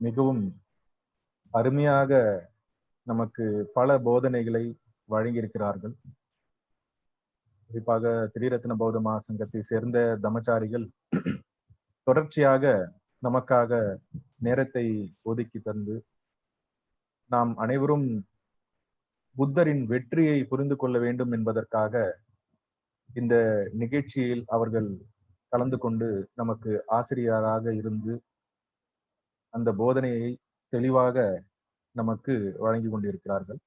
மிகவும் அருமையாக நமக்கு பல போதனைகளை வழங்கியிருக்கிறார்கள். குறிப்பாக திரிரத்ன பௌத்த மகாசங்கத்தை சேர்ந்த தம்மச்சாரிகள் தொடர்ச்சியாக நமக்காக நேரத்தை ஒதுக்கி தந்து நாம் அனைவரும் புத்தரின் வெற்றியை புரிந்து கொள்ள வேண்டும் என்பதற்காக இந்த நிகழ்ச்சியில் அவர்கள் கலந்து கொண்டு நமக்கு ஆசிரியராக இருந்து அந்த போதனையை தெளிவாக நமக்கு வழங்கி கொண்டிருக்கிறார்கள்.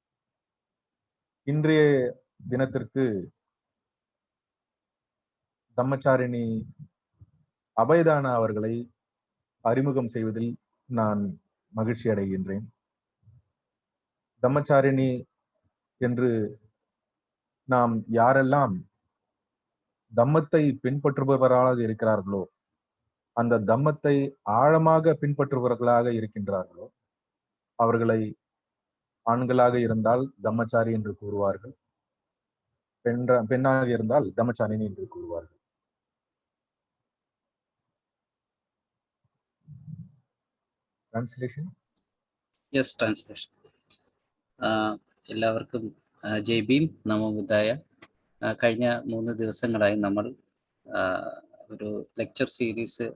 இன்றைய தினத்திற்கு தம்மச்சாரிணி அபயதானா அவர்களை அறிமுகம் செய்வதில் நான் மகிழ்ச்சி அடைகின்றேன். தம்மச்சாரிணி என்று நாம் யாரெல்லாம் தம்மத்தை பின்பற்றுபவர்களாக இருக்கிறார்களோ, அந்த தம்மத்தை ஆழமாக பின்பற்றுபவர்களாக இருக்கின்றார்களோ, அவர்களை ஆண்களாக இருந்தால் தம்மச்சாரி என்று கூறுவார்கள், பெண்ணாக இருந்தால் தம்மச்சாரிணி என்று கூறுவார்கள். Translation? Yes, translation. എല്ലാവർക്കും ജയ് ഭീം, നമോ ബുദ്ധായ. കഴിഞ്ഞ 3 ദിവസങ്ങളായി നമ്മൾ ഒരു ലെക്ചർ സീരീസ്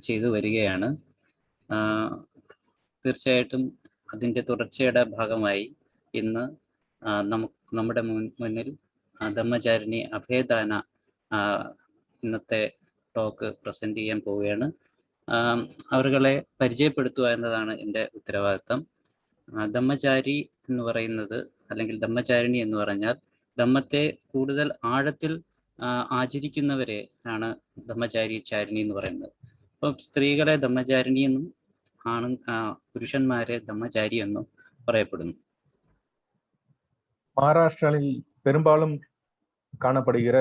ചെയ്തു വരികയാണ്. തീർച്ചയായിട്ടും അതിൻ്റെ തുടർച്ചയുടെ ഭാഗമായി ഇന്ന് നമ്മുടെ മുന്നിൽ ധമ്മചാരിണി അഭയദാന ഇന്നത്തെ ടോക്ക് പ്രസൻറ്റ് ചെയ്യാൻ പോവുകയാണ്. അവരുകളെ പരിചയപ്പെടുത്തുക എന്നതാണ് എൻ്റെ ഉത്തരവാദിത്തം. ധമ്മചാരി എന്ന് പറയുന്നത്, അല്ലെങ്കിൽ ധമ്മചാരിണി എന്ന് പറഞ്ഞാൽ ധമ്മത്തെ കൂടുതൽ ആഴത്തിൽ ആചരിക്കുന്നവരെ ആണ് ധമ്മചാരിണി എന്ന് പറയുന്നത്. അപ്പം സ്ത്രീകളെ ധമ്മചാരിണി എന്നും പുരുഷന്മാരെ ധമ്മചാരി എന്നും പറയപ്പെടുന്നു. மகாராஷ்டிராவில் பெரும்பாலும் காணப்படுகிற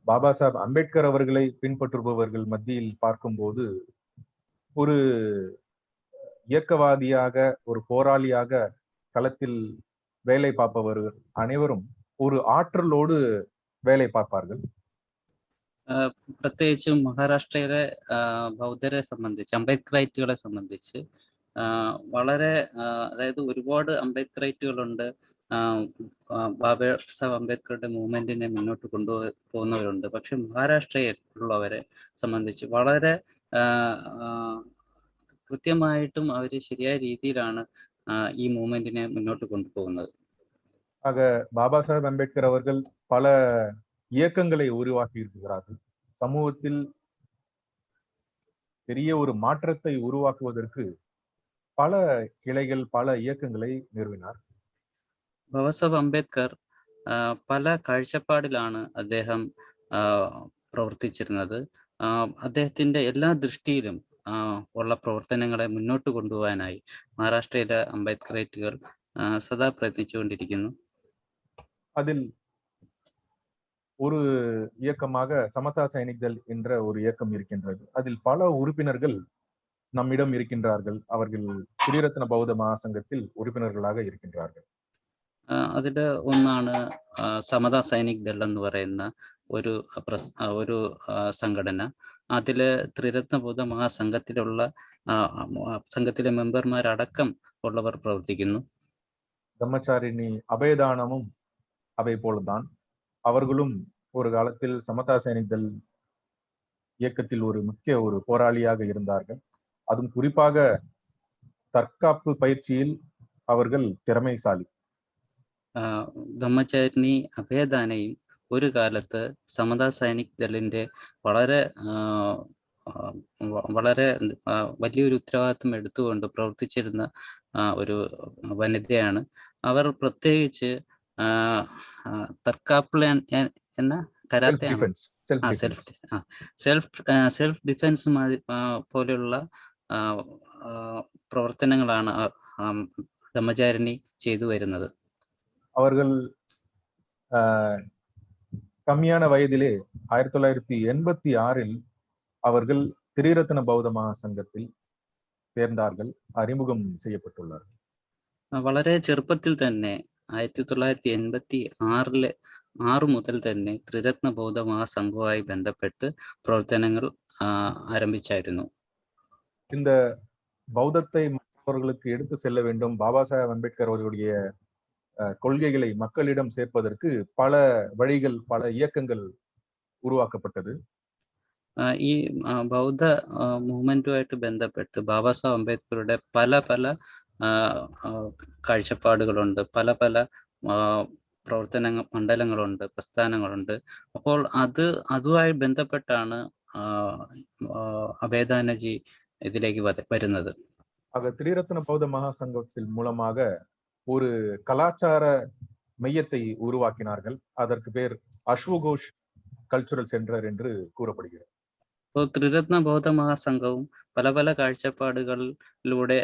பாபா சாஹேப் அம்பேத்கர் அவர்களை பின்பற்றுபவர்கள் மத்தியில் பார்க்கும்போது ஒரு இயக்கவாதியாக, ஒரு போராளியாக களத்தில் வேலை பார்ப்பவர்கள் அனைவரும் ஒரு ஆற்றலோடு வேலை பார்ப்பார்கள். പ്രത്യേകിച്ചും മഹാരാഷ്ട്രയിലെ ബൗദ്ധരെ സംബന്ധിച്ച്, അംബേദ്കറൈറ്റുകളെ സംബന്ധിച്ച് വളരെ, അതായത് ഒരുപാട് അംബേദ്കറൈറ്റുകളുണ്ട്. ബാബ സാഹേബ് അംബേദ്കറുടെ മൂവ്മെന്റിനെ മുന്നോട്ട് കൊണ്ടുപോകുന്നവരുണ്ട്. പക്ഷെ മഹാരാഷ്ട്രയിലുള്ളവരെ സംബന്ധിച്ച് വളരെ കൃത്യമായിട്ടും അവർ ശരിയായ രീതിയിലാണ് ഈ മൂവ്മെന്റിനെ മുന്നോട്ട് കൊണ്ടുപോകുന്നത്. ஆக பாபா சாஹேப் அம்பேத்கர் அவர்கள் பல இயக்கங்களை உருவாக்கி இருக்கிறார்கள். சமூகத்தில் பெரிய ஒரு மாற்றத்தை உருவாக்குவதற்கு பல கிளைகள், பல இயக்கங்களை நிறுவினார். ബാബ സാഹേബ് അംബേദ്കർ പല കാഴ്ചപ്പാടിലാണ് അദ്ദേഹം പ്രവർത്തിച്ചിരുന്നത്. അദ്ദേഹത്തിന്റെ എല്ലാ ദൃഷ്ടിയിലും ഉള്ള പ്രവർത്തനങ്ങളെ മുന്നോട്ട് കൊണ്ടുപോകാനായി മഹാരാഷ്ട്രയിലെ അംബേദ്കറൈറ്റുകൾ സദാ പ്രയത്നിച്ചുകൊണ്ടിരിക്കുന്നു. அதில் ஒரு இயக்கமாக சமதா சைனிக்தள் என்ற ஒரு இயக்கம் இருக்கின்றது. அதில் பல உறுப்பினர்கள் நம்மிடம் இருக்கின்றார்கள். அவர்கள் திரிரத்ன பௌத்த மகாசங்கத்தில் உறுப்பினர்களாக இருக்கின்றார்கள். അതിൽ ഒന്നാണ് സമതാ സൈനിക് ദൾ എന്ന് പറയുന്ന ഒരു സംഘടന. അതിൽ ത്രിരത്ന ബൗദ്ധ സംഘത്തിലെ മെമ്പർമാരടക്കം ഉള്ളവർ പ്രവർത്തിക്കുന്നു. தம்மச்சாரிணி அபயதானமும் அவை போலதான். அவர்களும் ஒரு காலத்தில் சமதா சைனிக்தள் இயக்கத்தில் ஒரு முக்கிய ஒரு போராளியாக இருந்தார்கள். அதுவும் குறிப்பாக தற்காப்பு பயிற்சியில் அவர்கள் திறமைசாலி. ധമ്മചാരിണി അഭയദാനയും ഒരു കാലത്ത് സമതാ സൈനിക് ദളിന്റെ വളരെ വലിയൊരു ഉത്തരവാദിത്വം എടുത്തുകൊണ്ട് പ്രവർത്തിച്ചിരുന്ന ഒരു വനിതയാണ്. അവർ പ്രത്യേകിച്ച് തർക്കാപ്പ് എന്ന കരാത്തയാണ്, സെൽഫ് ഡിഫെൻസ് പോലെയുള്ള പ്രവർത്തനങ്ങളാണ് ധമ്മചാരിണി ചെയ്തു വരുന്നത്. அவர்கள் கம்மியான வயதிலே 1986 அவர்கள் திரிரத்ன பௌத்த மகாசங்கத்தில் சேர்ந்தார்கள், அறிமுகம் செய்யப்பட்டுள்ளார்கள். വളരെ ചെറുപ്പത്തിൽ തന്നെ 1986 മുതൽ തന്നെ ത്രിരത്ന ബൗദ്ധ മഹാസംഘവുമായി ബന്ധപ്പെട്ട് പ്രവർത്തനങ്ങൾ ആരംഭിച്ചായിരുന്നു. இந்த பௌத்தத்தை மற்றவர்களுக்கு எடுத்து செல்ல வேண்டும், பாபா சாஹேப் அம்பேத்கர் அவர்களுடைய கொள்கைகளை மக்களிடம் சேர்ப்பதற்கு பல வழிகள், பல இயக்கங்கள் ഉരുവാക്കപ്പെട്ടത്. ഈ ബൗദ്ധ മൂവ്മെന്റുമായിട്ട് ബന്ധപ്പെട്ട് ബാബാ സാഹേബ് അംബേദ്കറുടെ പല പല കാഴ്ചപ്പാടുകളുണ്ട്, പല പല പ്രവർത്തന മണ്ഡലങ്ങളുണ്ട്, പ്രസ്ഥാനങ്ങളുണ്ട്. അപ്പോൾ അതുമായി ബന്ധപ്പെട്ടാണ് അഭേദാനജി ഇതിലേക്ക് വരുന്നത്. ஆக திரிரத்ன பௌத்த மகாசங்கத்தின் மூலமாக ஒரு கலாச்சார மையத்தை உருவாக்கினார்கள். அதற்கு பேர் அஸ்வகோஷ் കൾച്ചറൽ സെന്റർ என்று കൂറപ്പെടുகிறது. അപ്പോൾ ത്രിരത്ന ബൗദ്ധ മഹാസംഘവും പല പല കാഴ്ചപ്പാടുകളിലൂടെ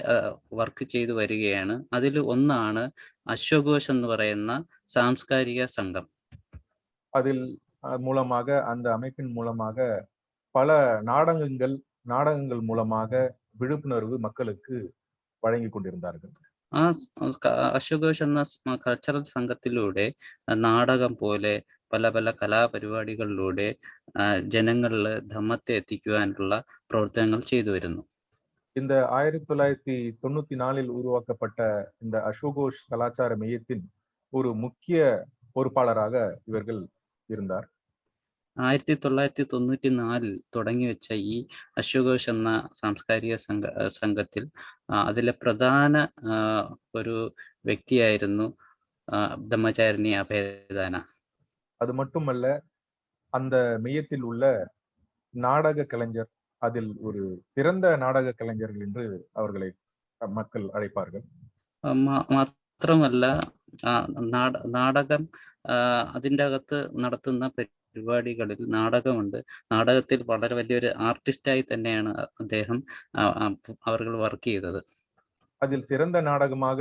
വർക്ക് ചെയ്തു വരികയാണ്. അതിൽ ഒന്നാണ് അശ്വഘോഷ് എന്ന് പറയുന്ന സാംസ്കാരിക സംഘം. അതിൽ மூலமாக அந்த அமைப்பின் மூலமாக பல நாடகங்கள் மூலமாக விழிப்புணர்வு மக்களுக்கு வழங்கி கொண்டிருந்தார்கள். ആ അശ്വഘോഷ് എന്ന കൾച്ചറൽ സംഘത്തിലൂടെ നാടകം പോലെ പല പല കലാപരിപാടികളിലൂടെ ജനങ്ങളിൽ ധമ്മത്തെ എത്തിക്കുവാനുള്ള പ്രവർത്തനങ്ങൾ ചെയ്തു വരുന്നു. இந்த 1994 உருவாக்கப்பட்ட இந்த அஸ்வகோஷ் கலாச்சார மையத்தின் ஒரு முக்கிய பொறுப்பாளராக இவர்கள் இருந்தார். 1994 തുടങ്ങി വെച്ച ഈ അശ്വഘോഷ് എന്ന സാംസ്കാരിക സംഘത്തിൽ അതിലെ പ്രധാന ഒരു വ്യക്തിയായിരുന്നു ബ്രഹ്മചാരിണി അഭേദാന. அது மட்டுமல்ல, அந்த மையத்தில் உள்ள நாடக கலைஞர், அதில் ஒரு சிறந்த நாடக கலைஞர்கள் என்று அவர்களை மக்கள் அழைப்பார்கள். മാത്രമല്ല നാടകം അതിൻ്റെ അകത്ത് നടത്തുന്ന പരിപാടികളിൽ നാടകമുണ്ട്. നാടകത്തിൽ വളരെ വലിയൊരു ആർട്ടിസ്റ്റായി തന്നെയാണ് അദ്ദേഹം അവർ വർക്ക് ചെയ്തത്. அதில் சிறந்த நாடகமாக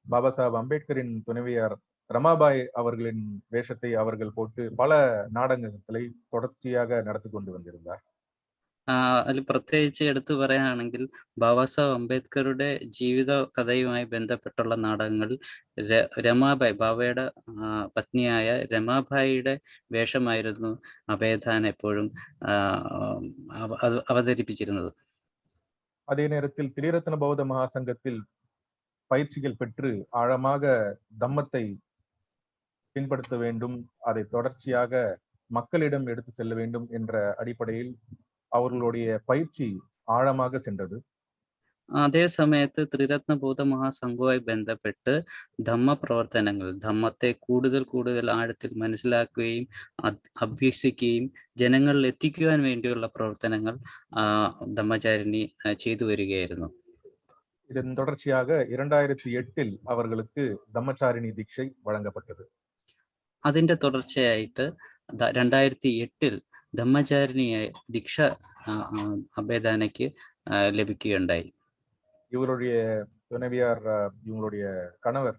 பாபா சாஹேப் அம்பேத்கரின் துணைவியார் ரமாபாய் அவர்களின் வேஷத்தை அவர்கள் போட்டு பல നാടകങ്ങളെ തുടർച്ചയായി നടത്തി കൊണ്ടുവന്നിരുந்தார். അതിൽ പ്രത്യേകിച്ച് എടുത്തു പറയുകയാണെങ്കിൽ ബാബാ സാഹേബ് അംബേദ്കറുടെ ജീവിത കഥയുമായി ബന്ധപ്പെട്ടുള്ള നാടകങ്ങളിൽ രമാബായി, ബാബയുടെ പത്നിയായ രമാബായിയുടെ വേഷമായിരുന്നു അഭേദാന എപ്പോഴും അവതരിപ്പിച്ചിരുന്നത്. அதே நேரத்தில் திரிரத்ன பௌத்த மகாசங்கத்தில் பயிற்சிகள் பெற்று ஆழமாக தம்மத்தை பின்படுத்த வேண்டும், அதை தொடர்ச்சியாக மக்களிடம் எடுத்து செல்ல வேண்டும் என்ற அடிப்படையில் அவர்களுடைய பயிற்சி ആഴமாக சென்றது. അതേ സമയത്ത് ത്രിരത്ന ബൗദ്ധ മഹാസംഘവുമായി ബന്ധപ്പെട്ട് ധമ്മ പ്രവർത്തനങ്ങൾ, ധമ്മത്തെ കൂടുതൽ കൂടുതൽ ആഴത്തിൽ മനസ്സിലാക്കുകയും അഭ്യസിക്കുകയും ജനങ്ങളിൽ എത്തിക്കുവാൻ വേണ്ടിയുള്ള പ്രവർത്തനങ്ങൾ ധമ്മചാരിണി ചെയ്തു വരികയായിരുന്നു. இதன் தொடர்ச்சியாக 2008 அவர்களுக்கு தம்மச்சாரிணி தீட்சை வழங்கப்பட்டது. അതിന്റെ തുടർച്ചയായിട്ട് 2008 ധമ്മചാരിണി ദീക്ഷ അഭേദാനയ്ക്ക് ലഭിക്കുകയുണ്ടായി. இவருடைய துணைவியார், இவங்களுடைய கணவர்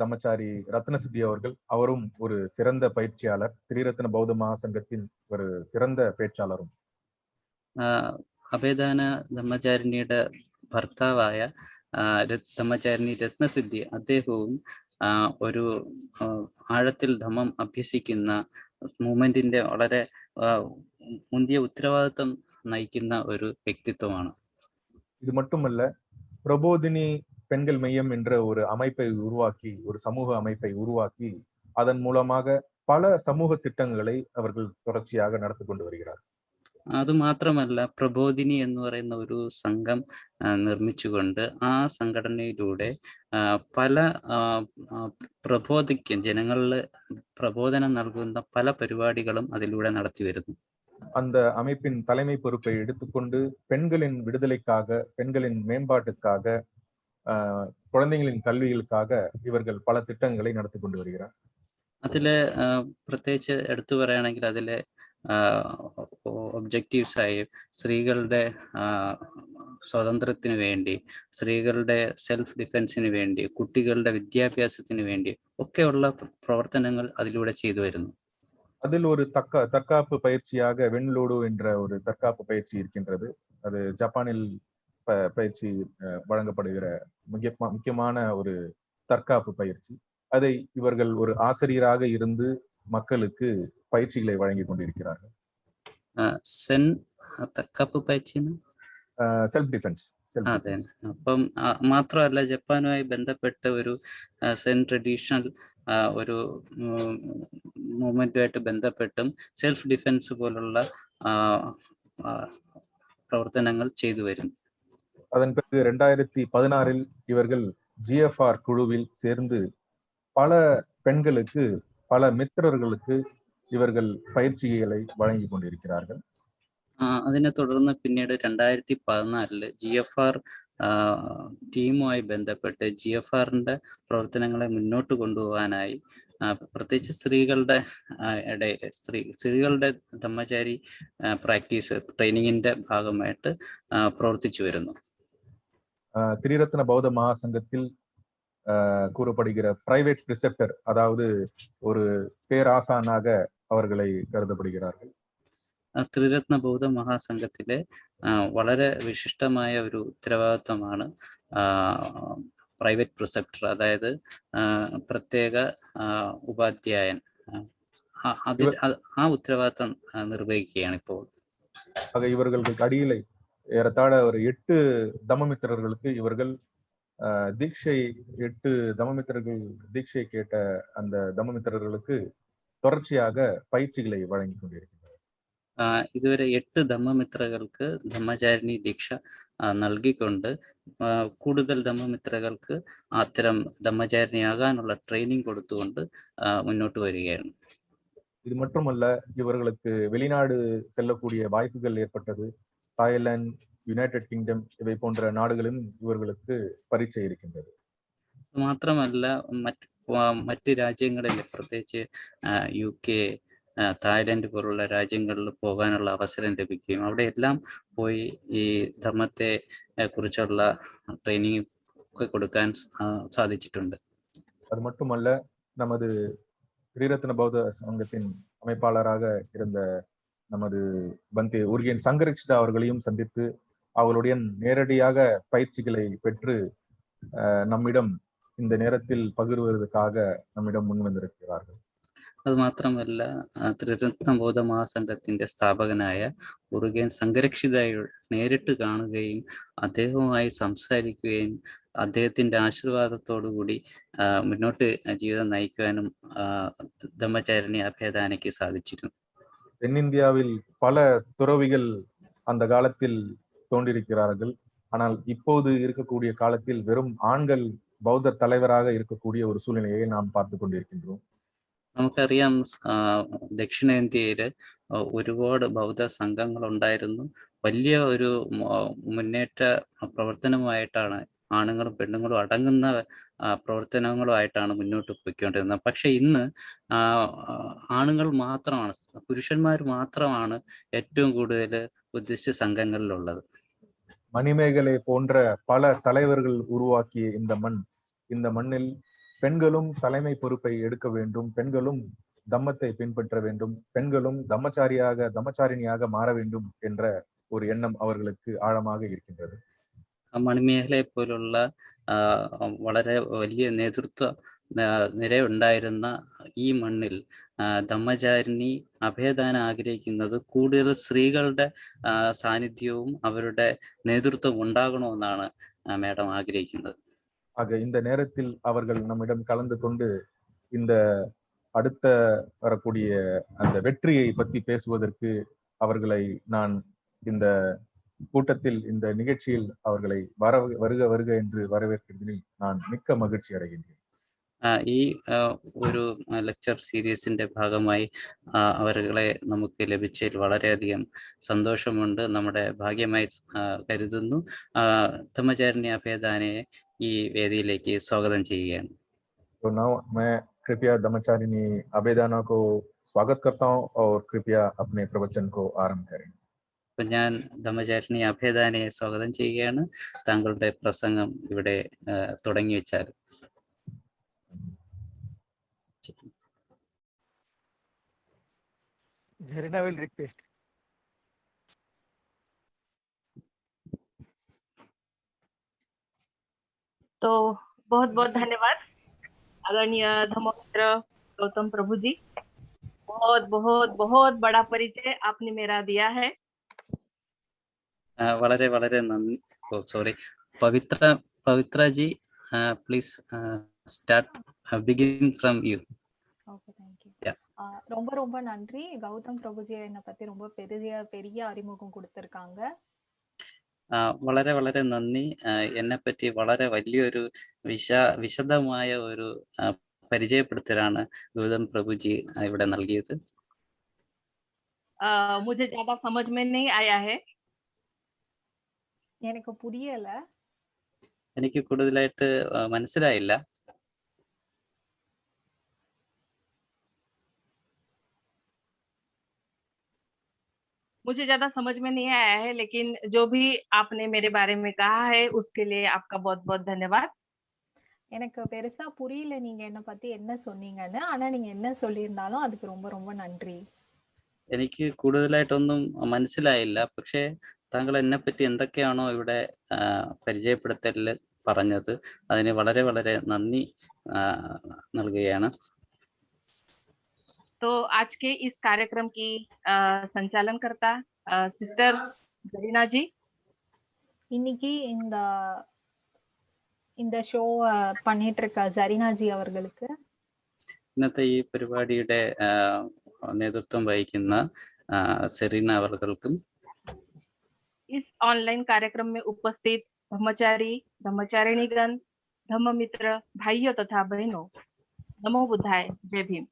தம்மச்சாரி ரத்னசித்தி அவர்கள், அவரும் ஒரு சிறந்த பயிற்சியாளர், திரிரத்ன பௌத்த மகாசங்கத்தின் ஒரு சிறந்த பேச்சாளரும். അഭേദാന ധമ്മചാരിണിയുടെ ഭർത്താവായ ധമ്മചാരിണി രത്നസിദ്ധി, അദ്ദേഹവും ഒരു ആഴത്തിൽ ധമ്മം അഭ്യസിക്കുന്ന മൂവ്മെന്റിന്റെ വളരെ മുന്തിയ ഉത്തരവാദിത്വം നയിക്കുന്ന ഒരു വ്യക്തിത്വമാണ്. இது மட்டுமல்ல, பிரபோதினி பெண்கள் மையம் என்ற ஒரு அமைப்பை உருவாக்கி, ஒரு சமூக அமைப்பை உருவாக்கி, அதன் மூலமாக பல சமூக திட்டங்களை அவர்கள் தொடர்ச்சியாக நடத்தி கொண்டு வருகிறார். അതുമാത്രമല്ല, പ്രബോധിനി എന്ന് പറയുന്ന ഒരു സംഘം നിർമ്മിച്ചുകൊണ്ട് ആ സംഘടനയിലൂടെ പല ജനങ്ങളിൽ പ്രബോധനം നൽകുന്ന പല പരിപാടികളും അതിലൂടെ നടത്തി വരുന്നു. அந்த அமைப்பின் தலைமை பொறுப்பை எடுத்துக்கொண்டு பெண்களின் விடுதலைக்காக, பெண்களின் மேம்பாட்டுக்காக, குழந்தைகளின் கல்விகளுக்காக இவர்கள் பல திட்டங்களை நடத்தி கொண்டு வருகிறார். അതില് പ്രത്യേകിച്ച് എടുത്തു പറയുകയാണെങ്കിൽ അതിലെ ഒബ്ജക്റ്റീവ്സ് ആയി സ്ത്രീകളുടെ സ്വാതന്ത്ര്യത്തിന് വേണ്ടി, സ്ത്രീകളുടെ സെൽഫ് ഡിഫെൻസിന് വേണ്ടി, കുട്ടികളുടെ വിദ്യാഭ്യാസത്തിന് വേണ്ടി ഒക്കെയുള്ള പ്രവർത്തനങ്ങൾ അതിലൂടെ ചെയ്തു വരുന്നു. அதில் ஒரு தற்காப்பு பயிற்சியாக வெண்லோடு என்ற ஒரு தற்காப்பு பயிற்சி இருக்கின்றது. அது ஜப்பானில் பயிற்சி வழங்கப்படுகிற முக்கியமான ஒரு தற்காப்பு பயிற்சி. அதை இவர்கள் ஒரு ஆசிரியராக இருந்து மக்களுக்கு பயிற்சிகளை வழங்கி கொண்டிருக்கிறார்கள். சென் தற்காப்பு பயிற்சி സെൽഫ് ഡിഫെൻസ്. അതെ. അപ്പം മാത്രമല്ല ജപ്പാനുമായി ബന്ധപ്പെട്ട ഒരു സെൻ ട്രഡീഷണൽ ഒരു മൂവ്മെന്റുമായിട്ട് ബന്ധപ്പെട്ടും സെൽഫ് ഡിഫെൻസ് പോലുള്ള പ്രവർത്തനങ്ങൾ ചെയ്തു വരുന്നു. அதன் பிறகு 2016 இவர்கள் GFR குழுவில் சேர்ந்து பல பெண்களுக்கு, பல மித்திரர்களுக்கு இவர்கள் பயிற்சிகளை வழங்கி கொண்டிருக்கிறார்கள். അതിനെ തുടർന്ന് പിന്നീട് 2014 GFR ടീമുമായി ബന്ധപ്പെട്ട് GFRന്റെ പ്രവർത്തനങ്ങളെ മുന്നോട്ട് കൊണ്ടുപോകാനായി പ്രത്യേകിച്ച് സ്ത്രീകളുടെ ഇടയിൽ സ്ത്രീകളുടെ ധമ്മചാരി പ്രാക്ടീസ് ട്രെയിനിങ്ങിന്റെ ഭാഗമായിട്ട് പ്രവർത്തിച്ചു വരുന്നു. திரிரத்ன பௌத்த மகாசங்கத்தில் கூறப்படுகிற பிரைவேட் பிரிசெப்டர், அதாவது ஒரு பேராசானாக அவர்களை கருதப்படுகிறார்கள். ത്രിരത്ന ബൗദ്ധ മഹാസംഘത്തിലെ വളരെ വിശിഷ്ടമായ ഒരു ഉത്തരവാദിത്വമാണ് പ്രൈവറ്റ് പ്രിസെപ്റ്റർ, അതായത് പ്രത്യേക ഉപാധ്യായൻ. ആ ഉത്തരവാദിത്വം നിർവഹിക്കുകയാണ് ഇപ്പോൾ. இவர்களுக்கு அடியிலே ஏறத்தாழ ஒரு 8 தமமித்திரர்களுக்கு இவர்கள் தீட்சை 8 தமமித்திரர்கள் தீட்சை கேட்ட அந்த தமமித்திரர்களுக்கு தொடர்ச்சியாக பயிற்சிகளை வழங்கி கொண்டிருக்கிறார். ഇതുവരെ 8 ധമ്മമിത്രകൾക്ക് ധമ്മചാരിണി ദീക്ഷ നൽകിക്കൊണ്ട് കൂടുതൽ ധമ്മമിത്രകൾക്ക് അത്തരം ധമ്മചാരിണിയാകാനുള്ള ട്രെയിനിങ് കൊടുത്തുകൊണ്ട് മുന്നോട്ട് വരികയാണ്. இது மட்டுமல்ல, இவர்களுக்கு வெளிநாடு செல்லக்கூடிய வாய்ப்புகள் ஏற்பட்டது. தாய்லாந்து, யுனைடெட் கிங்டம் இவை போன்ற நாடுகளிலும் ഇവർക്ക് പരീക്ഷ ഇരിക്കുന്നത്. മാത്രമല്ല മറ്റ് രാജ്യങ്ങളിൽ പ്രത്യേകിച്ച് UK, തായ്ലൻഡ് പോലുള്ള രാജ്യങ്ങളിൽ പോകാനുള്ള അവസരം ലഭിക്കുകയും അവിടെ എല്ലാം പോയി ഈ ധർമ്മത്തെ കുറിച്ചുള്ള ട്രെയിനിങ് ഒക്കെ കൊടുക്കാൻ സാധിച്ചിട്ടുണ്ട്. அது மட்டுமல்ல, நமது திரிரத்ன பௌத்த சங்கத்தின் அமைப்பாளராக இருந்த நமது பந்தே உர்கேன் சங்கரிக்ஷிதா அவர்களையும் சந்தித்து அவர்களுடைய நேரடியாக பயிற்சிகளை பெற்று நம்மிடம் இந்த நேரத்தில் பகிர்வதற்காக நம்மிடம் முன் வந்திருக்கிறார்கள். അത് മാത്രമല്ല ത്രിരത്ന ബൗദ്ധ മഹാസംഘത്തിന്റെ സ്ഥാപകനായ ഉറുഗേൻ സംഘരക്ഷിതായി നേരിട്ട് കാണുകയും അദ്ദേഹവുമായി സംസാരിക്കുകയും അദ്ദേഹത്തിന്റെ ആശീർവാദത്തോടുകൂടി മുന്നോട്ട് ജീവിതം നയിക്കുവാനും ധമ്മചാരിണി അഭേദാനയ്ക്ക് സാധിച്ചിരുന്നു. தென்னிந்தியாவில் பல துறவிகள் அந்த காலத்தில் தோன்றியிருக்கிறார்கள். ஆனால் இப்போது இருக்கக்கூடிய காலத்தில் வெறும் ஆண்கள் பௌத்த தலைவராக இருக்கக்கூடிய ஒரு சூழ்நிலையை நாம் பார்த்து கொண்டிருக்கின்றோம். നമുക്കറിയാം ദക്ഷിണേന്ത്യയിൽ ഒരുപാട് ബൗദ്ധ സംഘങ്ങൾ ഉണ്ടായിരുന്നു. വലിയ ഒരു മുന്നേറ്റ പ്രവർത്തനമായിട്ടാണ് ആണുങ്ങളും പെണ്ണുങ്ങളും അടങ്ങുന്ന പ്രവർത്തനങ്ങളുമായിട്ടാണ് മുന്നോട്ട് പോയിക്കൊണ്ടിരുന്നത്. പക്ഷെ ഇന്ന് ആണുങ്ങൾ മാത്രമാണ്, പുരുഷന്മാർ മാത്രമാണ് ഏറ്റവും കൂടുതൽ ബുദ്ധിസ്റ്റ് സംഘങ്ങളിലുള്ളത്. மணிமேகலை போன்ற பல தலைவர்கள் உருவாக்கிய இந்த மண்ணில் பெண்களும் தலைமை பொறுப்பை எடுக்க வேண்டும், பெண்களும் தம்மத்தை பின்பற்ற வேண்டும், பெண்களும் தம்மச்சாரிணியாக மாற வேண்டும் என்ற ஒரு எண்ணம் அவர்களுக்கு ആഴமாக இருக்கின்றது. മണിമേഖലയെ പോലുള്ള വളരെ വലിയ നേതൃത്വ നിരയുണ്ടായിരുന്ന ഈ മണ്ണിൽ ധമ്മചാരിണി അഭേദാനം ആഗ്രഹിക്കുന്നത് കൂടുതൽ സ്ത്രീകളുടെ സാന്നിധ്യവും അവരുടെ നേതൃത്വം ഉണ്ടാകണമെന്നാണ് മാഡം ആഗ്രഹിക്കുന്നത്. ஆக இந்த நேரத்தில் அவர்கள் நம்மிடம் கலந்து கொண்டு இந்த அடுத்த வரக்கூடிய அந்த வெற்றியை பற்றி பேசுவதற்கு அவர்களை நான் இந்த கூட்டத்தில், இந்த நிகழ்ச்சியில் அவர்களை வருக என்று வரவேற்கிறதில் நான் மிக்க மகிழ்ச்சி அடைகின்றேன். ഈ ഒരു ലെക്ചർ സീരീസിന്റെ ഭാഗമായി അവരെ നമുക്ക് ലഭിച്ചതിൽ വളരെയധികം സന്തോഷമുണ്ട്, നമ്മുടെ ഭാഗ്യമായി കരുതുന്നു. ധമ്മചാരിണി അഭേദാനയെ ഈ വേദിയിലേക്ക് സ്വാഗതം ചെയ്യുകയാണ്. तो now मैं कृपया धम्मचारिणी अभेदाना को स्वागत करता हूँ और कृपया अपने प्रवचन को आरंभ करें. അപ്പൊ ഞാൻ ധമ്മചാരിണി അഭേദാനയെ സ്വാഗതം ചെയ്യുകയാണ്. താങ്കളുടെ പ്രസംഗം ഇവിടെ തുടങ്ങി വെച്ചാൽ. Zarina will request. तो बहुत बहुत धन्यवाद आदरणीय धम्ममित्र गौतम प्रभु जी, बहुत बहुत बहुत बड़ा परिचय आपने मेरा दिया है. വളരെ വളരെ നന്ദി. Sorry, Pavithra ji, please start, begin from you. Okay, thank you. Yeah. ரொம்ப ரொம்ப நன்றி. கௌதம் பிரபுஜி என்னை பத்தி ரொம்ப பெரிய அறிமுகம் கொடுத்திருக்காங்க. വളരെ വളരെ നന്ദി. എന്നെപ്പറ്റി വളരെ വലിയൊരു വിശദമായ ഒരു പരിചയപ്പെടുത്തലാണ് ഗൗതം പ്രഭുജി ഇവിടെ നൽകിയത്. मुझे ज्यादा समझ में नहीं आया है. எனக்கு புரியல. എനിക്ക് കൂടുതലായിട്ട് മനസ്സിലായില്ല. मुझे ज्यादा समझ में नहीं आया है, लेकिन जो भी आपने मेरे बारे में कहा है उसके लिए आपका बहुत बहुत धन्यवाद. எனக்கு பெருசா புரியல நீங்க என்னை பத்தி என்ன சொன்னீங்கன்னு. ஆனா நீங்க என்ன சொல்லியிருந்தாலும் அதுக்கு ரொம்ப ரொம்ப நன்றி. എനിക്ക് കൂടുതലായിട്ടൊന്നും മനസ്സിലായില്ല. പക്ഷേ താങ്കൾ എന്നെപ്പറ്റി എന്തൊക്കെയാണോ ഇവിടെ പരിചയപ്പെടുത്തലിൽ പറഞ്ഞത് അതിന് വളരെ വളരെ നന്ദി നൽകുകയാണ്. तो आज के इस कार्यक्रम की संचालनकर्ता सिस्टर जरीना जी. இன்னைக்கு இந்த ஷோ பண்ணிட்டு இருக்க ஜரீனா ஜி அவர்களுக்கு, ഇന്നത്തെ ഈ പരിപാടിയുടെ നേതൃത്വം വഹിക്കുന്ന സെറീന അവർക്കും, इस ऑनलाइन कार्यक्रम में उपस्थित ब्रह्मचारी ब्रह्मचारिणीगण, धम्म मित्र भाइयों तथा बहनों, नमो बुद्धाय, जय भीम.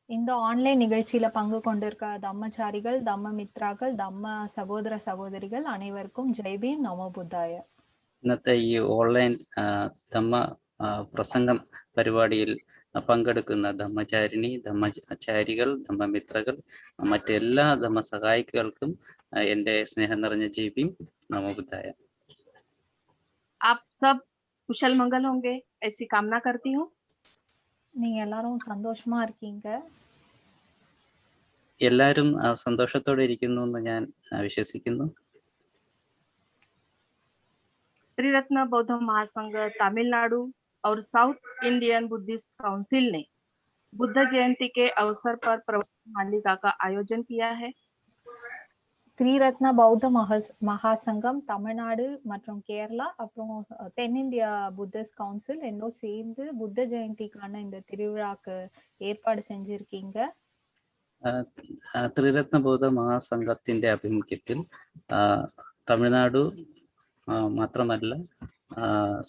இந்த ஆன்லைன் நிகழ்ச்சியில பங்கு கொண்டிருக்க தம்மச்சாரிகள், தம்ம மித்ராக்கள், தம்ம சகோதர சகோதரிகள் அனைவருக்கும் ஜெய் பீம், நமோ புத்தாய. ഇന്നത്തെ ഈ ഓൺലൈൻ ധമ്മ പ്രസംഗം പരിപാടിയിൽ പങ്കെടുക്കുന്ന ധമ്മചാരിണി, ധമ്മചാരികൾ, ധമ്മമിത്രകൾ, മറ്റെല്ലാ ധമ്മ സഹായികൾക്കും എൻ്റെ സ്നേഹം നിറഞ്ഞ ജയ് ഭീം, നമോ ബുദ്ധായ. आप सब कुशल मंगल होंगे ऐसी कामना करती हूँ. நீங்க எல்லாரும் சந்தோஷமா இருக்கீங்க. എല്ലാവരും സന്തോഷത്തോടെ ഇരിക്കുന്നു എന്ന് ഞാൻ വിശ്വസിക്കുന്നു. त्रिरत्न बौद्ध महासंघ तमिलनाडु और साउथ इंडियन बुद्धिस्ट काउंसिल ने बुद्ध जयंती के अवसर पर प्रवचन मालिका का आयोजन किया है. த்ரீரத்ன பௌத்த மகாசங்கம் தமிழ்நாடு மற்றும் கேரளா அப்புறம் தென்னிந்தியா புத்திஸ்ட் கவுன்சில் என்னோ சேர்ந்து புத்த ஜெயந்திக்கான இந்த திருவிழாக்கு ஏற்பாடு செஞ்சிருக்கீங்க. ത്രിരത്ന ബൗദ്ധ മഹാസംഘത്തിന്റെ ആഭിമുഖ്യത്തിൽ തമിഴ്നാടു മാത്രമല്ല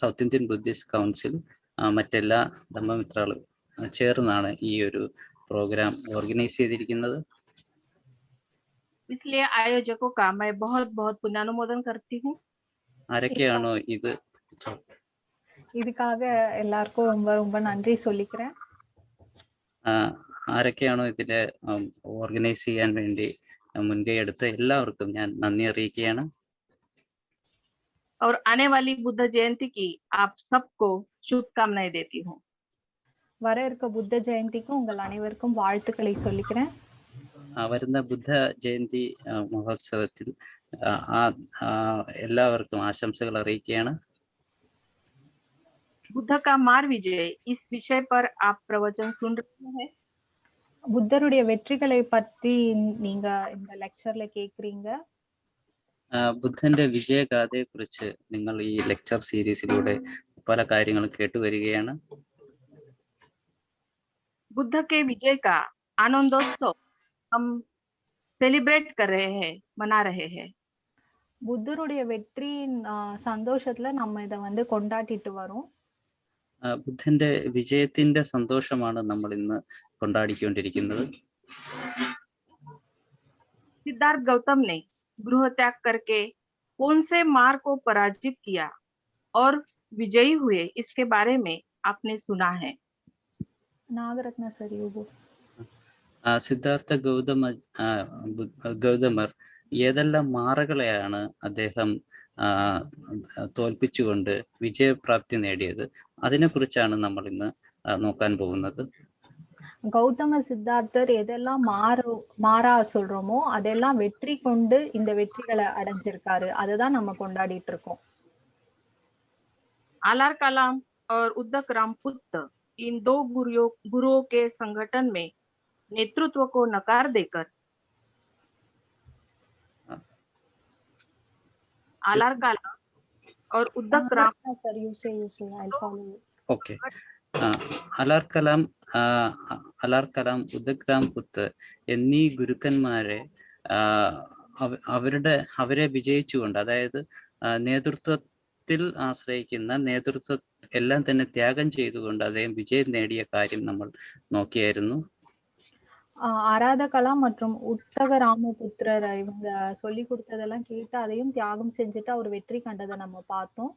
സൗത്ത് ഇന്ത്യൻ ബുദ്ധിസ്റ്റ് കൗൺസിൽ മറ്റെല്ലാ ധമ്മമിത്രകളും ചേർന്നാണ് ഈ ഒരു പ്രോഗ്രാം ഓർഗനൈസ് ചെയ്തിരിക്കുന്നത്. इसलिए आयोजकों का मैं बहुत बहुत पुण्यानुमोदन करती हूँ. ആരൊക്കെയാണോ ഇത് இதுக்காக எல்லாருக்கும் ரொம்ப ரொம்ப நன்றி சொல்லிக்கிறேன். ആരൊക്കെയാണോ ഇതിനെ ഓർഗനൈസ് ചെയ്യാൻ വേണ്ടി മുൻകൈ എടുത്ത് എല്ലാവർക്കും ഞാൻ നന്ദി അറിയിക്കുകയാണ്. और आने वाली बुद्ध जयंती की आप सबको शुभकामनाएं देती हूँ. வர இருக்க புத்த ஜெயந்திக்கும் உங்கள் அனைவருக்கும் வாழ்த்துக்களை சொல்லிக்கிறேன். വരുന്ന ബുദ്ധ ജയന്തി മഹോത്സവത്തിൽ എല്ലാവർക്കും ആശംസകൾ അറിയിക്കുകയാണ്. बुद्ध का मार विजय इस विषय पर आप प्रवचन सुन रहे हैं. புத்தருடைய வெற்றிகளை பற்றி நீங்க இந்த லெக்சர்ல கேக்குறீங்க. ബുദ്ധന്റെ വിജയഗാഥയെ കുറിച്ച് നിങ്ങൾ ഈ ലെക്ചർ സീരീസിലൂടെ പല കാര്യങ്ങളും കേട്ടുവരികയാണ്. बुद्ध के विजय का आनंदोत्सव हम सेलिब्रेट कर रहे हैं, मना रहे हैं. புத்தருடைய வெற்றியின் சந்தோஷத்துல நம்ம இதை கொண்டாடிட்டு வரோம். ബുദ്ധന്റെ വിജയത്തിന്റെ സന്തോഷമാണ് നമ്മൾ ഇന്ന് കൊണ്ടാടിക്കൊണ്ടിരിക്കുന്നത്. सिद्धार्थ गौतम ने गृह त्याग करके कौन से मार को पराजित किया और विजयी हुए, इसके बारे में आपने सुना है. നാഗരത്ന സരിയുഗു. സിദ്ധാർത്ഥ ഗൗതമർ ഏതെല്ലാം മാറകളെയാണ് അദ്ദേഹം തോൽപ്പിച്ചുകൊണ്ട് വിജയപ്രാപ്തി നേടിയത്, അതിനെക്കുറിച്ചാണ് നമ്മൾ ഇന്ന് നോക്കാൻ പോകുന്നത്. கௌதம சித்தார்த்தர் எதெல்லாம் மாறா சொல்றோமோ அதெல்லாம் வெற்றி கொண்டு இந்த வெற்றிகளை அடைஞ்சிருக்காரு, அதுதான் நம்ம கொண்டாடிட்டு இருக்கோம். आलार कलाम और उद्दक रामपुत्र इन दो गुरुओं के संगठन में नेतृत्व को नकार देकर आलार काला और Uddaka Rama sir, you say, I'll follow you. Okay. Alar Kalam, ഉദഗ്രാം പുത്ത് എന്നീ ഗുരുക്കന്മാരെ അവരെ വിജയിച്ചുകൊണ്ട്, അതായത് നേതൃത്വത്തിൽ ആശ്രയിക്കുന്ന നേതൃത്വം എല്ലാം തന്നെ ത്യാഗം ചെയ്തുകൊണ്ട് അദ്ദേഹം വിജയം നേടിയ കാര്യം നമ്മൾ നോക്കിയായിരുന്നു. ஆராத கலாம் மற்றும் உத்தக ராமபுத்திரர் இவங்க சொல்லி கொடுத்ததெல்லாம் கேட்டு அதையும் தியாகம் செஞ்சுட்டு அவர் வெற்றி கண்டதை நம்ம பார்த்தோம்.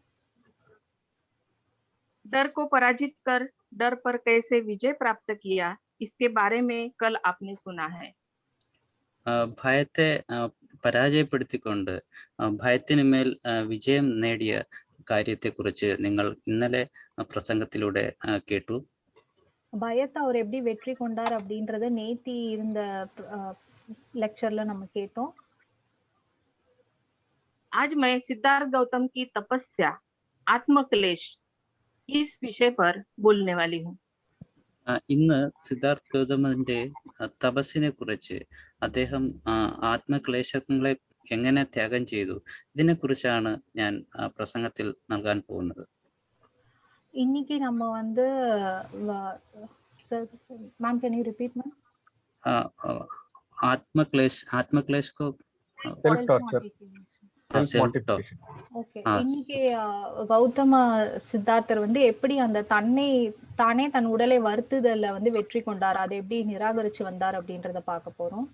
डर को पराजित कर डर पर कैसे विजय प्राप्त किया, इसके बारे में कल आपने सुना है. ഭയത്തെ പരാജയപ്പെടുത്തിക്കൊണ്ട് ഭയത്തിന് മേൽ വിജയം നേടിയ കാര്യത്തെക്കുറിച്ച് നിങ്ങൾ ഇന്നലെ പ്രസംഗത്തിലൂടെ കേട്ടു. பயத்தை அவர் எப்படி வெற்றி கொண்டார் அப்படின்றத நேத்தி இருந்த லெக்சர்ல நம்ம கேட்டோம். आज मैं सिद्धार्थ गौतम की तपस्या आत्मक्लेश इस विषय पर बोलने वाली हूँ. ഇന്ന് സിദ്ധാർത്ഥ് ഗൗതമന്റെ തപസ്സിനെ കുറിച്ച്, അദ്ദേഹം ആത്മക്ലേശങ്ങളെ എങ്ങനെ ത്യാഗം ചെയ്തു, ഇതിനെ കുറിച്ചാണ് ഞാൻ പ്രസംഗത്തിൽ നൽകാൻ പോകുന്നത്. இன்னைக்கு நம்ம வந்து ma'am can you repeat ma'am? आत्मक्लेश को self torture, self motivation. Okay. இன்னைக்கு கௌதம சித்தார்த்தர் வந்து எப்படி அந்த தானே தன் உடலை வருத்துதல்ல வந்து வெற்றி கொண்டார், அதை எப்படி நிராகரிச்சு வந்தார் அப்படின்றத பார்க்க போறோம்.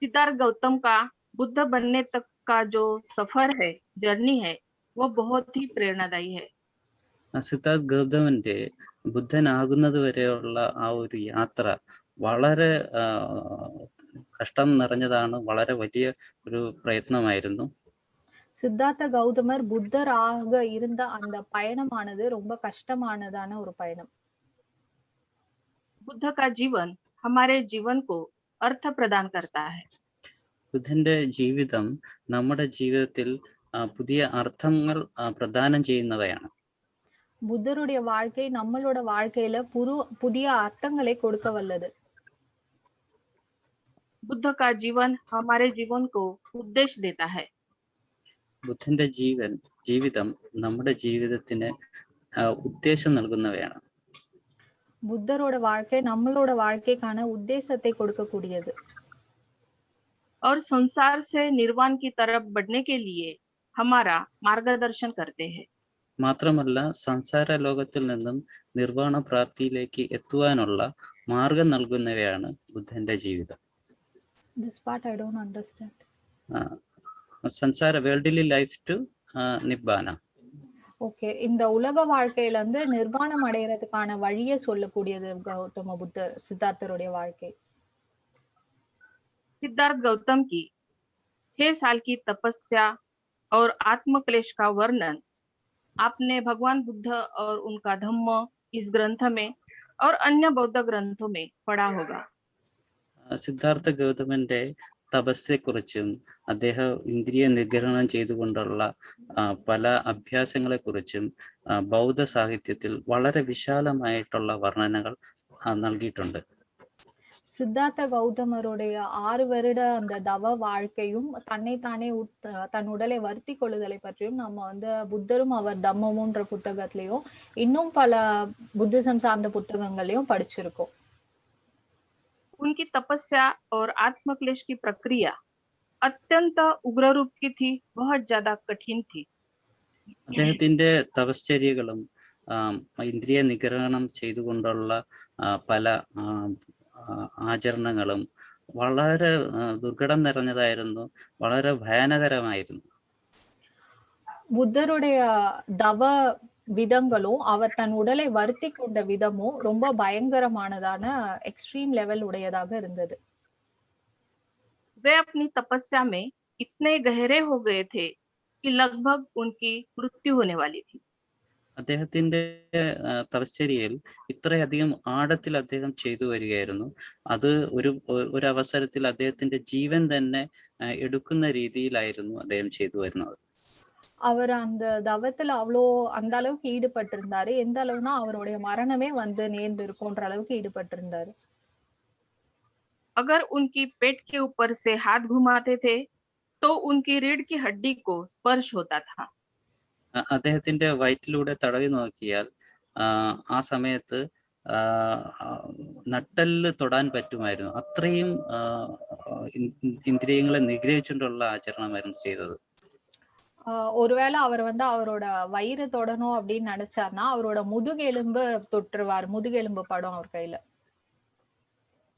सिद्धार्थ गौतम का बुद्ध बनने तक का जो सफर है, जर्नी है, वो बहुत ही प्रेरणादायी है. സിദ്ധാർത്ഥ് ഗൗതമന്റെ ബുദ്ധനാകുന്നത് വരെയുള്ള ആ ഒരു യാത്ര വളരെ കഷ്ടം നിറഞ്ഞതാണ്, വളരെ വലിയ ഒരു പ്രയത്നമായിരുന്നു. சித்தார்த்த கௌதமர் புத்தராக இருந்த அந்த பயணமானது ரொம்ப கஷ்டமானதான ஒரு பயணம். बुद्ध का जीवन हमारे जीवन को अर्थ प्रदान करता है. ബുദ്ധന്റെ ജീവിതം നമ്മുടെ ജീവിതത്തിൽ പുതിയ അർത്ഥങ്ങൾ പ്രദാനം ചെയ്യുന്നവയാണ്. புத்தருடைய வாழ்க்கை நம்மளோட வாழ்க்கையில புதிய அர்த்தங்களை கொடுக்க வல்லது. बुद्ध का जीवन हमारे जीवन को उद्देश्य देता है. ബുദ്ധന്റെ ജീവിതം നമ്മുടെ ജീവിതത്തിന് ഉദ്ദേശം നൽകുന്നവയാണ്. புத்தரோட வாழ்க்கை நம்மளோட வாழ்க்கைக்கான உத்தேசத்தை கொடுக்கக்கூடியது. और संसार से निर्वाण की तरफ बढ़ने के लिए हमारा मार्गदर्शन करते हैं. മാത്രമല്ല സംസാര ലോകത്തിൽ നിന്നും നിർവാണ പ്രാപ്തിയിലേക്ക് എത്തുവാനുള്ള മാർഗം നൽകുന്നവയാണ് ബുദ്ധന്റെ ജീവിതം. This part I don't understand. സംസാര വേൾഡിലി ലൈഫ് ടു നിബ്ബാന. ஓகே. இந்த உலக வாழ்க்கையில இருந்து நிர்வாணம் அடையறதுக்கான வழியை சொல்லக்கூடியது கௌதம புத்தர் சித்தார்த்தருடைய வாழ்க்கை. सिद्धार्थ गौतम की 6 साल की तपस्या और आत्मक्लेश का वर्णन आपने भगवान बुद्ध और उनका धम्म इस ग्रंथ में और अन्य बौद्ध ग्रंथों में पढ़ा होगा. സിദ്ധാർത്ഥ ഗൗതമന്റെ തപസ്സെക്കുറിച്ചും അദ്ദേഹം ഇന്ദ്രിയ നിഗ്രഹണം ചെയ്തുകൊണ്ടുള്ള പല അഭ്യാസങ്ങളെ കുറിച്ചും ബൗദ്ധ സാഹിത്യത്തിൽ വളരെ വിശാലമായിട്ടുള്ള വർണ്ണനകൾ നൽകിയിട്ടുണ്ട്. சித்தார்த்த கௌதமருடைய 6 வருட அந்த தவ வாழ்க்கையும் தன்னைத்தானே தன் உடலை வருத்தி கொள்ளுதலை பற்றியும் நம்ம வந்து புத்தரும் அவர் தம்மமுன்ற புத்தகத்திலையும் இன்னும் பல புத்திசம் சார்ந்த புத்தகங்களையும் படிச்சிருக்கோம். उनकी तपस्या और आत्मक्लेश की प्रक्रिया अत्यंत उग्र रूप की थी, बहुत ज्यादा कठिन थी. അദ്ദേഹത്തിന്റെ തപശ്ചര്യകളും ഇന്ദ്രിയ നിഗ്രഹണം ചെയ്തുകൊണ്ടുള്ള പല ആചരണങ്ങളും വളരെ ദുർഘടം നിറഞ്ഞതായിരുന്നു, വളരെ ഭയാനകരമായിരുന്നു. புத்தருடைய தவ விதங்களும் அவர் தன் உடலை வருத்தி கொண்ட விதமும் ரொம்ப பயங்கரமானதான எக்ஸ்ட்ரீம் லெவல் உடையதாக இருந்தது. वे अपनी तपस्या में इतने गहरे हो गए थे कि लगभग उनकी मृत्यु होने वाली थी. അദ്ദേഹത്തിന്റെ തപശ്ചര്യയിൽ ഇത്രയധികം ആഴത്തിൽ അദ്ദേഹം ചെയ്തു വരികയായിരുന്നു. അത് ഒരു അവസരത്തിൽ അദ്ദേഹത്തിന്റെ ജീവൻ തന്നെ എടുക്കുന്ന രീതിയിലായിരുന്നു അദ്ദേഹം ചെയ്തു വരുന്നത്. அவர் அந்த தவத்துல அந்த அளவுக்கு ஈடுபட்டிருந்தாரு. எந்த அளவுனா அவருடைய மரணமே வந்து நேர்ந்து இருக்கும்ன்ற அளவுக்கு ஈடுபட்டிருந்தாரு. अगर उनकी पेट के ऊपर से हाथ घुमाते थे तो उनकी रीढ़ की हड्डी को स्पर्श होता था। അദ്ദേഹത്തിന്റെ വയറ്റിലൂടെ തടവി നോക്കിയാൽ ആ സമയത്ത് നട്ടെല്ല് തൊടാൻ പറ്റുമായിരുന്നു. അത്രയും ഇന്ദ്രിയങ്ങളെ നിഗ്രഹിച്ചുകൊണ്ടുള്ള ആചരണമായിരുന്നു ചെയ്തത്. ஒருவேளை அவர் வந்து அவரோட வயிறு தொடணும் அப்படின்னு நினைச்சாருன்னா அவரோட முதுகெலும்பு தொட்டுருவார், முதுகெலும்பு படம் அவர் கையில.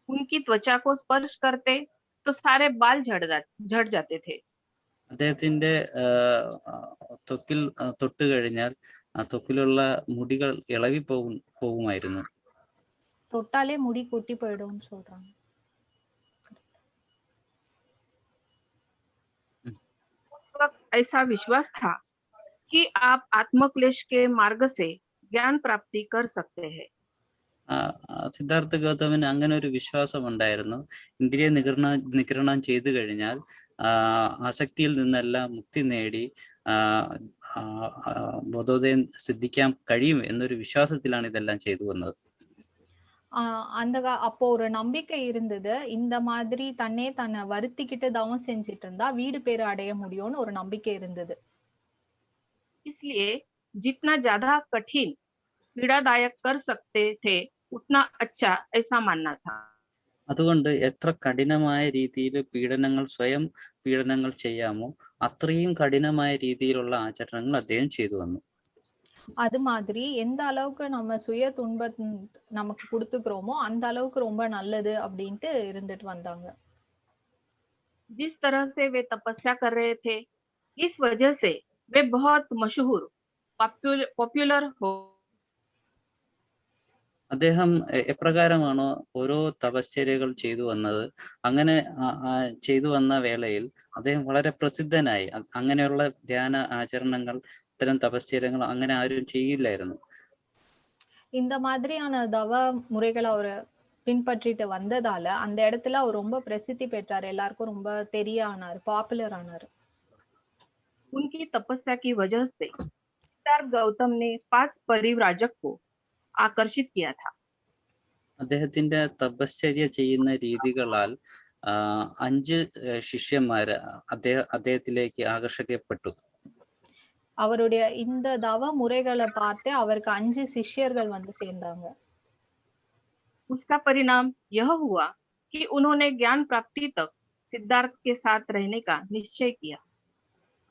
उनकी त्वचा को स्पर्श करते तो सारे बाल झड़ जाते थे। അദ്ദേഹത്തിന്റെ ത്വക്കിൽ തൊട്ട് കഴിഞ്ഞാൽ ത്വക്കിലുള്ള മുടികൾ ഇളകി പോകുമായിരുന്നു. தொட்டாலே முடி கொட்டி போயிடும்னு சொல்றாங்க. उस वक्त ऐसा विश्वास था कि आप आत्मक्लेश के मार्ग से ज्ञान प्राप्ति कर सकते हैं। സിദ്ധാർത്ഥ ഗൗതമിന് അങ്ങനെ ഒരു വിശ്വാസം ഉണ്ടായിരുന്നു. ഇന്ദ്രിയ നിഗ്രഹണം ചെയ്തു കഴിഞ്ഞാൽ ആസക്തിയിൽ നിന്നെല്ലാം മുക്തി നേടി ബോധോദയം സിദ്ധിക്കാൻ കഴിയും എന്നൊരു വിശ്വാസത്തിലാണ് ഇതെല്ലാം ചെയ്തു വന്നത്. அப்போ ஒரு நம்பிக்கை இருந்தது, இந்த மாதிரி தன்னை வருத்திக்கிட்டு தவம் செஞ்சுட்டு இருந்தா வீடு பேரு அடைய முடியும்னு ஒரு நம்பிக்கை இருந்தது. इसलिए जितना ज्यादा कठिन पीड़ादायक कर सकते थे उतना अच्छा ऐसा मानना था. അതുകൊണ്ട് എത്ര കഠിനമായ രീതിയിൽ സ്വയം പീഡനങ്ങൾ ചെയ്യാമോ അത്രയും കഠിനമായ രീതിയിലുള്ള ആചരണങ്ങൾ അദ്ദേഹം ചെയ്തു വന്നു. அது மாதிரி எந்த அளவுக்கு நம்ம சுய துன்பம் நமக்கு கொடுத்துக்கிறோமோ அந்த அளவுக்கு ரொம்ப நல்லது அப்படின்ட்டு இருந்துட்டு வந்தாங்க. जिस तरह से वे तपस्या कर रहे थे इस वजह से वे बहुत मशहूर पॉपुलर हो. അദ്ദേഹം എപ്രകാരമാണോ ഓരോ തപശ്ചര്യകൾ ചെയ്തു വന്നത് അങ്ങനെ ചെയ്തു വന്ന വേളയിൽ അദ്ദേഹം വളരെ പ്രസിദ്ധനായി. അങ്ങനെയുള്ള ധ്യാന ആചരണങ്ങൾ ഇത്തരം തപശ്ചര്യങ്ങൾ അങ്ങനെ ആരും ചെയ്യില്ലായിരുന്നു. இந்த மாதிரியான தவ முறைகளை அவர் பின்பற்றிட்டு வந்ததால அந்த இடத்துல அவர் ரொம்ப பிரசித்தி பெற்றார், எல்லாருக்கும் ரொம்ப தெரிய ஆனார், பாப்புலர் ஆனார். उनकी तपस्या की वजह से सिद्धार्थ गौतम ने 5 परिव्राजक को आकर्षित किया था. അദ്ദേഹത്തിന്റെ തപശ്ചര്യ ചെയ്യുന്ന രീതികളാൽ 5 ശിഷ്യന്മാര് അദ്ദേഹത്തിലേക്ക് ആകർഷിക്കപ്പെട്ടു. அவருடைய இந்த தவ முறைகளை பார்த்து அவருக்கு 5 சிஷ்யர்கள் வந்து சேர்ந்தாங்க. उसका परिणाम यह हुआ कि उन्होंने ज्ञान प्राप्ति तक सिद्धार्थ के साथ रहने का निश्चय किया.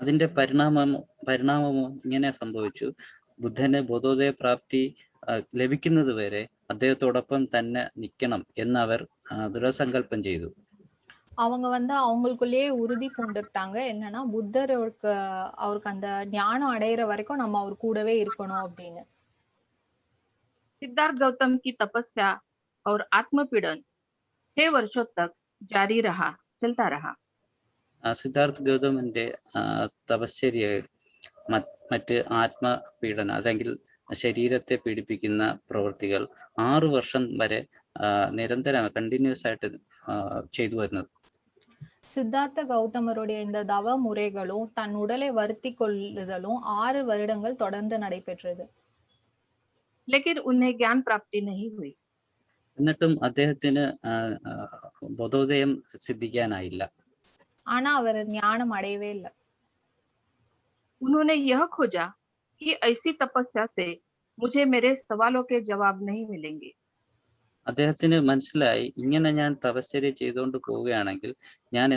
അതിന്റെ പരിണാമമോ ഇങ്ങനെ സംഭവിച്ചു. ബുദ്ധന് ബോധോദയ പ്രാപ്തി ലഭിക്കുന്നത് വരെ അദ്ദേഹത്തോടൊപ്പം തന്നെ നിൽക്കണം എന്ന് അവർ ദൃഢസങ്കല്പം ചെയ്തു. அவங்க வந்து அவங்களுக்குள்ளேயே உறுதி பூண்டுட்டாங்க, என்னன்னா அவருக்கு அந்த ஞானம் அடையிற வரைக்கும் நம்ம அவர் கூடவே இருக்கணும் அப்படின்னு. सिद्धार्थ गौतम की तपस्या और आत्मपीड़न 6 वर्षों तक जारी चलता रहा. സിദ്ധാർത്ഥ ഗൗതമിന്റെ തപശ്ചര്യ മറ്റ് ആത്മപീഡന അല്ലെങ്കിൽ ശരീരത്തെ പീഡിപ്പിക്കുന്ന പ്രവൃത്തികൾ 6 വർഷം വരെ നിരന്തരം കണ്ടിന്യൂസ് ആയിട്ട് ചെയ്തു വരുന്നത്. சித்தார்த்த கௌதமருடைய இந்த தவ முறைகளும் தன் உடலை வருத்தி கொள்ளுதலும் 6 வருடங்கள் தொடர்ந்து நடைபெற்றது. लेकिन उन्हें ज्ञान प्राप्ति नहीं हुई. എന്നിട്ടും അദ്ദേഹത്തിന് ബോധോദയം സിദ്ധിക്കാനായില്ല. ஆனா அவர் ஞானம் அடையவே இல்லை. उन्होंने यह खोजा कि ऐसी तपस्या से मुझे मेरे सवालों के जवाब नहीं मिलेंगे. അദ്ദേഹത്തിന് മനസ്സിലായി, ഇങ്ങനെ ഞാൻ തപശ്ചര്യ ചെയ്തുകൊണ്ട് പോവുകയാണെങ്കിൽ ഞാൻ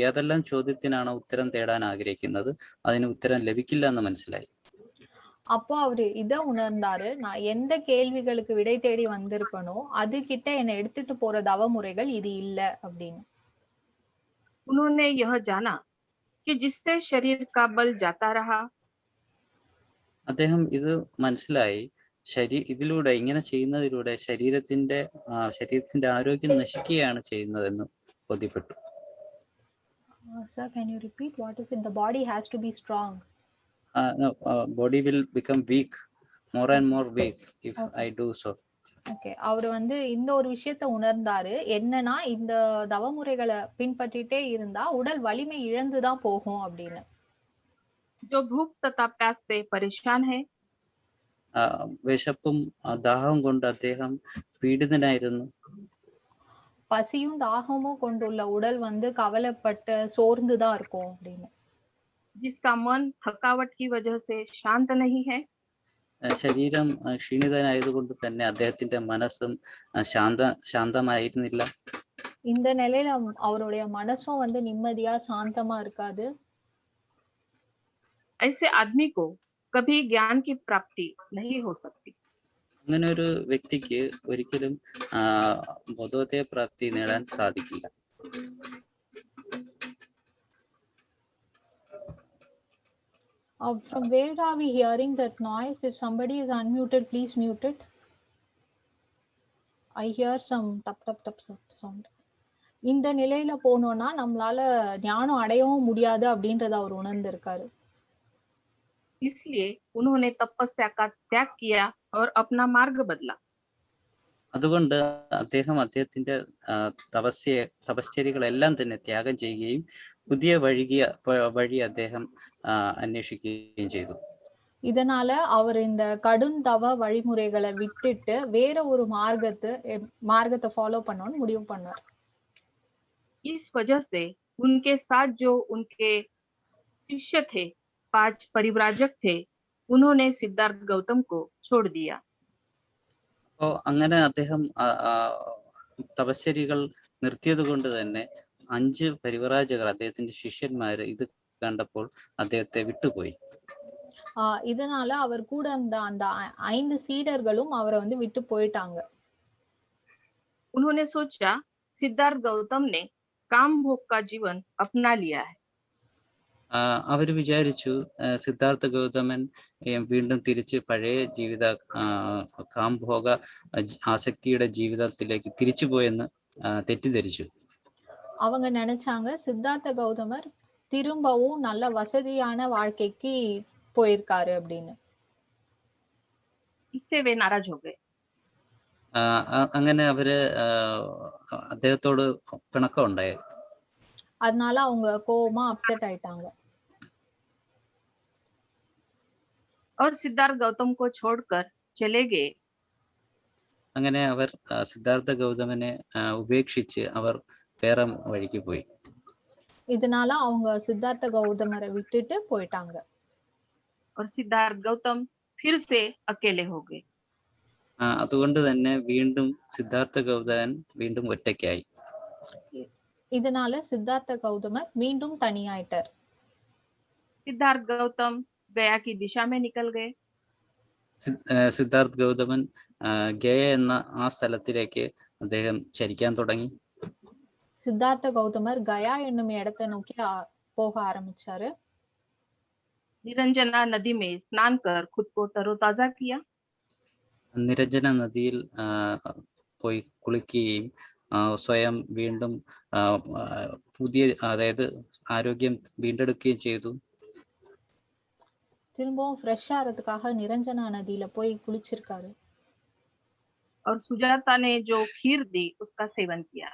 ഏതെല്ലാം ചോദ്യത്തിനാണ് ഉത്തരം തേടാൻ ആഗ്രഹിക്കുന്നത് അതിന് ഉത്തരം ലഭിക്കില്ല എന്ന് മനസ്സിലായി. அப்போ அவரு இத உணர்ந்தாரு, நான் எந்த கேள்விகளுக்கு விடை தேடி வந்திருக்கனோ அது கிட்ட என்னை எடுத்துட்டு போற தவ முறைகள் இது இல்ல அப்படின்னு. उन्होंने यह जाना कि जिससे शरीर का बल जाता रहा. അദ്ദേഹം ഇത് മനസ്സിലായി, ഇതിലൂടെ ഇങ്ങനെ ചെയ്യുന്നതിലൂടെ ശരീരത്തിന്റെ ആരോഗ്യം നശിക്കുകയാണ് ചെയ്യുന്നതെന്ന് ബോധ്യപ്പെട്ടു. Sir, can you repeat what is it? The body has to be strong. No, body will become weak, more and more weak if I do so. Okay, அவர் வந்து இந்த ஒரு விஷயத்தை உணர்ந்தாரு, என்னன்னா இந்த தவமுறைகளை பின்பற்றிட்டே இருந்தா உடல் வலிமை இழந்துதான் போகும் அப்படின்னு. जो भूख तथा प्यास से परेशान है. വിശപ്പും ദാഹവും കൊണ്ട് അദ്ദേഹം പീഡിതനായിരുന്നു. பசியும் தாகமும் கொண்டுள்ள உடல் வந்து கவலைப்பட்டு சோர்ந்துதான் இருக்கும் அப்படின்னு. जिसका मन थकावट की वजह से शांत नहीं है, ശരീരം ക്ഷീണിതനായതുകൊണ്ട് തന്നെ അദ്ദേഹത്തിന്റെ മനസ്സും ശാന്തമായിരുന്നില്ല. இந்த நிலையில அவருடைய மனசும் வந்து நிம்மதியா சாந்தமா இருக்காது. ऐसे आदमी को कभी ज्ञान की प्राप्ति नहीं हो सकती. അങ്ങനെ ഒരു വ്യക്തിക്ക് ഒരിക്കലും ബോധോദയ പ്രാപ്തി നേടാൻ സാധിക്കില്ല. From where are we hearing that noise? If somebody is unmuted, please mute it. I hear some tap tap tap sound. இந்த நிலையில போனோம்னா நம்மளால ஞானம் அடையவும் முடியாது அப்படின்றத அவர் உணர்ந்திருக்காரு. इसलिए उन्होंने तपस्या का त्याग किया और अपना मार्ग बदला. അതുകൊണ്ട് അദ്ദേഹത്തിന്റെ തപശ്ചര്യകളെല്ലാം തന്നെ ത്യാഗം ചെയ്യുകയും പുതിയ വഴി അദ്ദേഹം അന്വേഷിക്കുകയും ചെയ്തു. இதனால அவர் இந்த கடுந்தவ வழிமுறைகளை விட்டுட்டு வேற ஒரு மார்க்கத்தை ஃபாலோ பண்ணணும்னு முடிவு பண்ணார். इस वजह से उनके साथ जो उनके शिष्य थे, 5 परिव्राजक थे, उन्होंने सिद्धार्थ गौतम को छोड़ दिया. അപ്പോൾ അങ്ങനെ അദ്ദേഹം തപശ്ചര്യകൾ നിർത്തിയത് കൊണ്ട് തന്നെ 5 പരിവ്രാജകർ അദ്ദേഹത്തിന്റെ ശിഷ്യന്മാര് ഇത് കണ്ടപ്പോൾ അദ്ദേഹത്തെ വിട്ടുപോയി. இதனால அவர் கூட அந்த 5 சீடர்களும் அவரை வந்து விட்டு போயிட்டாங்க. उन्होंने सोचा सिद्धार्थ गौतम ने काम भोग का जीवन अपना लिया है. അവർ വിചാരിച്ചു സിദ്ധാർത്ഥ ഗൗതമൻ വീണ്ടും തിരിച്ച് പഴയ കാംഭോഗ ആസക്തിയുടെ ജീവിതത്തിലേക്ക് തിരിച്ചുപോയെന്ന് തെറ്റിദ്ധരിച്ചു. அவங்க நினைச்சாங்க சித்தார்த்த கௌதமர் திரும்பவும் நல்ல வசதியான வாழ்க்கைக்கு போயிருக்காரு அப்படின்னு. इससे वे नाराज हो गए. അങ്ങനെ അവര് അദ്ദേഹത്തോട് പിണക്കം ഉണ്ടായി. அதனால அவங்க கோவமா அப்செட் ஆயிட்டாங்க. और सिद्धार्थ गौतम को छोड़कर चले गए. അങ്ങനെ അവർ സിദ്ധാർത്ഥ ഗൗതമനെ ഉപേക്ഷിച്ച് അവർ വേറെ വഴിക്ക് പോയി. இதனால அவங்க சித்தார்த்த கௌதமரை விட்டுட்டு போயிட்டாங்க. और सिद्धार्थ गौतम फिर से अकेले हो गए. അതുകൊണ്ട് തന്നെ വീണ്ടും സിദ്ധാർത്ഥ ഗൗതമൻ വീണ്ടും ഒറ്റയ്ക്കായി. இதனால சித்தார்த்த கௌதமர் மீண்டும் தனியாயிட்டார். सिद्धार्थ गौतम गया की दिशा में निकल गए. സിദ്ധാർത്ഥ് ഗൗതമൻ ഗയ എന്ന ആ സ്ഥലത്തിലേക്ക് അദ്ദേഹം ചരിക്കാൻ തുടങ്ങി. சித்தார்த்த கௌதமர் கயா என்னும் இடத்தை நோக்கி போக ஆரம்பிச்சாரு. निरंजना नदी में स्नान कर खुद को तरोताजा किया. നിരഞ്ജന നദിയിൽ പോയി കുളിക്കുകയും സ്വയം വീണ്ടും പുതിയ അതായത് ആരോഗ്യം വീണ്ടെടുക്കുകയും ചെയ്തു. திரும்பவும் ஃப்ரெஷ் ஆறதுக்காக நிரஞ்சனா நதியில போய் குளிச்சிருக்காரு. और सुजाता ने जो खीर दी उसका सेवन किया.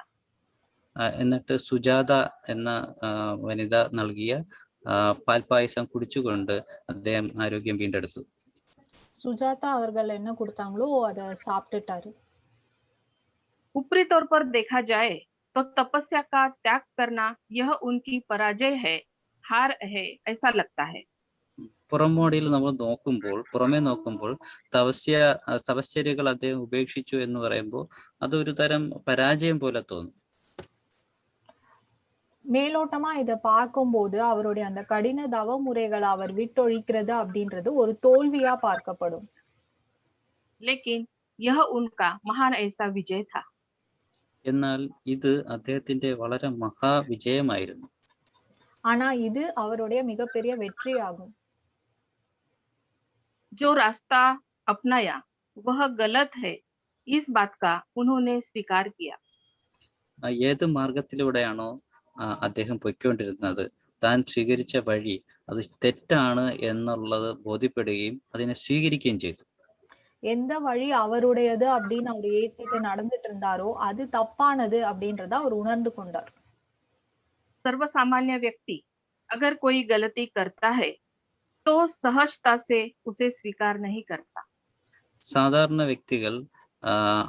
എന്നിട്ട് സുജാത എന്ന വനിത നൽകിയ പാൽപായസം കുടിച്ചുകൊണ്ട് അദ്ദേഹം ആരോഗ്യം വീണ്ടെടുത്തു. சுஜாதா அவர்கள் என்ன கொடுத்தாங்களோ அதை சாப்பிட்டுட்டாரு. ऊपरी तौर पर देखा जाए तो तपस्या का त्याग करना यह उनकी पराजय है, हार है, ऐसा लगता है. പുറമോടിയിൽ നമ്മൾ പുറമേ നോക്കുമ്പോൾ തപശ്ചര്യകൾ അദ്ദേഹം ഉപേക്ഷിച്ചു എന്ന് പറയുമ്പോൾ അതൊരു തരം പരാജയം പോലെ തോന്നും. மேலோட்டமா இத பார்க்கும்போது அவருடைய அந்த கடின தவ முறைகளை அவர் விட்டொழிக்கிறது அப்படின்றது ஒரு தோல்வியா பார்க்கப்படும். लेकिन यह उनका महान ऐसा विजय था. എന്നാൽ ഇത് അദ്ദേഹത്തിന്റെ വളരെ മഹാവിജയമായിരുന്നു. ஆனா இது அவருடைய மிகப்பெரிய வெற்றியாகும். जो रास्ता अपनाया वह गलत है, इस बात का उन्होंने स्वीकार किया. ഏത് മാർഗത്തിലൂടെയാണോ അദ്ദേഹം പൊയ്ക്കൊണ്ടിരുന്നത്, താൻ സ്വീകരിച്ച വഴി അത് തെറ്റാണ് എന്നുള്ളത് ബോധ്യപ്പെടുകയും അതിനെ സ്വീകരിക്കുകയും ചെയ്തു. எந்த வழி அவருடையது அப்படின்னு அவர் ஏற்றிட்டு நடந்துட்டு இருந்தாரோ அது தப்பானது அப்படின்றத அவர் உணர்ந்து கொண்டார். सर्वसामान्य व्यक्ति अगर कोई गलती करता है तो सहजता से उसे स्वीकार नहीं करता. സാധാരണ വ്യക്തികൾ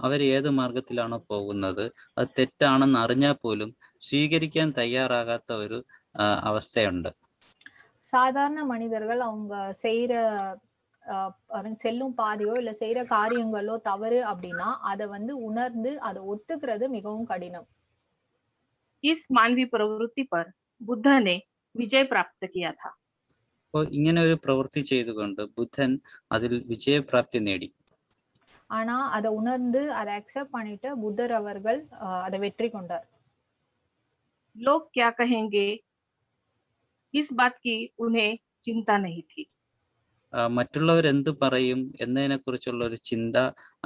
അവർ ഏത് മാർഗത്തിലാണോ പോകുന്നത് അത് തെറ്റാണെന്ന് അറിഞ്ഞാൽ പോലും സ്വീകരിക്കാൻ തയ്യാറാകാത്ത ഒരു അവസ്ഥയുണ്ട്. சாதாரண மனிதர்கள் அவங்க செய்யற செல்லும் பாதையோ இல்ல செய்யற காரியங்களோ தவறு அப்படின்னா அதை வந்து உணர்ந்து அதை ஒத்துக்கிறது மிகவும் கடினம். इस मानवीय प्रवृत्ति पर बुद्ध ने विजय प्राप्त किया था. അപ്പോൾ ഇങ്ങനെ ഒരു പ്രവൃത്തി ചെയ്തുകൊണ്ട് ബുദ്ധൻ അതിൽ വിജയപ്രാപ്തി നേടി. ஆனா அதை உணர்ந்து அதை அக்செப்ட் பண்ணிட்டு புத்தர் அவர்கள் அதை வெற்றி கொண்டார். लोग क्या कहेंगे इस बात की उन्हें चिंता नहीं थी. മറ്റുള്ളവർ എന്ത് പറയും എന്നതിനെ കുറിച്ചുള്ള ഒരു ചിന്ത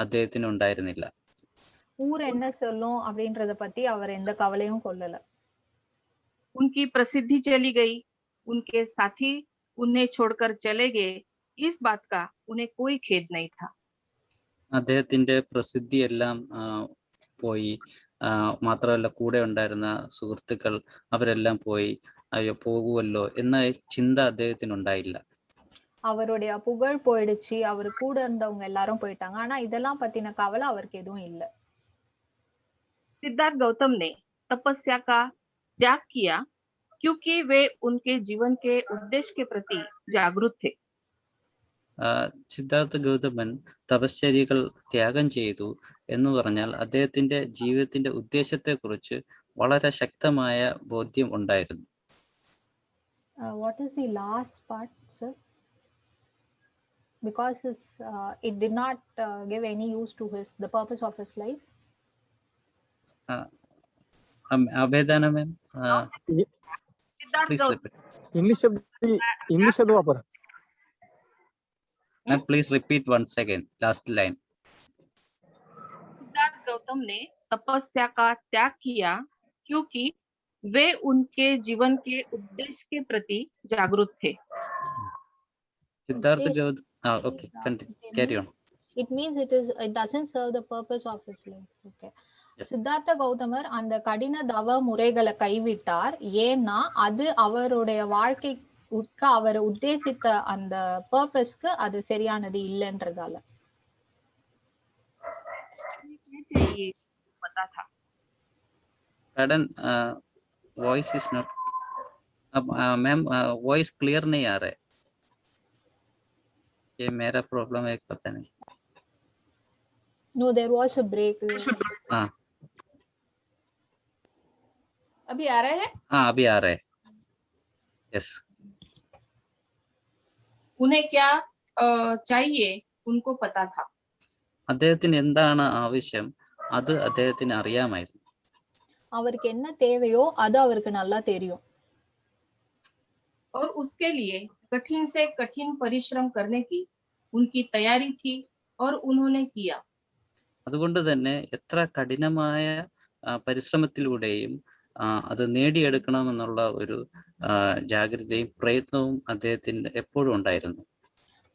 അദ്ദേഹത്തിന് ഉണ്ടായിരുന്നില്ല. ஊர் என்ன சொல்லும் அப்படின்றத பத்தி அவர் எந்த கவலையும் கொள்ளல. उनकी प्रसिद्धि चली गई, उनके साथी उन्हें छोड़कर चले गए, इस बात का उन्हें कोई खेद नहीं था. അദ്ദേഹത്തിന്റെ പ്രസിദ്ധി എല്ലാം പോയി. മാത്രമല്ല കൂടെ ഉണ്ടായിരുന്ന സുഹൃത്തുക്കൾ അവരെല്ലാം പോയി. അയ്യോ പോകുമല്ലോ എന്ന ചിന്ത അദ്ദേഹത്തിന് ഉണ്ടായില്ല. அவருடைய புகழ் போயிடுச்சு, அவர் கூட இருந்தவங்க எல்லாரும் போயிட்டாங்க, ஆனா இதெல்லாம் பத்தின கவலை அவருக்கு எதுவும் இல்ல. सिद्धार्थ गौतम ने तपस्या का त्याग किया क्योंकि वे उनके जीवन के उद्देश्य के प्रति जागरूक थे. സിദ്ധാർത്ഥ ഗൗതമൻ തപശ്ചര്യകൾ ത്യാഗം ചെയ്തു എന്ന് പറഞ്ഞാൽ അദ്ദേഹത്തിന്റെ ജീവിതത്തിന്റെ ഉദ്ദേശത്തെ കുറിച്ച് വളരെ ശക്തമായ ബോധ്യം ഉണ്ടായിരുന്നു. What is the last part, sir? Because it did not give any use to the purpose of his life. अभेदाना ma'am Siddhartha please Gautam English शब्द वापर. Ma'am please repeat once again last line. Siddhartha Gautam ने तपस्या का त्याग किया क्योंकि वे उनके जीवन के उद्देश्य के प्रति जागरूक थे. Siddharth Gautam okay carry on. It means it doesn't serve the purpose of his life. Okay. Siddhartha கௌதமர் அந்த கடின தவ முறைகளை கைவிட்டார். ஏன்னா அது அவருடைய வாழ்க்கைக்கு அவர் உத்தேசித்த அந்த பர்பஸ்க்கு அது சரியானது இல்லைன்றதால. पता था. Sudden voice is not. Ma'am voice clear नहीं आ रहा है. ये मेरा प्रॉब्लम है पता नहीं. No, there was a break. हाँ अभी आ रहे हैं. हाँ अभी आ रहे हैं. यस. उन्हें क्या चाहिए उनको पता था. അദ്ദേഹത്തിന് എന്താണ് ആവശ്യം അത് അദ്ദേഹത്തിന് അറിയാമായിരുന്നു. அவருக்கு என்ன தேவையோ அது அவருக்கு நல்லா தெரியும். और उसके लिए कठिन से कठिन परिश्रम करने की उनकी तैयारी थी और उन्होंने किया. അതുകൊണ്ട് തന്നെ എത്ര കഠിനമായ പരിശ്രമത്തിലൂടെയും അത് നേടിയെടുക്കണമെന്നുള്ള ഒരു ജാഗ്രതയും പ്രയത്നവും അദ്ദേഹത്തിന് എപ്പോഴും ഉണ്ടായിരുന്നു.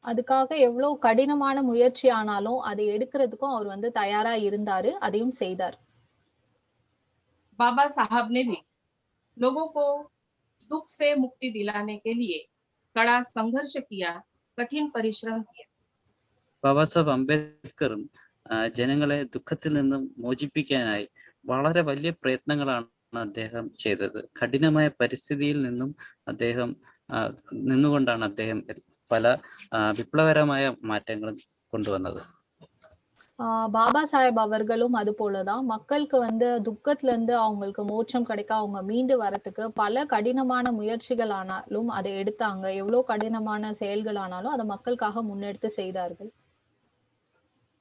அதுக்காக எவ்வளவு கடினமான முயற்சி ஆனாலும் அதை எடுக்கிறதுக்கும் அவர் வந்து தயாரா இருந்தாரு, அதையும் செய்தார். बाबा साहब ने भी लोगों को दुख से मुक्ति दिलाने के लिए कड़ा संघर्ष किया, कठिन परिश्रम किया. ബാബാ സാഹബ് അംബേദ്കറും ജനങ്ങളെ ദുഃഖത്തിൽ നിന്നും മോചിപ്പിക്കാനായി വളരെ വലിയ പ്രയത്നങ്ങളാണ് അദ്ദേഹം ചെയ്തത്. കഠിനമായ പരിസ്ഥിതിയിൽ നിന്നും അദ്ദേഹം നിന്നുകൊണ്ടാണ് അദ്ദേഹം പല വിപ്ലവകരമായ മാറ്റങ്ങളും കൊണ്ടുവന്നത്. பாபா சாஹேப் அவர்களும் அது போலதான் மக்களுக்கு வந்து துக்கத்துல இருந்து அவங்களுக்கு மோட்சம் கிடைக்க அவங்க மீண்டு வரத்துக்கு பல கடினமான முயற்சிகள் ஆனாலும் அதை எடுத்தாங்க. எவ்வளவு கடினமான செயல்கள் ஆனாலும் அதை மக்களுக்காக முன்னெடுத்து செய்தார்கள்.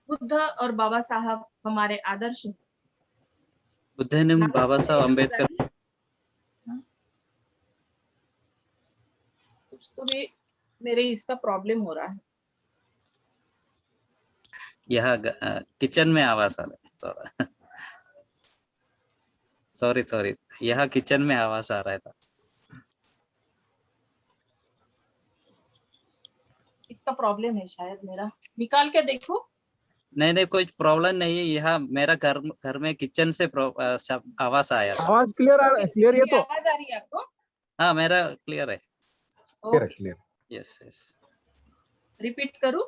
बुद्ध और बाबा साहब हमारे आदर्श हैं. बुद्धനും बाबा साहब अम्बेडकर कुछ तो भी मेरे इसका प्रॉब्लम हो रहा है. यहाँ किचन में आवाज आ रहा है. सॉरी यहाँ किचन में आवाज आ रहा था. इसका प्रॉब्लम है शायद मेरा. निकाल के देखो. नहीं कोई प्रॉब्लम नहीं है. यहाँ मेरा घर में किचन से आवाज आया. आवाज क्लियर है तो. आवाज आ रही है आपको? हाँ मेरा क्लियर है. क्लियर. यस. रिपीट करूं?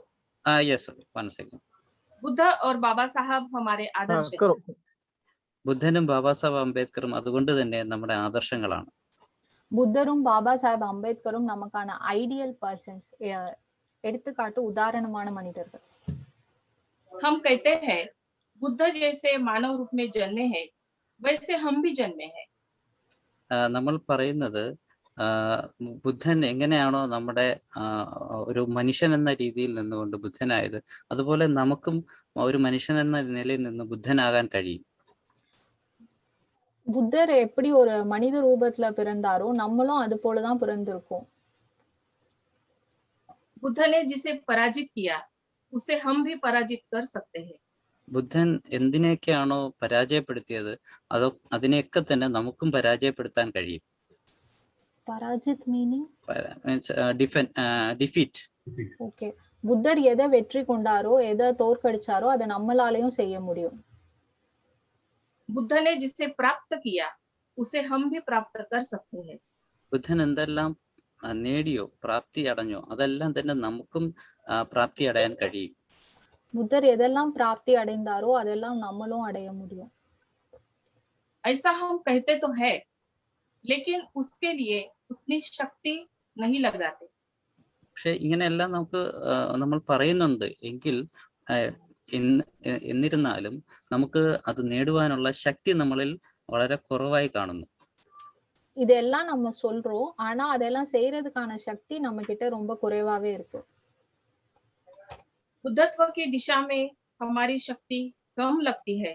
Yes 1 second. बुद्ध और बाबा साहब हमारे हाँ आदर्श हैं। करो ബുദ്ധനും ബാബാ സാഹേബ് അംബേദ്കറും അതുകൊണ്ട് തന്നെ നമ്മുടെ ആദർശങ്ങളാണ്. புத்தரும் பாபா சாஹேப் அம்பேத்கரும் நமக்கான ஐடியல் பர்சன்ஸ், எடுத்துக்காட்டு உதாரணமான மனிதர்கள். हम कहते हैं बुद्ध जैसे मानव रूप में जन्मे हैं, वैसे हम भी जन्मे हैं. നമ്മൾ പറയുന്നത് ബുദ്ധൻ എങ്ങനെയാണോ നമ്മുടെ ഒരു മനുഷ്യൻ എന്ന രീതിയിൽ നിന്നുകൊണ്ട് ബുദ്ധനായത്, അതുപോലെ നമുക്കും ഒരു മനുഷ്യൻ എന്ന നിലയിൽ നിന്ന് ബുദ്ധനാകാൻ കഴിയും. புத்தர் எப்படி ஒரு மனித ரூபத்துல பிறந்தாரோ நம்மளும் அது போலதான் பிறந்திருக்கோம். बुद्ध ने जिसे पराजित किया उसे हम भी पराजित कर सकते हैं. ബുദ്ധൻ എന്തിനെയൊക്കെയാണോ പരാജയപ്പെടുത്തിയത് അതിനെയൊക്കെ തന്നെ നമുക്കും പരാജയപ്പെടുത്താൻ കഴിയും. பராஜித் மீனிங் ഡിഫീറ്റ്. ஓகே, புத்தர் எதை வெற்றி கொண்டாரோ, எதை தோற்கடிச்சாரோ அதை நம்மளாலையும் செய்ய முடியும். बुद्ध ने जिसे प्राप्त किया उसे हम भी प्राप्त कर सकते हैं. ബുദ്ധൻ എന്തെല്ലാം നേടിയോ, പ്രാപ്തി അടഞ്ഞോ, അതെല്ലാം തന്നെ നമുക്കും പ്രാപ്തി അടയാൻ കഴിയും. புத்தர் எதெல்லாம் பிராப்தி அடைந்தாரோ அதெல்லாம் நம்மளும் அடைய முடியும். ऐसा हम कहते तो है, लेकिन उसके लिए उतनी शक्ति नहीं लगाते. പക്ഷെ ഇങ്ങനെയെല്ലാം നമ്മൾ പറയുന്നുണ്ട് എങ്കിൽ എന്നിരുന്നാലും നമുക്ക് അത് നേടുവാനുള്ള ശക്തി നമ്മളിൽ വളരെ കുറവായി കാണുന്നു. இதெல்லாம் நம்ம சொல்றோம், ஆனா அதெல்லாம் செய்யறதுக்கான சக்தி நம்ம கிட்ட ரொம்ப குறைவாவே இருக்கு. बुद्धत्व की दिशा में हमारी शक्ति कम लगती है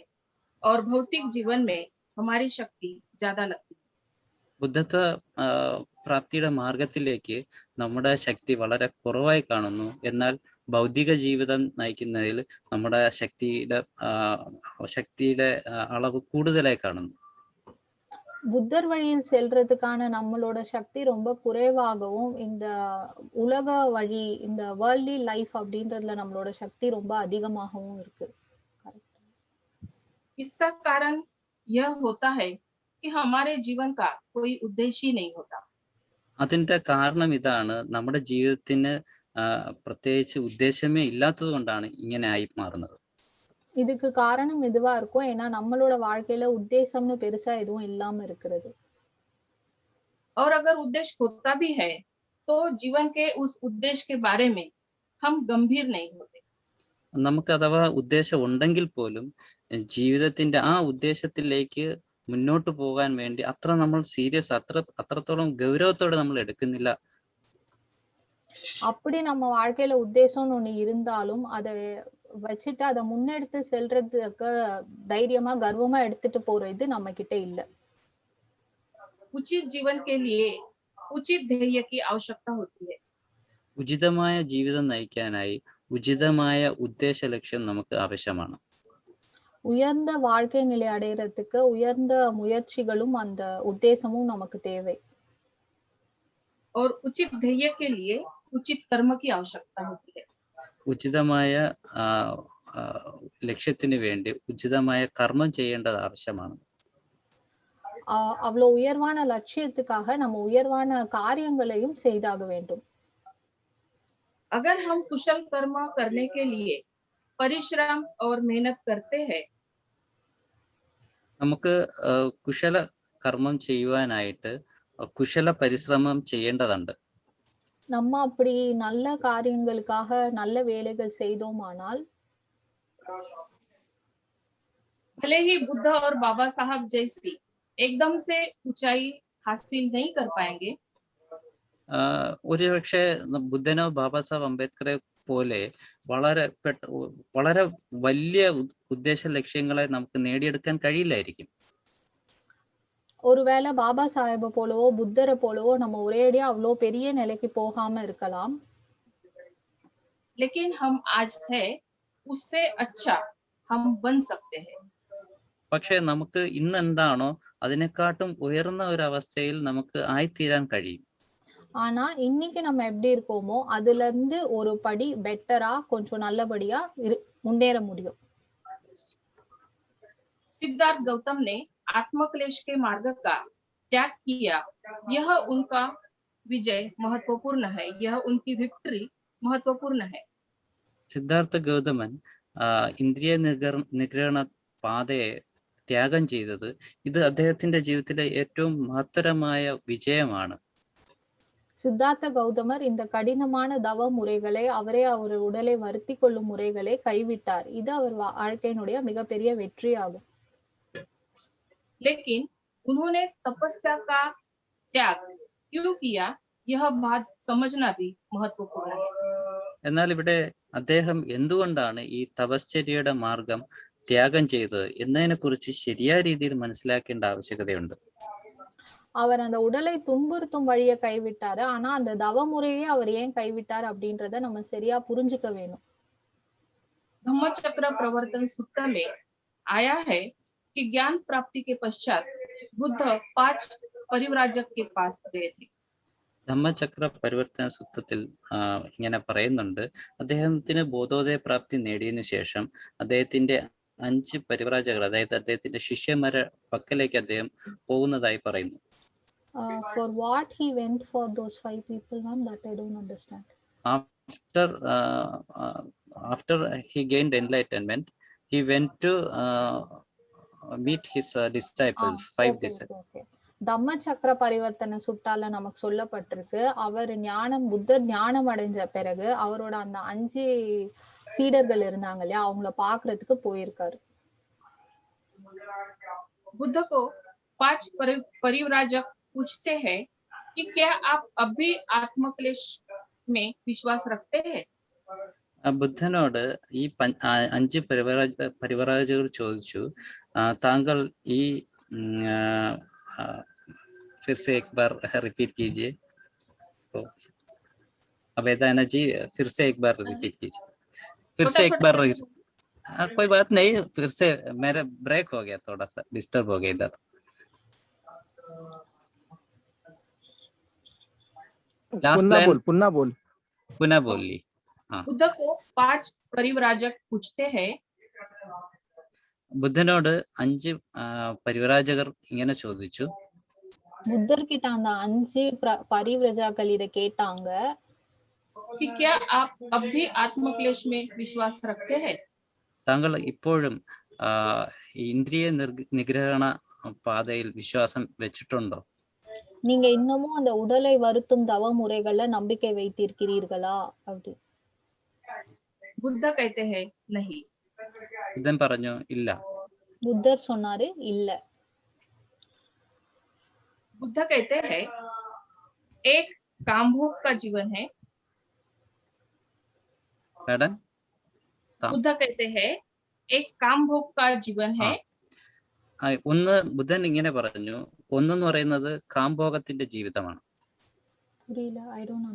और भौतिक जीवन में हमारी शक्ति ज्यादा लगती है. ബുദ്ധത്വ പ്രാപ്തിയുടെ മാർഗത്തിലേക്ക് നമ്മുടെ ശക്തി വളരെ കുറവായി കാണുന്നു. എന്നാൽ ഭൗതിക ജീവിതം നയിക്കുന്നതിൽ നമ്മുടെ ശക്തിയുടെ അളവ് കൂടുതലായി കാണുന്നു. புத்தர் வழியில் செல்றதுக்கான நம்மளோட சக்தி ரொம்ப குறைவாகவும், இந்த உலக வழி, இந்த வேர்ல்ட்லி லைஃப் அப்படின்றதுல நம்மளோட சக்தி ரொம்ப அதிகமாகவும் இருக்கு. इसका कारण यह होता है कि हमारे जीवन का कोई उद्देश्य ही नहीं होता. അതിന്റെ കാരണം ഇതാണ്, നമ്മുടെ ജീവിതത്തിന് പ്രത്യേകിച്ച് ഉദ്ദേശമേ ഇല്ലാത്തത് കൊണ്ടാണ് ഇങ്ങനെ ആയി മാറുന്നത്. இதுக்கு காரணம் இதுவா இருக்கும், ஏன்னா நம்மளோட வாழ்க்கையில உத்தேசம்னு பெருசா எதுவும் இல்லாம இருக்கிறது. और अगर उद्देश्य होता भी है तो जीवन के उस उद्देश्य के बारे में हम गंभीर नहीं होते. നമുക്ക് അഥവാ ഉദ്ദേശം ഉണ്ടെങ്കിൽ പോലും ജീവിതത്തിന്റെ ആ ഉദ്ദേശത്തിലേക്ക് മുന്നോട്ട് പോകാൻ വേണ്ടി അത്ര നമ്മൾ സീരിയസ്, അത്രത്തോളം ഗൗരവത്തോടെ നമ്മൾ എടുക്കുന്നില്ല. அப்படி நம்ம வாழ்க்கையில உத்தேசம்னு ஒண்ணு இருந்தாலும் அதை வச்சுட்டு அதை முன்னெடுத்து செல்றதுக்கு தைரியமா கர்வமா எடுத்துட்டு போறது நம்ம கிட்ட இல்ல. उचित जीवन के लिए उचित ध्येय की आवश्यकता होती है. ഉചിതമായ ജീവിതം നയിക്കാനായി ഉചിതമായ ഉദ്ദേശ ലക്ഷ്യം നമുക്ക് ആവശ്യമാണ്. உயர்ந்த வாழ்க்கை நிலை அடையறதுக்கு உயர்ந்த முயற்சிகளும் அந்த உத்தேசமும் நமக்கு தேவை. और उचित ध्येय के लिए उचित कर्म की आवश्यकता होती है. ഉചിതമായ ലക്ഷ്യത്തിന് വേണ്ടി ഉചിതമായ കർമ്മം ചെയ്യേണ്ടത് ആവശ്യമാണ്. அவ்வளவு உயர்வான லட்சியத்துக்காக நம்ம உயர்வான காரியங்களையும் செய்தாக வேண்டும். अगर हम कुशल कर्म करने के लिए परिश्रम और मेहनत करते हैं, നമുക്ക് കുശല കർമ്മം ചെയ്യുവാനായിട്ട് കുശല പരിശ്രമം ചെയ്യേണ്ടതുണ്ട്. நம்ம அப்படி நல்ல காரியங்களுக்காக நல்ல வேலைகள் செய்தோமானால் भले ही बुद्ध और बाबा साहब जैसी एकदम से ऊंचाई हासिल नहीं कर पाएंगे, ഒരുപക്ഷെ ബുദ്ധനോ ബാബാ സാഹേബ് അംബേദ്കറെ പോലെ വളരെ വലിയ ഉദ്ദേശ ലക്ഷ്യങ്ങളെ നമുക്ക് നേടിയെടുക്കാൻ കഴിയില്ലായിരിക്കും. ஒருவேளை பாபா சாஹேப போலவோ புத்தரை போலவோ நம்ம ஒரேடியா அவ்வளோ பெரிய நிலைக்கு போகாம இருக்கலாம். लेकिन हम आज है उससे अच्छा हम बन सकते हैं. പക്ഷെ നമുക്ക് ഇന്ന് എന്താണോ അതിനെക്കാട്ടും ഉയർന്ന ഒരു അവസ്ഥയിൽ നമുക്ക് ആയിത്തീരാൻ കഴിയും. ஆனா இன்னைக்கு நம்ம எப்படி இருக்கோமோ அதுல இருந்து ஒரு படி பெட்டரா கொஞ்சம் நல்லபடியா முன்னேற முடியும். सिद्धार्थ गौतम ने आत्मक्लेश के मार्ग का त्याग किया. यह उनका विजय महत्वपूर्ण है, यह उनकी विक्ट्री महत्वपूर्ण है. സിദ്ധാർത്ഥ ഗൗതമൻ ഇന്ദ്രിയ നിഗ്രഹണ പാതയെ ത്യാഗം ചെയ്തത് ഇത് അദ്ദേഹത്തിന്റെ ജീവിതത്തിലെ ഏറ്റവും മഹത്തരമായ വിജയമാണ്. சித்தார்த்த கௌதமர் இந்த கடினமான தவ முறைகளை அவரே அவர் உடலை வருத்தி கொள்ளும் முறைகளை கைவிட்டார். இது அவர் வாழ்க்கையினுடைய மிகப்பெரிய வெற்றியாகும். लेकिन उन्होंने तपस्या का त्याग क्यों किया, यह बात समझना भी महत्वपूर्ण है. എന്നാൽ ഇവിടെ അദ്ദേഹം എന്തുകൊണ്ടാണ് ഈ തപശ്ചര്യയുടെ മാർഗം ത്യാഗം ചെയ്തത് എന്നതിനെ കുറിച്ച് ശരിയായ രീതിയിൽ മനസ്സിലാക്കേണ്ട ആവശ്യകതയുണ്ട്. அவர் அந்த உடலை துன்புறுத்தும் வழியை கைவிட்டாரு. ஆனா அந்த தவ முறையே அவர் ஏன் கைவிட்டார் அப்படின்றத நம்ம சரியா புரிஞ்சுக்க வேணும். धम्मचक्र प्रवर्तन सूत्र में आया है कि ज्ञान प्राप्ति के पश्चात बुद्ध 5 परिव्राजक के पास गए थे. ധമ്മചക്ര പരിവർത്തന സൂത്രത്തിൽ ഇങ്ങനെ പറയുന്നുണ്ട്, അദ്ദേഹത്തിന് ബോധോദയ പ്രാപ്തി നേടിയതിനു ശേഷം അദ്ദേഹത്തിന്റെ 5 പരിവ്രാജകർ, അതായത് അദ്ദേഹത്തിന്റെ ശിഷ്യന്മാരെ പക്കലേക്ക് അദ്ദേഹം പോകുന്നതായി പറയുന്നു. For what he went for those 5 people, ma'am, that I don't understand. After he gained enlightenment, he went to meet his disciples, 5 disciples. Okay. தம்ம சக்கர பரிவர்த்தன சுட்டால நமக்கு சொல்லப்பட்டிருக்கு, அவர் புத்தர் ஞானம் அடைஞ்ச பிறகு அவரோட அந்த 5 சீடர்கள் இருந்தாங்க இல்லையா, அவங்கள பாக்குறதுக்கு போயிருக்காரு. बुद्ध को 5 परिव्राजक पूछते हैं कि क्या आप अब भी आत्मक्लेश में विश्वास रखते हैं. ബുദ്ധനോട് ഈ 5 പരിവ്രാജകർ ചോദിച്ചു, താങ്കൾ ഈ फिर से एक बार रिपीट कीजिए. तो अबेदाना जी फिर से एक बार रिपीट कीजिए. फिर से एक बार. कोई बात नहीं, फिर से मेरा ब्रेक हो गया, थोड़ा सा डिस्टर्ब हो गया इधर. पुनः बोलिए. हाँ. बुद्ध को 5 परिव्राजक पूछते हैं. ബുദ്ധനോട് 5 പരിവ്രാജകർ ഇങ്ങനെ ചോദിച്ചു. புத்தர் கிட்ட அந்த 5 பரிவ்ரஜாக்கள் இத கேட்டாங்க, कि क्या आप अब भी आत्मक्लेश में विश्वास रखते हैं. താങ്കൾ ഇപ്പോഴും ഇന്ദ്രിയ നിഗ്രഹണ പാതയിൽ വിശ്വാസം വെച്ചിട്ടുണ്ടോ? நீங்க இன்னமும் அந்த உடலை வருத்தும் தவ முறைகள்ல நம்பிக்கை வைத்திருக்கிறீர்களா அப்படி. बुद्ध कहते हैं नहीं. ബുദ്ധൻ പറഞ്ഞു ഇല്ല. புத்தர் சொன்னாரு இல்ல. बुद्ध कहते हैं एक कामभोग का जीवन है. बुद्ध कहते हैं एक कामभोग का जीवन है. ഒന്ന് ബുദ്ധൻ ഇങ്ങനെ പറഞ്ഞു, ഒന്നെന്ന് പറയുന്നത് കാംഭോഗത്തിന്റെ ജീവിതമാണ്.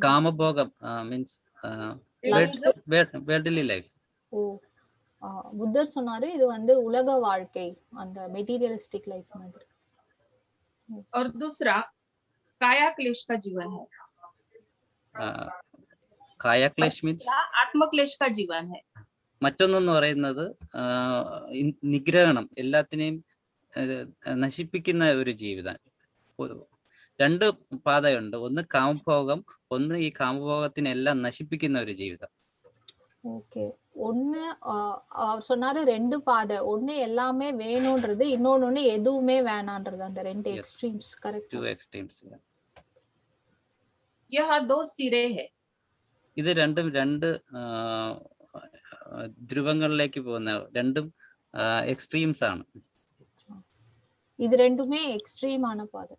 കാമഭോഗം മീൻസ് വേൾഡ്ലി ലൈഫ്. புத்தர் சொன்னாரு இது வந்து உலக வாழ்க்கை, அந்த மெட்டீரியலிஸ்டிக் லைஃப் மாதிரி. और दूसरा काया क्लेश का जीवन है. काया क्लेश मीन्स आत्मक्लेश का जीवन है. മറ്റൊന്നെന്ന് പറയുന്നത് നിഗ്രഹണം, എല്ലാത്തിനെയും നശിപ്പിക്കുന്ന ഒരു ജീവിതം. 2 പാതയുണ്ട്, ഒന്ന് കാമഭോഗം, ഒന്ന് ഈ കാമഭോഗത്തിനെല്ലാം നശിപ്പിക്കുന്ന ഒരു ജീവിതം. ஓகே, ஒண்ணு அவர் சொன்னாரு 2 பாதை, ஒண்ணு எல்லாமே வேணும்ன்றது, இன்னொன்னு எதுவுமே வேணான்றது, அந்த 2 எக்ஸ்ட்ரீம்ஸ். கரெக்ட். 2 extremes. यह 2 सिरे है. ഇത് രണ്ടും 2 ധ്രുവങ്ങളിലേക്ക് പോകുന്ന 2 എക്സ്ട്രീംസ് ആണ്. ഇത് രണ്ടുമേ എക്സ്ട്രീം ആണ് പാത.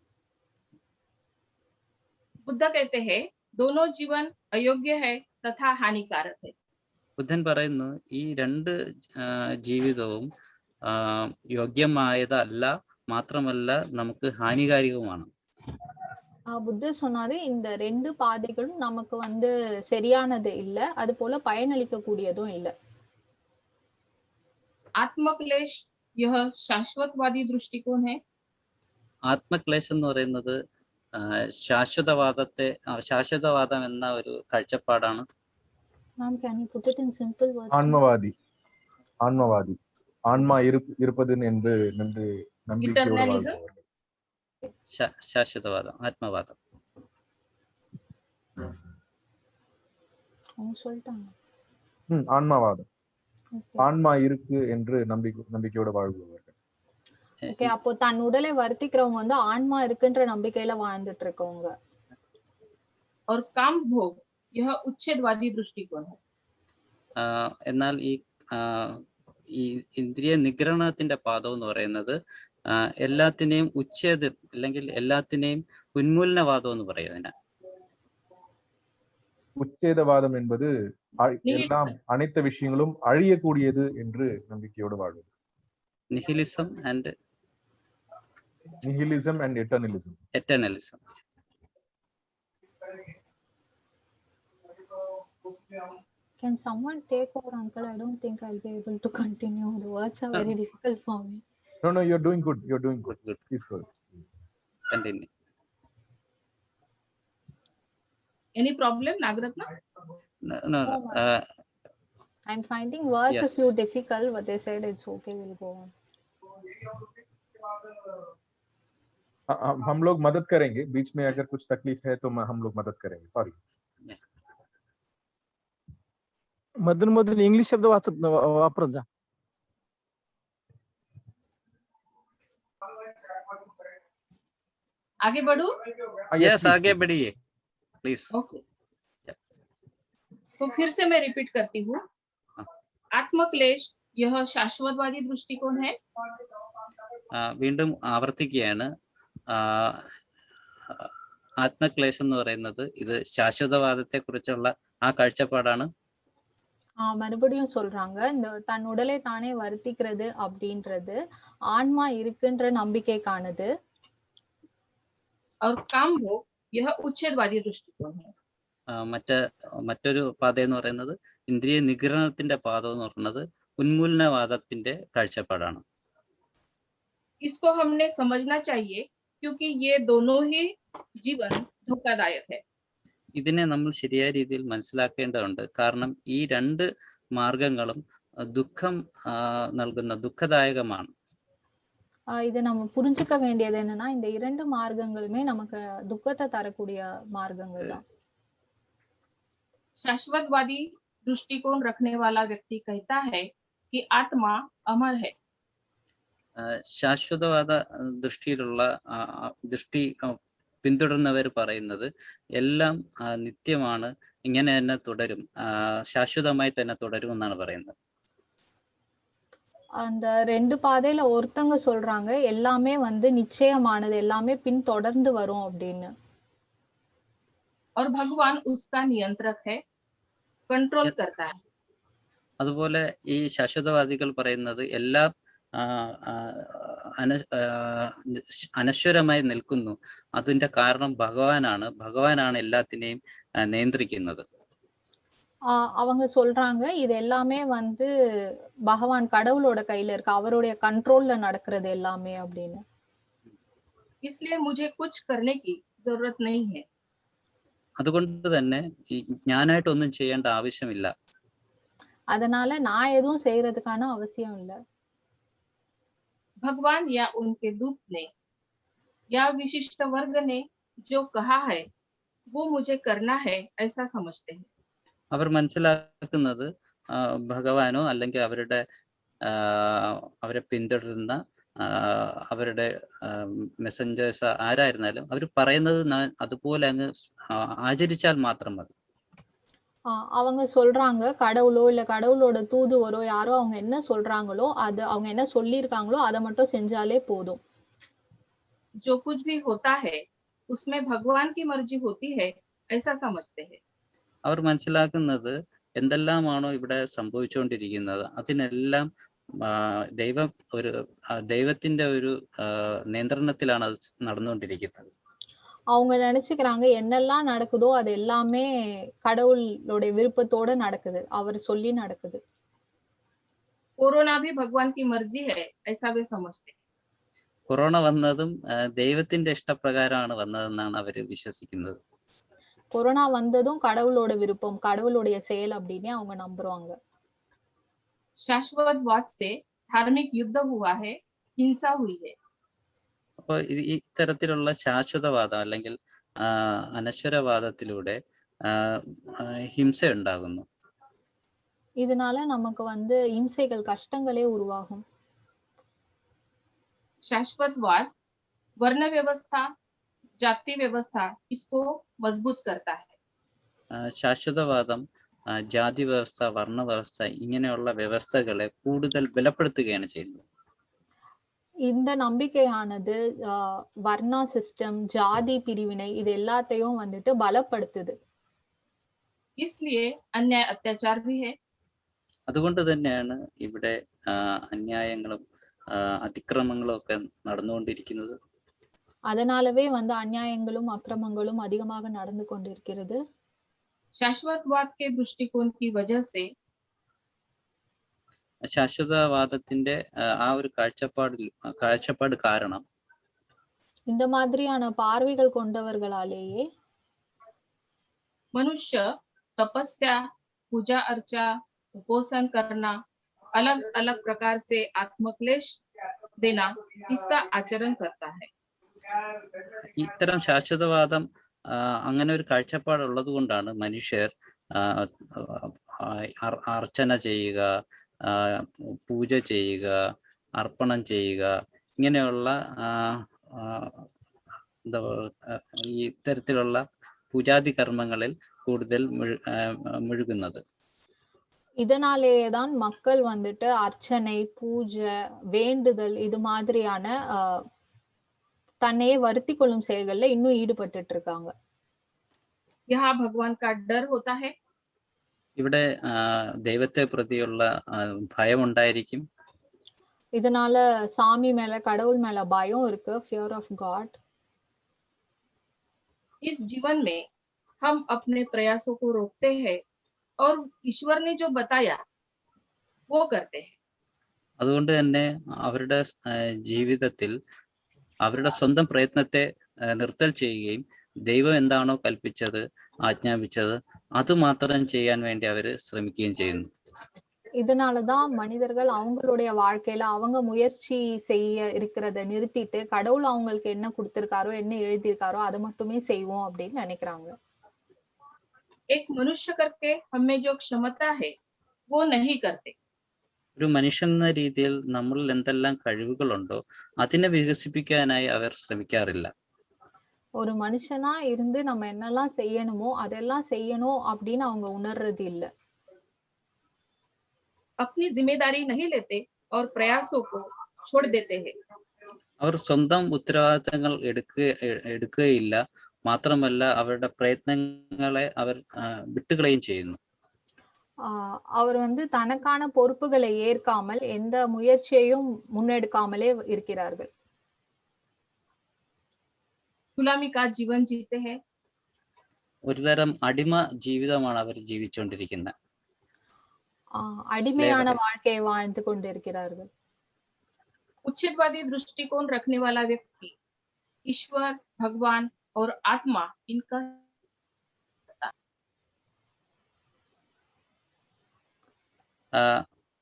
बुद्ध कहते हैं दोनों जीवन अयोग्य है तथा हानिकारक है. ബുദ്ധൻ പറയുന്നു ഈ 2 ജീവിതവും യോഗ്യമായതല്ല, മാത്രമല്ല നമുക്ക് ഹാനികാരികവുമാണ്. புத்தர் சொன்னாரு இந்த 2 பாதைகளும் நமக்கு வந்து சரியானது இல்ல, அது போல பயனளிக்க கூடியதும் இல்ல. आत्मक्लेश यह शाश्वतवादी दृष्टिकोण है. ആത്മക്ലേശം എന്ന് പറയുന്നത് ശാശ്വതവാദം എന്ന ഒരു കാഴ്ചപ്പാടാണ്. Ma'am, can you put it in simple words? ஆன்மவாதி ஆன்மா இருப்பது என்று நம்பிக்கையோடு வாழ்பவர். ശാശ്വതവാദം, ആത്മവാദം. அவங்க சொல்லிட்டாங்க. ஆன்மவாதம். ஆன்மா இருக்கு என்று நம்பிக்கையோட வாழ்பவர்கள். ஓகே, அப்போ தன் உடலை வருத்திக்கிறவங்க வந்து ஆன்மா இருக்குன்ற நம்பிக்கையில வாழ்ந்துட்டு இருக்கவங்க. और काम भोग यह उच्छेदवादी दृष्टिकोण है. എന്നാൽ ഈ ഇന്ദ്രിയ നിഗ്രഹണത്തിന്റെ പാദം എന്ന് പറയുന്നത് എല്ലാത്തിനെയും ഉച്ഛേദം അല്ലെങ്കിൽ എല്ലാത്തിനെയും ഉന്മൂലനവാദം എന്ന് പറയുന്നതിന്. உச்சேதவாதம் என்பது எல்லாம் அனைத்து விஷயங்களும் அழியக்கூடியது என்று நம்பிக்கையோடு வாழ்வது. நிஹிலிசம் and எட்டர்னலிசம். Can someone take over, uncle? I don't think I'll be able to continue. The words are very difficult for me. No, you're doing good. Please go. Continue. Any problem, Nagaratna? No. I'm finding words a few difficult, but they said it's okay, we'll go on. हम लोग मदद करेंगे, बीच में अगर कुछ तकलीफ है तो हम लोग मदद करेंगे. सॉरी. मधून इंग्लिश शब्द वापरत जा. आगे बढ़ू? यस, आगे बढ़िए प्लीज. ओके, तो फिर से मैं रिपीट करती हूँ. आत्मक्लेश यह शाश्वतवादी दृष्टिकोण है. വീണ്ടും ആവർത്തിക്കുകയാണ്. ആത്മക്ലേശം എന്ന് പറയുന്നത് ഇത് ശാശ്വതവാദത്തെ കുറിച്ചുള്ള ആ കാഴ്ചപ്പാടാണ്. மறுபடியும் சொல்றாங்க, இந்த தன் உடலை தானே வருத்திக்கிறது அப்படின்றது ஆன்மா இருக்குன்ற நம்பிக்கைக்கானது. और काम भोग यह उच्छेदवादी दृष्टिकोण है. മറ്റൊരു പാത എന്ന് പറയുന്നത് ഇന്ദ്രിയ നിഗ്രഹണത്തിന്റെ പാത എന്ന് പറയുന്നത് ഉന്മൂലനവാദത്തിന്റെ കാഴ്ചപ്പാടാണ്. इसको हमने समझना चाहिए क्योंकि ये दोनों ही जीवन धोखादायक है. ഇതിനെ നമ്മൾ ശരിയായ രീതിയിൽ മനസ്സിലാക്കേണ്ടതുണ്ട്. കാരണം ഈ രണ്ട് മാർഗങ്ങളും ദുഃഖം നൽകുന്ന ദുഃഖദായകമാണ്. இதை நம்ம புரிஞ்சுக்க வேண்டியது என்னன்னா, இந்த இரண்டு மார்க்கங்களுமே நமக்கு துக்கத்தை தரக்கூடிய மார்க்கங்கள் தான். शाश्वतवादी दृष्टिकोण रखने वाला व्यक्ति कहता है कि आत्मा अमर है. ശാശ്വതവാദ ദൃഷ്ടി പിന്തുടരുന്നവർ പറയുന്നത് എല്ലാം നിത്യമാണ്, ഇങ്ങനെ തന്നെ തുടരും, ശാശ്വതമായി തന്നെ തുടരും എന്നാണ് പറയുന്നത്. அந்த ரெண்டு பாதையில ஒருத்தங்க சொல்றாங்க எல்லாமே வந்து நிச்சயமானது, எல்லாமே பின் தொடர்ந்து வரும் அப்படின்னு. और भगवान उसका नियंत्रक है, कंट्रोल करता है. അതുപോലെ ഈ ശാശ്വതവാദികൾ പറയുന്നത് എല്ലാം അനശ്വരമായി നിൽക്കുന്നു, അതിന്റെ കാരണം ഭഗവാനാണ് എല്ലാത്തിനെയും നിയന്ത്രിക്കുന്നത്. அவங்க சொல்றாங்க இது எல்லாமே வந்து பகவான் கடவுளோட கையில இருக்கு, அவருடைய கண்ட்ரோல்ல நடக்கிறது எல்லாமே அப்படின்னு. इसलिए मुझे कुछ करने की जरूरत नहीं है. അതുകൊണ്ട് തന്നെ ഞാനായിട്ടൊന്നും ചെയ്യേണ്ട ആവശ്യമില്ല. அதனால நான் எதுவும் செய்யறதுக்கான அவசியம் இல்ல. भगवान या उनके दूत ने या विशिष्ट वर्ग ने जो कहा है वो मुझे करना है ऐसा समझते हैं. അവർ മനസ്സിലാക്കുന്നത് ഭഗവാനോ അല്ലെങ്കിൽ അവരെ പിന്തുടരുന്ന അവരുടെ മെസ്സഞ്ചേഴ്സ് ആരായിരുന്നാലും അവർ പറയുന്നത് അതുപോലെ അങ്ങ് ആചരിച്ചാൽ മാത്രം മതി. அவங்க சொல்றாங்க கடவுளோ இல்ல கடவுளோட தூதுவரோ யாரோ அவங்க என்ன சொல்றாங்களோ அது அவங்க என்ன சொல்லியிருக்காங்களோ அதை மட்டும் செஞ்சாலே போதும். जो कुछ भी होता है उसमें भगवान की मर्जी होती है ऐसा समझते हैं. അവർ മനസ്സിലാക്കുന്നത് എന്തെല്ലാമാണോ ഇവിടെ സംഭവിച്ചുകൊണ്ടിരിക്കുന്നത് അതിനെല്ലാം ദൈവത്തിന്റെ ഒരു നിയന്ത്രണത്തിലാണ് അത് നടന്നുകൊണ്ടിരിക്കുന്നത്. அவங்க நினைச்சுக்கிறாங்க என்னெல்லாம் நடக்குதோ அது எல்லாமே கடவுளோட விருப்பத்தோட நடக்குது, அவர் சொல்லி நடக்குது. कोरोना भी भगवान की मर्जी है ऐसा वे समझते. കൊറോണ വന്നതും ദൈവത്തിന്റെ ഇഷ്ടപ്രകാരമാണ് വന്നതെന്നാണ് അവർ വിശ്വസിക്കുന്നത്. கொரோனா வந்ததும் கடவுளோட விருப்பம், கடவுளுடைய செயல் அப்படின்னு அவங்க நம்புறாங்க. शाश्वतवाद से धार्मिक युद्ध हुआ है, हिंसा हुई है. അപ്പോൾ ഇത്തരത്തിലുള്ള ശാശ്വതവാദം അല്ലെങ്കിൽ അനശ്വരവാദത്തിലൂടെ ഹിംസ ഉണ്ടാകുന്നു. இதனால நமக்கு வந்து இம்சைகள், கஷ்டங்களே உருவாகும். शाश्वतवाद, वर्ण व्यवस्था, जाति व्यवस्था इसको मजबूत करता है. ശാശ്വതവാദം ജാതി വ്യവസ്ഥ, വർണ്ണ വ്യവസ്ഥ ഇങ്ങനെയുള്ള വ്യവസ്ഥകളെ കൂടുതൽ ബലപ്പെടുത്തുകയാണ് ചെയ്യുന്നത്. இந்த நம்பிக்கையானது வர்ணா சிஸ்டம், ஜாதி பிரிவினை இது எல்லாத்தையும் வந்துட்டு பலப்படுத்துது. इसलिए अन्याय अत्याचार भी है. അതുകൊണ്ട് തന്നെയാണ് ഇവിടെ അന്യായങ്ങളും അതിക്രമങ്ങളും ഒക്കെ നടന്നുകൊണ്ടിരിക്കുന്നത്. அதனாலவே வந்து அநியாயங்களும் அக்கிரமங்களும் அதிகமாக நடந்து கொண்டிருக்கிறது. शाश्वतवाद के दृष्टिकोण की वजह से ശാശ്വതവാദത്തിന്റെ ആ ഒരു കാഴ്ചപ്പാട് കാരണം இந்த மாதிரியான பார்வைகள் கொண்டவர்களாலேயே मनुष्य तपस्या, पूजा अर्चा, उपोषण करना, अलग अलग प्रकार से आत्मक्लेश देना इसका आचरण करता है. ഇത്തരം ശാശ്വതവാദം അങ്ങനെ ഒരു കാഴ്ചപ്പാടുള്ളത് കൊണ്ടാണ് മനുഷ്യർ അർച്ചന ചെയ്യുക, പൂജ ചെയ്യുക, അർപ്പണം ചെയ്യുക, ഇങ്ങനെയുള്ള ഈ ഇത്തരത്തിലുള്ള പൂജാതി കർമ്മങ്ങളിൽ കൂടുതൽ മുഴുകുന്നത്. இதனாலேயேதான் மக்கள் வந்துட்டு அர்ச்சனை, பூஜை, வேண்டுதல் இது மாதிரியான தன்னையே வருத்தி கொள்ளும் செயல்கள்ல இன்னும் ஈடுபட்டுட்டு இருக்காங்க. यहाँ भगवान का डर होता है. ഇവിടെ ദൈവത്തെ പ്രതിയുള്ള ഭയം ഉണ്ടായിരിക്കും. இதனால சாமி மேல, கடவுள் மேல பயம் இருக்கு, fear of God. इस जीवन में हम अपने प्रयासों को रोकते हैं और ईश्वर ने जो बताया वो करते हैं. അതുകൊണ്ട് തന്നെ അവരുടെ ജീവിതത്തിൽ അവരുടെ സ്വന്തം പ്രയത്നത്തെ നിർത്തൽ ചെയ്യുകയും ദൈവം എന്താണോ കൽപ്പിച്ചത്, ആജ്ഞാപിച്ചത് അത് മാത്രം ചെയ്യാൻ വേണ്ടി അവർ ശ്രമിക്കുകയും ചെയ്യുന്നു. இதனாலதான் மனிதர்கள் அவங்களுடைய வாழ்க்கையில அவங்க முயற்சி செய்ய இருக்கிறத நிறுத்திட்டு கடவுள் அவங்களுக்கு என்ன கொடுத்திருக்காரோ, என்ன எழுதியிருக்காரோ அதை மட்டுமே செய்வோம் அப்படின்னு நினைக்கிறாங்க. एक मनुष्य करके हमें जो क्षमता है वो नहीं करते. ഒരു മനുഷ്യൻ എന്ന രീതിയിൽ നമ്മളിൽ എന്തെല്ലാം കഴിവുകളുണ്ടോ അതിനെ വികസിപ്പിക്കാനായി അവർ ശ്രമിക്കാറില്ല. ஒரு மனுஷனா இருந்து நம்ம என்னெல்லாம் செய்யணுமோ அதெல்லாம் செய்யணும் அப்படின்னு அவங்க உணர்றது இல்ல. अपनी जिम्मेदारी नहीं लेते और प्रयासों को छोड़ देते हैं. അവർ സ്വന്തം ഉത്തരവാദിത്തങ്ങൾ എടുക്കുകയില്ല, മാത്രമല്ല അവരുടെ പ്രയത്നങ്ങളെ അവർ വിട്ടുകളയും ചെയ്യുന്നു. அவர் வந்து தனக்கான பொறுப்புகளை ஏற்காமல் எந்த முயற்சியையும் முன்னெடுக்காமலே இருக்கிறார்கள். गुलामी का जीवन जीते हैं. ഒരുതരം അടിമ ജീവിതമാണ് അവർ ജീവിച്ചുകൊണ്ടിരിക്കുന്നത്. அடிமையான வாழ்க்கையை வாழ்ந்து கொண்டிருக்கிறார்கள். उच्छेदवादी दृष्टिकोण रखने वाला व्यक्ति ईश्वर, भगवान और आत्मा इनका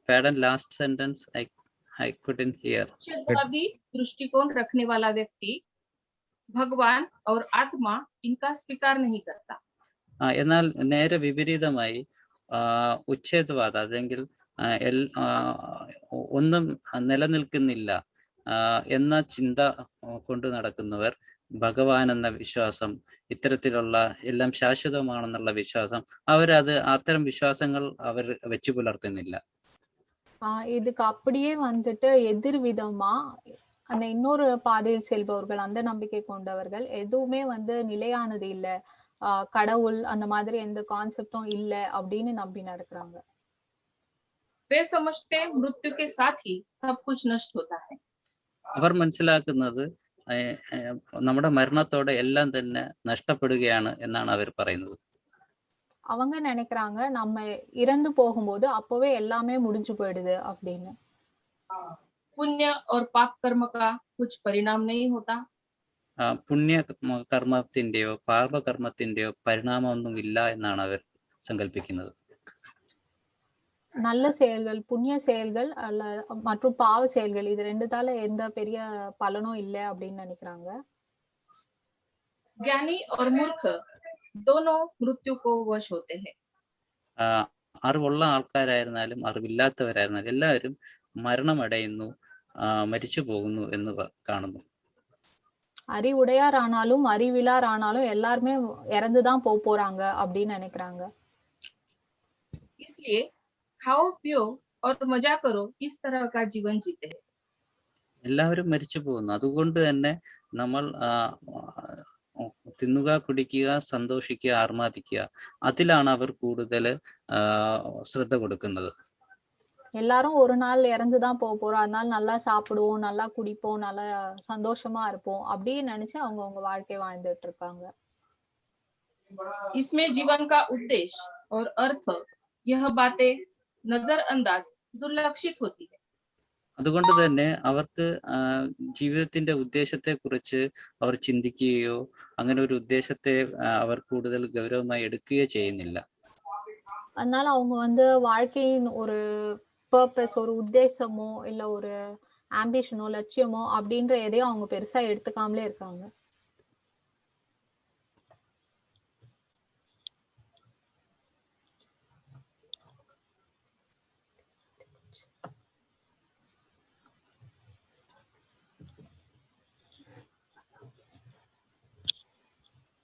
pardon, last sentence I couldn't hear. उच्छेदवादी दृष्टिकोण रखने वाला व्यक्ति भगवान और आत्मा इनका स्वीकार नहीं करता. എന്നാൽ നേരെ വിപരീതമായി ഉച്ഛേദവാദം അല്ലെങ്കിൽ ഒന്നും നിലനിൽക്കുന്നില്ല എന്ന ചിന്ത കൊണ്ട് നടക്കുന്നവർ ഭഗവാൻ എന്ന വിശ്വാസം, ഇത്തരത്തിലുള്ള എല്ലാം ശാശ്വതമാണെന്നുള്ള വിശ്വാസം അത്തരം വിശ്വാസങ്ങൾ അവർ വെച്ചു പുലർത്തുന്നില്ല. இதுக்கு அப்படியே வந்துட்டு எதிர்விதமா அந்த இன்னொரு பாதையில் செல்பவர்கள், அந்த நம்பிக்கை கொண்டவர்கள் எதுவுமே வந்து நிலையானது இல்ல, கடவுள் அந்த மாதிரி எந்த கான்செப்டும் இல்ல அப்படின்னு நம்பி நடக்கிறாங்க. वे समझते मृत्यु के साथ ही सब कुछ नष्ट होता है. അവർ മനസ്സിലാക്കുന്നത് നമ്മുടെ മരണത്തോടെ എല്ലാം തന്നെ നഷ്ടപ്പെടുകയാണ് എന്നാണ് അവർ പറയുന്നത്. அவங்க நினைக்கிறாங்க நம்ம இறந்து போகும்போது அப்பவே எல்லாமே முடிஞ்சு போயிடுது அப்படின்னு. पुण्य और पाप कर्म का कुछ परिणाम नहीं होता. പുണ്യ കർമ്മത്തിന്റെയോ പാപകർമ്മത്തിന്റെയോ പരിണാമമൊന്നും ഇല്ല എന്നാണ് അവർ സങ്കല്പിക്കുന്നത്. நல்ல செயல்கள், புண்ணிய செயல்கள் மற்றும் பாவ செயல்கள் இது ரெண்டுத்தால எந்த பெரிய பலனும் இல்ல அப்படின்னு நினைக்கிறாங்க. ज्ञानी और मूर्ख दोनों मृत्यु को वश होते हैं. അറിവുള്ള ആൾക്കാരായിരുന്നാലും അറിവില്ലാത്തവരായിരുന്നാലും എല്ലാവരും മരണമടയുന്നു, മരിച്ചു പോകുന്നു എന്ന് കാണുന്നു. அறிவுடையார் ஆனாலும் அறிவிலார் ஆனாலும் எல்லாருமே இறந்துதான் போறாங்க அப்படின்னு நினைக்கிறாங்க. इसलिए खाओ पियो और मजा करो इस तरह का जीवन जीते हैं. എല്ലാവരും മരിച്ചു പോകുന്നു. അതുകൊണ്ട് തന്നെ നമ്മൾ തിന്നുക, കുടിക്കുക, സന്തോഷിക്കുക, ആർമാദിക്കുക, അതിലാണ് അവർ കൂടുതൽ ശ്രദ്ധ കൊടുക്കുന്നത്. எல்லாரும் ஒரு நாள் இறந்துதான் போறோம், அதனால நல்லா சாப்பிடுவோம், நல்லா குடிப்போம், நல்லா சந்தோஷமா இருப்போம் அப்படின்னு நினைச்சு அவங்க வாழ்க்கை வாழ்ந்துட்டு இருக்காங்க. इसमें जीवन का उद्देश्य और अर्थ यह बातें नजरअंदाज दुर्लक्षित होती है. അതുകൊണ്ട് തന്നെ അവർക്ക് ജീവിതത്തിന്റെ ഉദ്ദേശത്തെ കുറിച്ച് അവർ ചിന്തിക്കുകയോ അങ്ങനെ ഒരു ഉദ്ദേശത്തെ അവർ കൂടുതൽ ഗൗരവമായി എടുക്കുകയോ ചെയ്യുന്നില്ല. அதனால அவங்க வாழ்க்கையின் ஒரு பர்பஸ், ஒரு உத்தேசமோ இல்ல ஒரு ஆம்பிஷனோ லட்சியமோ அப்படின்ற எதையும் அவங்க பெருசா எடுத்துக்காமலே இருக்காங்க.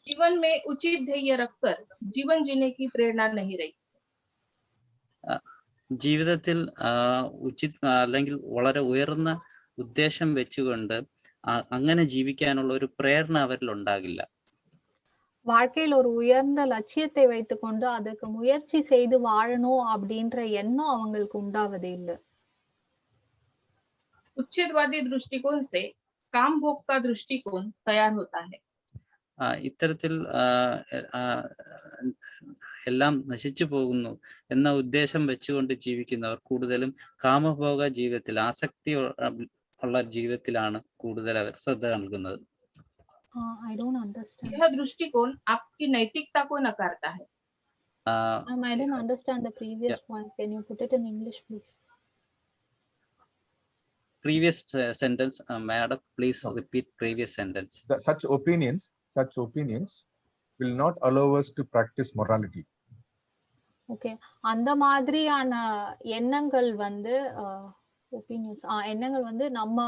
जीवन में उचित ध्येय रखकर जीवन जीने की प्रेरणा नहीं रही. ജീവിതത്തിൽ അല്ലെങ്കിൽ വളരെ ഉയർന്ന ഉദ്ദേശം വെച്ചുകൊണ്ട് അങ്ങനെ ജീവിക്കാനുള്ള ഒരു പ്രേരണ അവരിൽ ഉണ്ടാകില്ല. வாழ்க்கையில் ஒரு உயர்ந்த லட்சியத்தை வைத்துக்கொண்டு அதுக்கு முயற்சி செய்து வாழணும் அப்படின்ற எண்ணம் அவங்களுக்கு உண்டாவதே இல்லை. उच्छेदवादी दृष्टिकोण से काम भोग का दृष्टिकोण तैयार होता है. ഇത്തരത്തിൽ എല്ലാം നശിച്ചു പോകുന്നു എന്ന ഉദ്ദേശം വെച്ചുകൊണ്ട് ജീവിക്കുന്നവർ കൂടുതലും കാമഭോഗ ജീവിതത്തിൽ, ആസക്തി ഉള്ള ജീവിതത്തിലാണ് കൂടുതൽ അവർ ശ്രദ്ധ നൽകുന്നത്. I don't understand. यह दृष्टिकोण आपकी नैतिकता को नकारता है. I didn't understand the previous one. Can you put it in English, please? Previous sentence, madam, please repeat previous sentence. Such opinions will not allow us to practice morality. Okay, அந்த மாதிரியான எண்ணங்கள் opinions எண்ணங்கள் நம்ம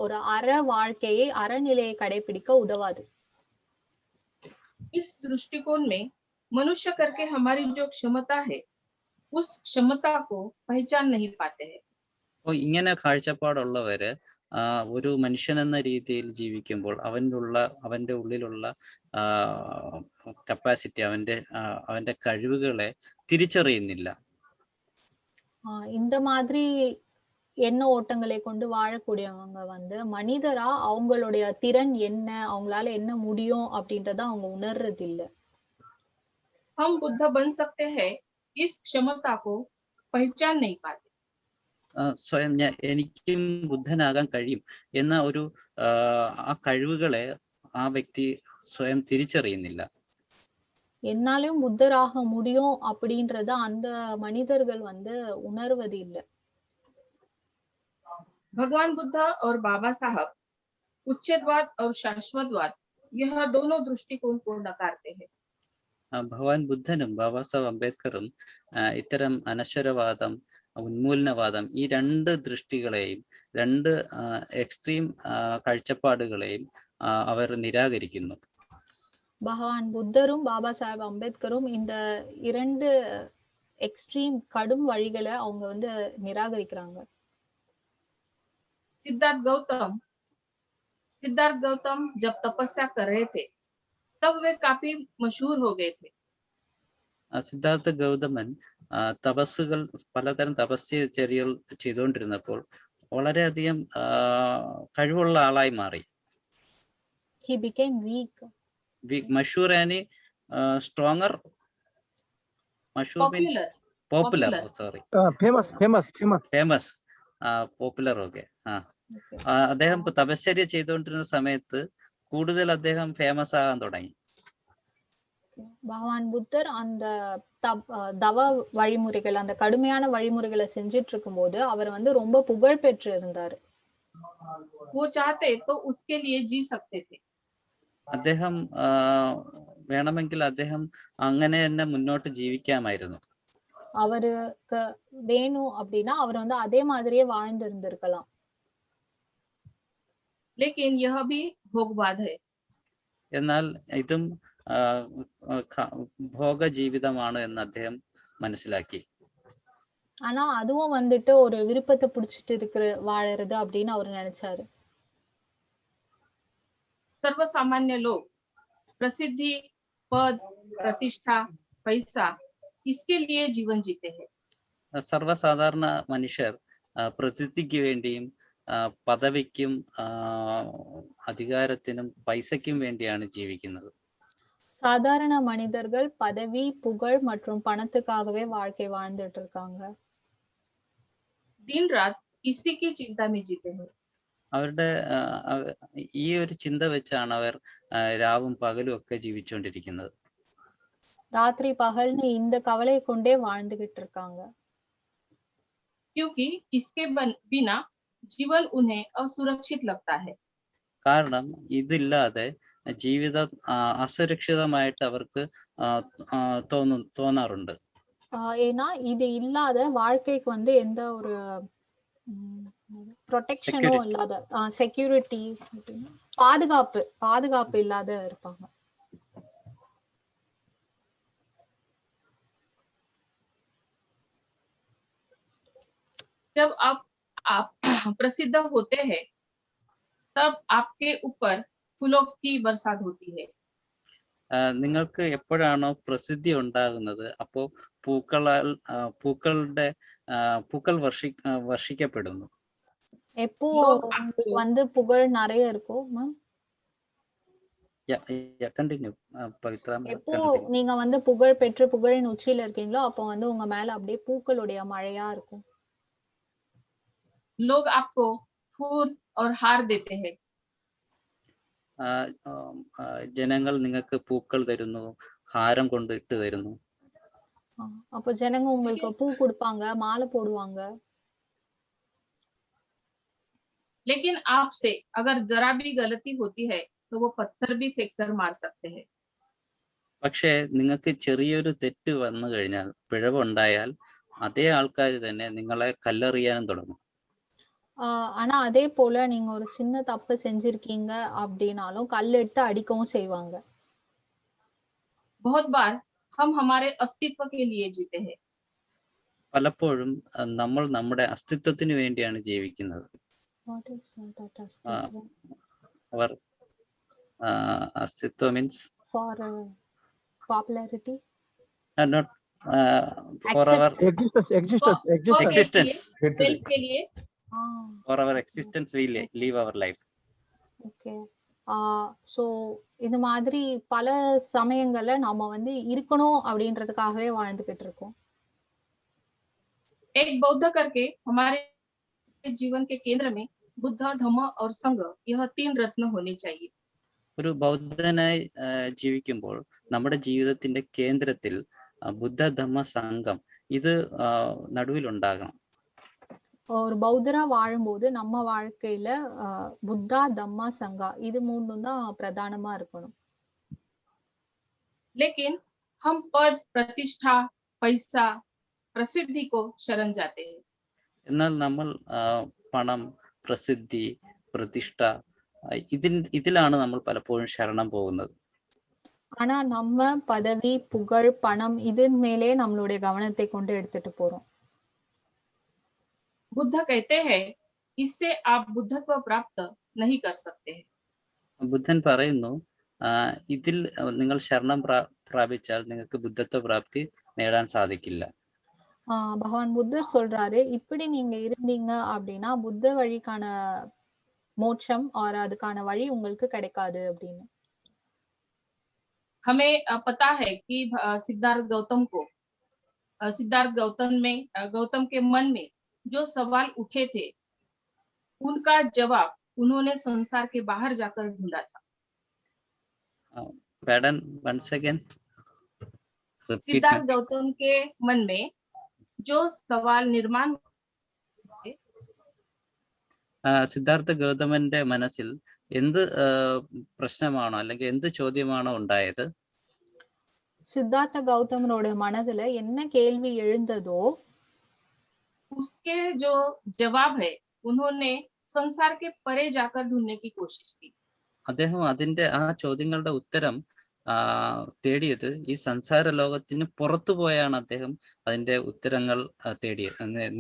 ஒரு அற வாழ்க்கையை, அறநிலையை கடைபிடிக்க உதவாது. इस दृष्टिकोण में मनुष्य करके हमारी जो क्षमता है उस क्षमता को पहचान नहीं पाते हैं. അപ്പോൾ ഇങ്ങനെ കാഴ്ചപ്പാടുള്ളവര് ഒരു മനുഷ്യൻ എന്ന രീതിയിൽ ജീവിക്കുമ്പോൾ അവന്റെ ഉള്ളിലുള്ള കപ്പാസിറ്റി, അവന്റെ കഴിവുകളെ തിരിച്ചറിയുന്നില്ല. இந்த மாதிரி எண்ண ஓட்டங்களை கொண்டு வாழக்கூடியவங்க மனிதரா அவங்களுடைய திறன் என்ன, அவங்களால என்ன முடியும் அப்படின்றத அவங்க உணர்றது இல்ல. हम बुद्ध बन सकते हैं, इस क्षमता को पहचान नहीं पाते. സ്വയം എനിക്കും ബുദ്ധനാകാൻ കഴിയും എന്ന ഒരു ആ കഴിവുകളെ ആ വ്യക്തി സ്വയം തിരിച്ചറിയുന്നില്ല. என்னாலும் புத்தராக முடியும் அப்படின்றத அந்த மனிதர்கள் உணர்வது இல்லை. भगवान बुद्ध और बाबा साहब उच्छेदवाद और शाश्वतवाद यह दोनों दृष्टिकोण को नकारते हैं. ഭഗവാൻ ബുദ്ധനും ബാബാ സാഹേബ് അംബേദ്കറും ഇത്തരം അനശ്വരവാദം, ഉന്മൂലനവാദം, ഈ രണ്ട് ദൃഷ്ടികളെയും, രണ്ട് എക്സ്ട്രീം കാഴ്ചപ്പാടുകളെയും അവർ നിരാകരിക്കുന്നു. பகவான் புத்தரும் பாபா சாஹேப் அம்பேத்கரும் இந்த இரண்டு எக்ஸ்ட்ரீம் கடும் வழிகளை அவங்க நிராகரிக்கிறாங்க. सिद्धार्थ गौतम जब तपस्या कर रहे थे तब वे काफी मशहूर हो गए थे. സിദ്ധാർത്ഥ ഗൗതമൻ പലതരം തപസ്യചര്യകൾ ചെയ്തുകൊണ്ടിരുന്നപ്പോൾ വളരെയധികം കഴിവുള്ള ആളായി മാറി. He became weak. മഷൂർ यानी stronger, Mashoor means popular, sorry, famous, popular. Okay. അദ്ദേഹം തപശ്ചര്യ ചെയ്തുകൊണ്ടിരുന്ന സമയത്ത് കൂടുതൽ അദ്ദേഹം ഫേമസ് ആകാൻ തുടങ്ങി. பகவான் புத்தர் அந்த தவ வழிமுறைகள், அந்த கடுமையான வழிமுறைகளை செஞ்சிட்டு இருக்கும்போது அவர் ரொம்ப புகழ் பெற்று இருந்தாரு. वो चाहते तो उसके लिए जी सकते थे. അദ്ദേഹം വേണമെങ്കിൽ അദ്ദേഹം അങ്ങനെ തന്നെ മുന്നോട്ട് ജീവിക്കാമായിരുന്നു. அவருக்கு வேணும் அப்படின்னா அவர் வந்து அதே மாதிரியே வாழ்ந்து இருந்திருக்கலாம். लेकिन यह भी भोगवाद है। എന്നാൽ ഇതും ഭോഗ ജീവിതമാണ് എന്ന് അദ്ദേഹം മനസ്സിലാക്കി. ஆனா அதுவும் வந்துட்டு ஒரு விருப்பத்தை பிடிச்சிட்டு வாழறது அப்படின்னு அவர் நினைச்சாரு. सर्वसामान्य लोग प्रसिद्धि, पद, प्रतिष्ठा, पैसा इसके लिए जीवन जीते हैं। സർവ്വസാധാരണ മനുഷ്യർ പ്രസിദ്ധിക്ക് വേണ്ടിയും പദവിക്കും അധികാരത്തിനും പൈസയ്ക്കും വേണ്ടിയാണ് ജീവിക്കുന്നത്. சாதாரண மனிதர்கள் பதவி, புகழ் மற்றும் பணத்துக்காகவே வாழ்க்கை வாழ்ந்துட்டு இருக்காங்க. दिन रात इसी की चिंता में जीते हैं। അവരുടെ ഈ ഒരു ചിന്ത വെച്ചാണ് അവർ രാവും പകലും ഒക്കെ ജീവിച്ചുകൊണ്ടിരിക്കുന്നത്. ராத்திரி பகல்னு இந்த கவலையை கொண்டே வாழ்ந்துகிட்டு இருக்காங்க. क्योंकि इसके बिना जीवन उन्हें असुरक्षित लगता है। കാരണം ഇതില്ലാതെ ജീവിതം അസുരക്ഷിതമായിട്ട് അവർക്ക് തോന്നാറുണ്ട്. ஏன்னா இது இல்லாத வாழ்க்கைக்கு வந்து எந்த ஒரு ப்ரொடெக்ஷனும் இல்லாத, செக்யூரிட்டி, பாதுகாப்பு இல்லாத இருப்பாங்க. जब आप प्रसिद्ध होते हैं तब आपके ऊपर फूलों की बरसात होती है। നിങ്ങൾക്ക് എപ്പോഴാണോ പ്രസിദ്ധി ഉണ്ടാകുന്നത് അപ്പോൾ പൂക്കൾ വർഷിക്കപ്പെടുന്നു. எப்போ வந்து புகழ் நிறைய இருக்கும் மேம்? எப்போ நீங்க வந்து புகழ் பெற்று புகழின் உச்சியில இருக்கீங்களோ அப்போ வந்து உங்க மேல அப்படியே பூக்களுடைய மழையா இருக்கும். लोग आपको फूल और हार देते हैं। ജനങ്ങൾ നിങ്ങൾക്ക് പൂക്കൾ തരുന്നു, ഹാരം കൊണ്ടിട്ട് തരുന്നു. அப்போ ஜனங்க உங்களுக்கு பூ கொடுப்பாங்க, மாலை போடுவாங்க. लेकिन आपसे अगर जरा भी गलती होती है तो वो पत्थर भी फेंक कर मार सकते हैं। പക്ഷേ നിങ്ങൾക്ക് ചെറിയൊരു തെറ്റ് വന്നു കഴിഞ്ഞാൽ, പിഴവുണ്ടായാൽ അതേ ആൾക്കാർ തന്നെ നിങ്ങളെ കല്ലെറിയാനും തുടങ്ങും. ஆனா அதே போல நீங்க ஒரு சின்ன தப்பு செஞ்சிருக்கீங்க அப்படின்னாலும் கல்லெடுத்து அடிக்கவும் செய்வாங்க. बहुत बार हम हमारे अस्तित्व के लिए जीते हैं। പലപ്പോഴും നമ്മൾ നമ്മുടെ അസ്തിത്വത്തിന് വേണ്ടിയാണ് ജീവിക്കുന്നത്. അവർ അസ്തിത്വം means for popularity, not for our existence. के लिए For our existence we live our life. Okay. So இந்த மாதிரி பல சமயங்கள்ல நாம வந்து இருக்கணும் அப்படின்றதுக்காகவே வாழ்ந்துகிட்டு இருக்கோம். एक बौद्ध करके हमारे जीवन के केंद्र में बुद्ध, धम्म और संघ यह 3 रत्न होने चाहिए. ഒരു ബൗദ്ധനായി ജീവിക്കുമ്പോൾ നമ്മുടെ ജീവിതത്തിന്റെ കേന്ദ്രത്തിൽ ബുദ്ധ, ധമ്മ, സംഘം ഇത് നടുവിലുണ്ടാകണം. ஒரு பௌத்தரா வாழும்போது நம்ம வாழ்க்கையில புத்தா, தம்மா, சங்கா இது மூணும் தான் பிரதானமா இருக்கணும். लेकिन हम पद, प्रतिष्ठा, पैसा, प्रसिद्धि को शरण जाते हैं. എന്നാൽ നമ്മൾ പണം, പ്രസിദ്ധി, പ്രതിഷ്ഠ ഇതിലാണ് നമ്മൾ പലപ്പോഴും ശരണം പോകുന്നത്. ஆனா நம்ம பதவி, புகழ், பணம் இதன் மேலே நம்மளுடைய கவனத்தை கொண்டு எடுத்துட்டு போறோம். बुद्ध कहते हैं इससे आप बुद्धत्व प्राप्त नहीं कर सकते हैं. ബുദ്ധൻ പറയുന്നു ഇതിൽ നിങ്ങൾ ശരണം പ്രാപിച്ചാൽ നിങ്ങൾക്ക് ബുദ്ധത്വ പ്രാപ്തി നേടാൻ സാധിക്കില്ല. பகவான் புத்தர் சொல்றாரு, இப்படி நீங்க இருந்தீங்க அப்படின்னா புத்த வழிக்கான மோட்சம் और அதுக்கான வழி உங்களுக்கு கிடைக்காது அப்படின்னு. हमें पता है कि सिद्धार्थ गौतम के मन में जो सवाल उठे थे उनका जवाब उन्होंने संसार के बाहर जाकर ढूंढा था. सिद्धार्थ गौतम के मन में जो सवाल निर्माण हुए, സിദ്ധാർത്ഥ ഗൗതമന്റെ മനസ്സിൽ എന്ത് പ്രശ്നമാണോ അല്ലെങ്കിൽ എന്ത് ചോദ്യമാണോ ഉണ്ടായത്, சித்தார்த்த கௌதமனோட மனதுல என்ன கேள்வி எழுந்ததோ उसके जो जवाब है उन्होंने संसार के परे जाकर ढूंढने की कोशिश की। അദ്ദേഹം അതിന്റെ ആ ചോദ്യങ്ങളുടെ ഉത്തരം തേടിയത് ഈ സംസാര ലോകത്തിന് പുറത്തു പോയാണ് അദ്ദേഹം അതിന്റെ ഉത്തരങ്ങൾ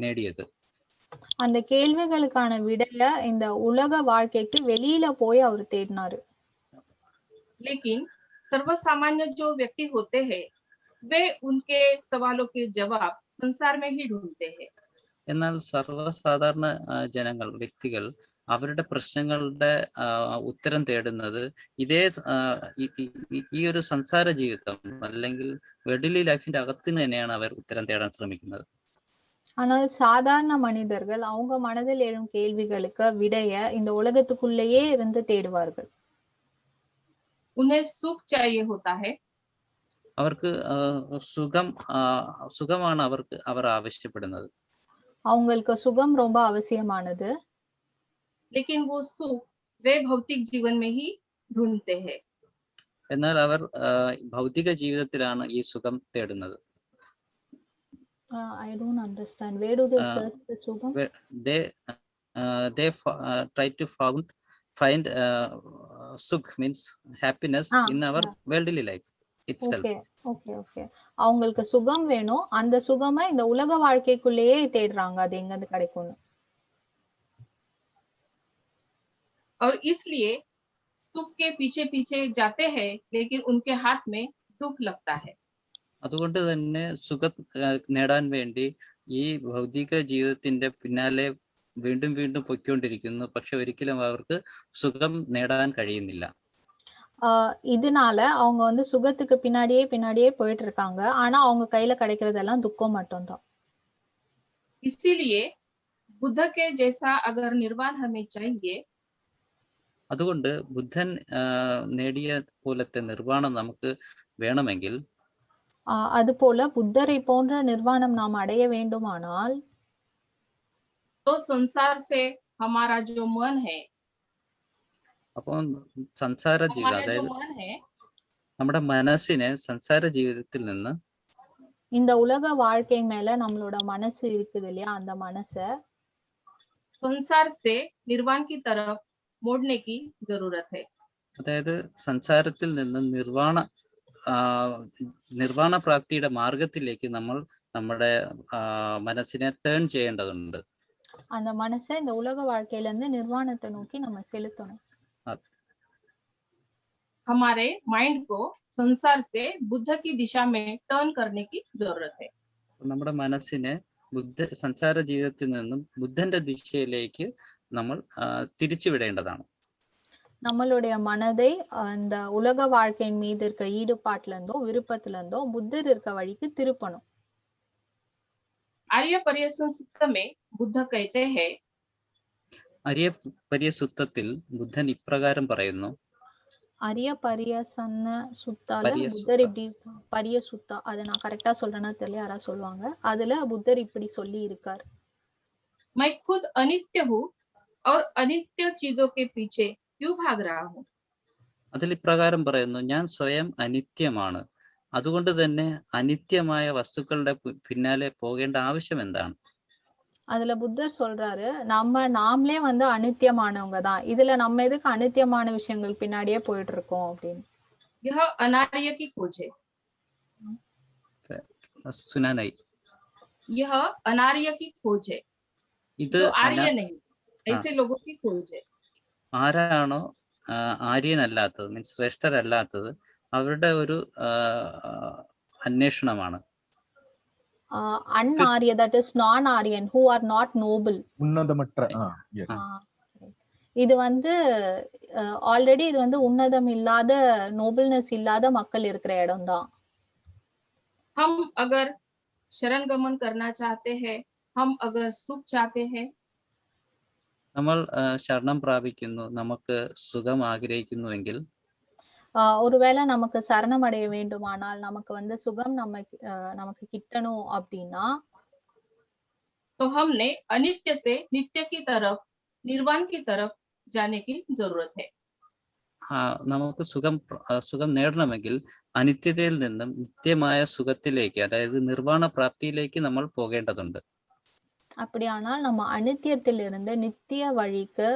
നേടിയത്. அந்த கேள்விகளுக்கான விடைய இந்த உலக வாழ்க்கைக்கு வெளியில போய் அவர் தேடினாரு. लेकिन सर्वसामान्य जो व्यक्ति होते हैं वे उनके सवालों के जवाब संसार में ही ढूंढते हैं। എന്നാൽ സർവ്വസാധാരണ ജനങ്ങൾ, വ്യക്തികൾ അവരുടെ പ്രശ്നങ്ങളുടെ ഉത്തരം തേടുന്നത് ഇതേ ഈ ഒരു സംസാര ജീവിതം അല്ലെങ്കിൽ വെർഡ്ലി ലൈഫിന്റെ അകത്ത് തന്നെയാണ് അവർ ഉത്തരം തേടാൻ ശ്രമിക്കുന്നത്. ஆனால் சாதாரண மனிதர்கள் அவங்க மனதில் எழும் கேள்விகளுக்கு விடைய இந்த உலகத்துக்குள்ளேயே இருந்து தேடுவார்கள். उन्हें सुख चाहिए होता है, അവർക്ക് സുഖമാണ് അവർ ആവശ്യപ്പെടുന്നത്. அவங்களுக்கு சுகம் ரொம்ப அவசியமானது. लेकिन वो सुख वे भौतिक जीवन में ही ढूंढते हैं। എന്നാൽ അവർ ഭൗതിക ജീവിതത്തിലാണ് ഈ സുഖം തേടുന്നത്. I don't understand. Where do they search the sugam? They try to find sukh means happiness in our worldly life itself. Okay. அவங்களுக்கு சுகம் வேணும், அந்த சுகமை இந்த உலக வாழ்க்கைக்குள்ளேயே தேடுறாங்க, அது எங்க இருந்து கிடைக்கும். और इसलिए सुख के पीछे पीछे जाते हैं लेकिन उनके हाथ में दुख लगता है। അതുകൊണ്ട് തന്നെ സുഖം നേടാൻ വേണ്ടി ഈ ഭൗതിക ജീവിതത്തിന്റെ പിന്നാലെ വീണ്ടും വീണ്ടും പൊയ്ക്കൊണ്ടിരിക്കുന്നു. പക്ഷെ ഒരിക്കലും അവർക്ക് സുഖം നേടാൻ കഴിയുന്നില്ല. இதனால அவங்க வந்து சுகத்துக்கு பின்னாடியே போயிட்டு இருக்காங்க. ஆனா அவங்க கையில கிடைக்கிறதெல்லாம் துக்கம் மட்டும்தான். इसीलिए बुद्ध के जैसा अगर निर्वाण हमें चाहिए, അതുകൊണ്ട് ബുദ്ധൻ നേടിയ പോലത്തെ നിർവാണം നമുക്ക് വേണമെങ്കിൽ, அதுபோல புத்தரை போன்ற நிர்வாணம் நாம் அடைய வேண்டுமானால் तो संसार से हमारा जो मन है, അപ്പോൾ സംസാര ജീവിതം, അതായത് നമ്മുടെ മനസ്സിനെ സംസാര ജീവിതത്തിൽ നിന്ന് இந்த உலக வாழ்க்கை மேல நம்மளோட மனசு இருக்குது இல்லையா, அந்த மனசை संसार से निर्वाण की तरफ मोड़ने की जरूरत है। അതായത് സംസാരത്തിൽ നിന്ന് നിർവാണ പ്രാപ്തിയുടെ മാർഗത്തിലേക്ക് നമ്മൾ നമ്മുടെ മനസ്സിനെ ടേൺ ചെയ്യേണ്ടതുണ്ട്. அந்த மனசை இந்த உலக வாழ்க்கையில இருந்து நிர்வாணத்தை நோக்கி நம்ம செலுத்தணும். हमारे माइंड को संसार से बुद्ध की दिशा में टर्न करने की जरूरत है। നമ്മുടെ മനസ്സിനെ സംസാര ജീവിതത്തിൽ നിന്നും ബുദ്ധന്റെ ദിശയിലേക്ക് നമ്മൾ തിരിച്ചുവിടേണ്ടതാണ്. நம்மளுடைய மனதை அந்த உலக வாழ்க்கையின் மீது இருக்க ஈடுபாட்டுல இருந்தோ விருப்பத்துல இருந்தோ புத்தர் இருக்க வழிக்கு திருப்பணும். आर्य पर्यसन सूत्र में बुद्ध कहते हैं, ആര്യ പരിയസുത്തത്തിൽ ബുദ്ധൻ ഇപ്രകാരം പറയുന്നു. அரிய பரியசன்ன சுத்தால புத்தர் இப்படி பரியசுத்தா, அதை நான் கரெக்டா சொல்றேன்னா தெரியல, யாராவது சொல்லுவாங்க. அதுல புத்தர் இப்படி சொல்லி இருக்கார், मैं खुद अनित्य हूँ और अनित्य चीजों के पीछे क्यों भाग रहा हूँ. അതിൽ ഇപ്രകാരം പറയുന്നു, ഞാൻ സ്വയം അനിത്യമാണ്, അതുകൊണ്ട് തന്നെ അനിത്യമായ വസ്തുക്കളുടെ പിന്നാലെ പോകേണ്ട ആവശ്യം എന്താണ്. அதுல புத்தர் சொல்றாரு, நாமளே வந்து அனித்தியமானவங்க தான், இதுல நம்ம எதுக்கு அனித்தியமான விஷயங்கள் பின்னாடியே போயிட்டு இருக்கோம் அப்படின்னு. यह अनार्य की खोज है। सुना नहीं। यह अनार्य की खोज है, ഇത് आर्य नहीं, ऐसे लोगों की खोज है. ആരാണോ ആര്യനല്ലാത്തത്, മീൻസ് ശ്രേഷ്ഠരല്ലാത്തത്, അവരുടെ ഒരു അന്വേഷണമാണ്. Unarya, that is non-Aryan, who are not noble. உன்னதமற்ற. இது வந்து ஆல்ரெடி இது வந்து உன்னதம் இல்லாத, நோபல்னஸ் இல்லாத மக்கள் இருக்கிற இடம் தான். हम अगर शरण गमन करना चाहते हैं, हम अगर सुख चाहते हैं, നമ്മൾ ശരണം പ്രാപിക്കുന്നു, നമുക്ക് സുഖം ആഗ്രഹിക്കുന്നുവെങ്കിൽ, ஒருவேளை நமக்கு சரணம் அடைய வேண்டுமானால், நமக்கு வந்து சுகம் நமக்கு கிட்டணும் அப்படின்னா, तो हमने अनित्य से नित्य की तरफ, निर्वाण की तरफ जाने की जरूरत है. നമുക്ക് സുഖം നേടണമെങ്കിൽ അനിത്യതയിൽ നിന്നും നിത്യമായ സുഖത്തിലേക്ക്, അതായത് നിർവ്വാണ പ്രാപ്തിയിലേക്ക് നമ്മൾ പോകേണ്ടതുണ്ട്. அப்படியானால் நம்ம அனித்தியத்திலிருந்து நித்திய வழிக்கு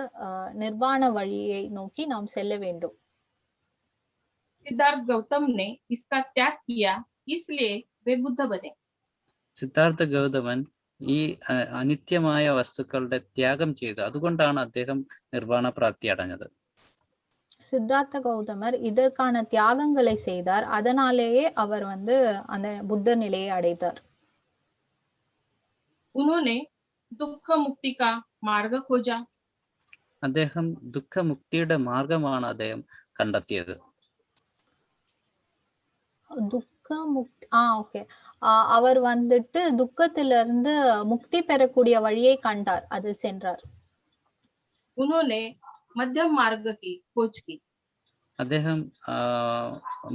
நிர்வாண வழியை நோக்கி நாம் செல்ல வேண்டும். सिद्धार्थ गौतम ने इसका त्याग किया, इसलिए वे बुद्ध बने. സിദ്ധാർത്ഥ ഗൗതമൻ ഈ അനിത്യമായ വസ്തുക്കളുടെ ത്യാഗം ചെയ്തു, അതുകൊണ്ടാണ് അദ്ദേഹം നിർവ്വാണ പ്രാപ്തി അടഞ്ഞത്. சித்தார்த்த கௌதமர் இதற்கான தியாகங்களை செய்தார், அதனாலேயே அவர் வந்து அந்த புத்த நிலையை அடைந்தார். उन्होंने दुख मुक्ति का मार्ग खोजा. അദ്ദേഹം ദുഃഖമുക്തിയുടെ മാർഗമാണ് അദ്ദേഹം കണ്ടെത്തിയത്. துக்க முக்தி ஓகே. அவர் வந்துட்டு துக்கத்திலிருந்து முக்தி பெறக்கூடிய வழியை கண்டார், அதில் சென்றார். उन्होंने मध्यम मार्ग की खोज की. അദ്ദേഹം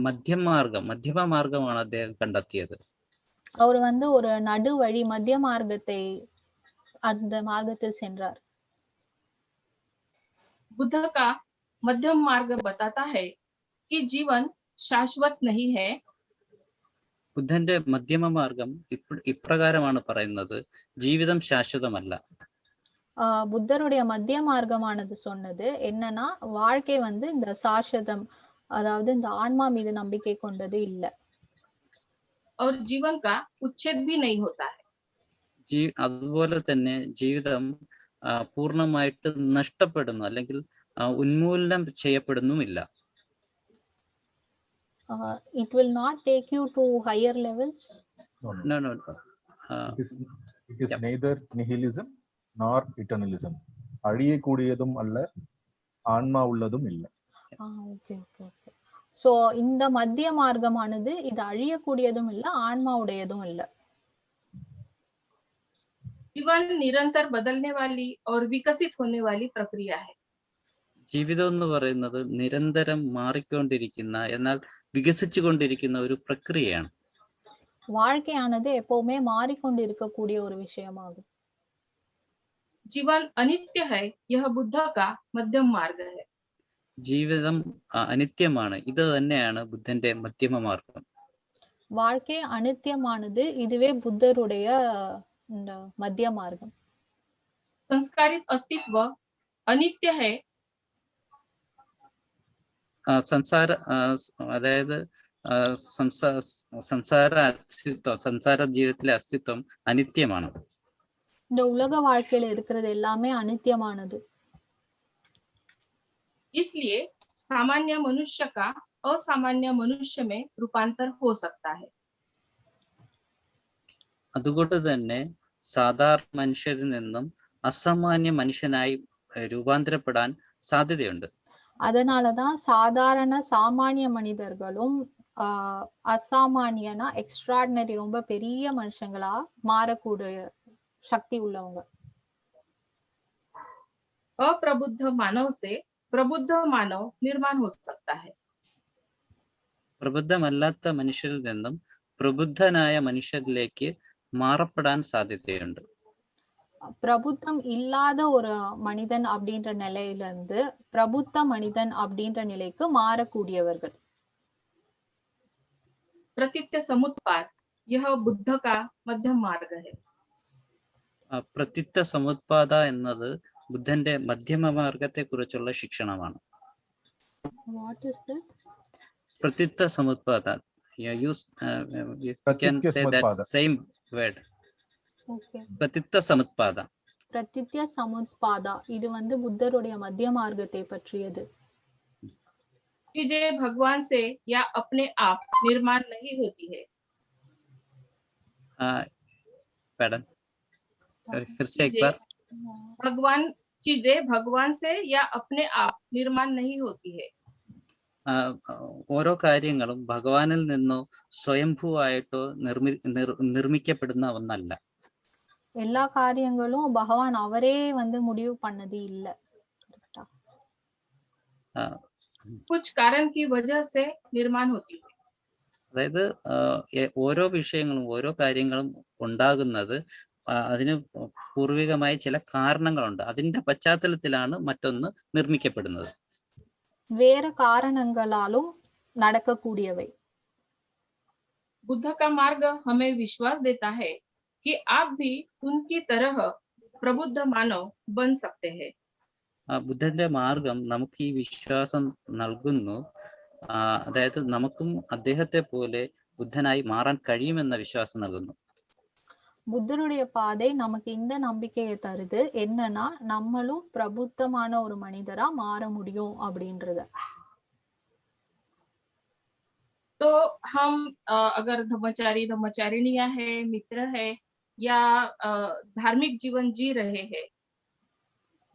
മധ്യമ മാർഗമാണ് അദ്ദേഹം കണ്ടെത്തിയത്. அவர் வந்து ஒரு நடு வழி மத்திய மார்க்கத்தை அந்த மார்க்கத்தில் சென்றார். बुद्ध का मध्यम मार्ग बताता है कि जीवन शाश्वत नहीं है. ബുദ്ധന്റെ മധ്യമ മാർഗം ഇപ്രകാരമാണ് പറയുന്നത്, ജീവിതം ശാശ്വതമല്ല. புத்தருடைய மத்திய மார்க்கமானது சொன்னது என்னன்னா, வாழ்க்கை வந்து இந்த சாஸ்வதம், அதாவது இந்த ஆன்மா மீது நம்பிக்கை கொண்டது இல்ல. और जीवन का उच्छेद भी नहीं होता है. അതുപോലെ തന്നെ ജീവിതം പൂർണ്ണമായിട്ട് നഷ്ടപ്പെടുന്നു അല്ലെങ്കിൽ ഉന്മൂലനം ചെയ്യപ്പെടുന്നുമില്ല. It will not take you to higher levels. No. It is neither nihilism nor eternalism. அழியக்கூடியதும் அல்ல, ஆன்மா உள்ளதும் இல்ல. ஓகே. சோ இந்த மத்திய மார்க்கமானது இது அழியக்கூடியதும் இல்ல, ஆன்மாவுடையதும் இல்ல. जीवन निरंतर बदलने वाली और विकसित होने वाली प्रक्रिया है. ജീവിതം എന്ന് പറയുന്നത് നിരന്തരം മാറിക്കൊണ്ടിരിക്കുന്ന എന്നാൽ വികസിച്ചുകൊണ്ടിരിക്കുന്ന ഒരു പ്രക്രിയയാണ്. வாழ்க்கையானது எப்பவுமே மாறிக்கொண்டிருக்கக்கூடிய ஒரு விஷயமாகும். जीवन अनित्य है, यह बुद्ध का मध्यम मार्ग है. ജീവിതം അനിത്യമാണ്, ഇത് തന്നെയാണ് ബുദ്ധന്റെ മധ്യമ മാർഗം. வாழ்க்கை அனித்தியமானது, இதுவே புத்தருடைய இந்த மத்திய மார்க்கம். संस्कारित अस्तित्व अनित्य है. അതായത് സംസാര ജീവിതത്തിലെ അസ്തിത്വം അനിത്യമാണ്. இந்த உலக வாழ்க்கையில இருக்கிறது எல்லாமே அனித்தியமானது. इसलिए सामान्य मनुष्य का असामान्य मनुष्य में रूपांतर हो सकता है. അതുകൊണ്ട് തന്നെ സാധാരണ മനുഷ്യരിൽ നിന്നും അസാമാന്യ മനുഷ്യനായി രൂപാന്തരപ്പെടാൻ സാധ്യതയുണ്ട്. அதனாலதான் சாதாரண சாமானிய மனிதர்களும் அசாமானியனா எக்ஸ்ட்ராடினரி ரொம்ப பெரிய மனுஷங்களா மாறக்கூடிய சக்தி உள்ளவங்க. अप्रबुद्ध मानव से प्रबुद्ध मानव निर्माण हो सकता है. പ്രബുദ്ധമല്ലാത്ത മനുഷ്യരിൽ നിന്നും പ്രബുദ്ധനായ മനുഷ്യരിലേക്ക് മാറപ്പെടാൻ സാധ്യതയുണ്ട്. பிரபுத்தம் இல்லாத ஒரு மனிதன் அப்படின்ற நிலையில இருந்து பிரபுத்த மனிதன் அப்படின்ற நிலைக்கு மாறக்கூடியவர்கள். प्रतीत्य समुत्पाद, यह बुद्ध का मध्यम मार्ग है. പ്രത്യക്ത സമുത്പാദ എന്നത് ബുദ്ധന്റെ മധ്യമ മാർഗത്തെ കുറിച്ചുള്ള ശിക്ഷണമാണ്. What is that? പ്രത്യക്ത സമുത്പാദ, you can say that same word. Okay. പ്രത്യക്ത സമുത്പാദ. பிரதித்ய சமுத்பாதா, இது வந்து புத்தருடைய மத்திய மார்க்கத்தை பற்றியது. चीजें भगवान से या अपने आप निर्माण नहीं होती है. मैडम फिर से एक बार. चीजें भगवान से या अपने आप निर्माण नहीं होती है. ഓരോ കാര്യങ്ങളും ഭഗവാനിൽ നിന്നോ സ്വയംഭൂവായിട്ടോ നിർമ്മിക്കപ്പെടുന്ന ഒന്നല്ല. எல்லா காரியங்களும் பகவான் அவரே வந்து முடிவு பண்ணது இல்ல. कुछ कारण की वजह से निर्माण होती है. അതായത് ഓരോ വിഷയങ്ങളും ഓരോ കാര്യങ്ങളും ഉണ്ടാകുന്നത് അതിന് പൂർവികമായി ചില കാരണങ്ങളുണ്ട്, അതിന്റെ പശ്ചാത്തലത്തിലാണ് മറ്റൊന്ന് നിർമ്മിക്കപ്പെടുന്നത്. வேற காரணங்களாலும் நடக்கக்கூடியவை. बुद्ध का मार्ग हमें विश्वास देता है कि आप भी उनकी तरह प्रबुद्ध मानव बन सकते हैं. ബുദ്ധന്റെ മാർഗം നമുക്ക് ഈ വിശ്വാസം നൽകുന്നു. അതായത് നമുക്കും അദ്ദേഹത്തെ പോലെ ബുദ്ധനായി മാറാൻ കഴിയുമെന്ന വിശ്വാസം നൽകുന്നു. புத்தருடைய பாதை நமக்கு இந்த நம்பிக்கையை தருது, என்னன்னா நம்மளும் பிரபுத்தமான ஒரு மனிதரா மாற முடியும் அப்படின்றத. तो हम अगर धर्मचारी धर्मचारिणियां है, मित्र है या धार्मिक जीवन जी रहे हैं,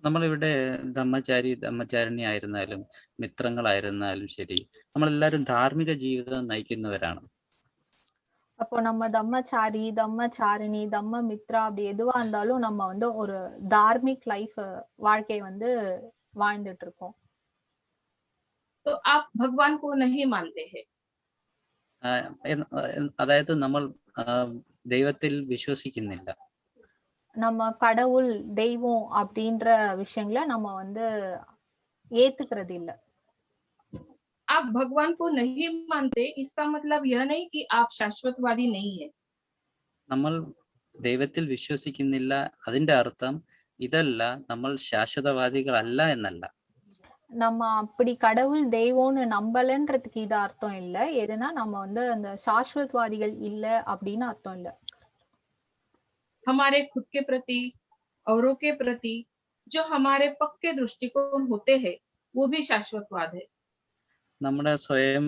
നമ്മളിവിടെ ധർമ്മചാരിണി ആയിരുന്നാലും മിത്രങ്ങളായിരുന്നാലും ശരി, നമ്മളെല്ലാവരും ധാർമ്മിക ജീവിതം നയിക്കുന്നവരാണ്. அப்போ நம்ம தம்மச்சாரி, தம்மச்சாரிணி, தம்ம மித்ரா அப்படி எதுவா இருந்தாலும் நம்ம வந்து ஒரு தார்மிக் லைஃப் வாழ்க்கையை வந்து வாழ்ந்துட்டு இருக்கோம். तो आप भगवान को नहीं मानते हैं. അതായത് നമ്മൾ ദൈവത്തിൽ വിശ്വസിക്കുന്നില്ല. நம்ம கடவுள், தெய்வம் அப்படின்ற விஷயங்களை நம்ம வந்து ஏத்துக்கிறது இல்ல. आप भगवान को नहीं मानते, इसका मतलब यह नहीं कि आप शाश्वतवादी नहीं है. നമ്മൾ ദൈവത്തിൽ വിശ്വസിക്കുന്നില്ല, അതിന്റെ അർത്ഥം ഇതല്ല നമ്മൾ ശാശ്വതവാദികളല്ല എന്നല്ല. நம்ம அப்படி கடவுள் தெய்வம்னு நம்பலன்றதுக்கு இது அர்த்தம் இல்ல. எதுனா நம்ம வந்து அந்த சாஸ்வத்வாதிகள் இல்ல அப்படின்னு அர்த்தம் இல்ல. हमारे खुद के प्रति, औरों के प्रति जो हमारे पक्के दृष्टिकोण होते हैं, वो भी शाश्वतवाद है. നമ്മുടെ സ്വയം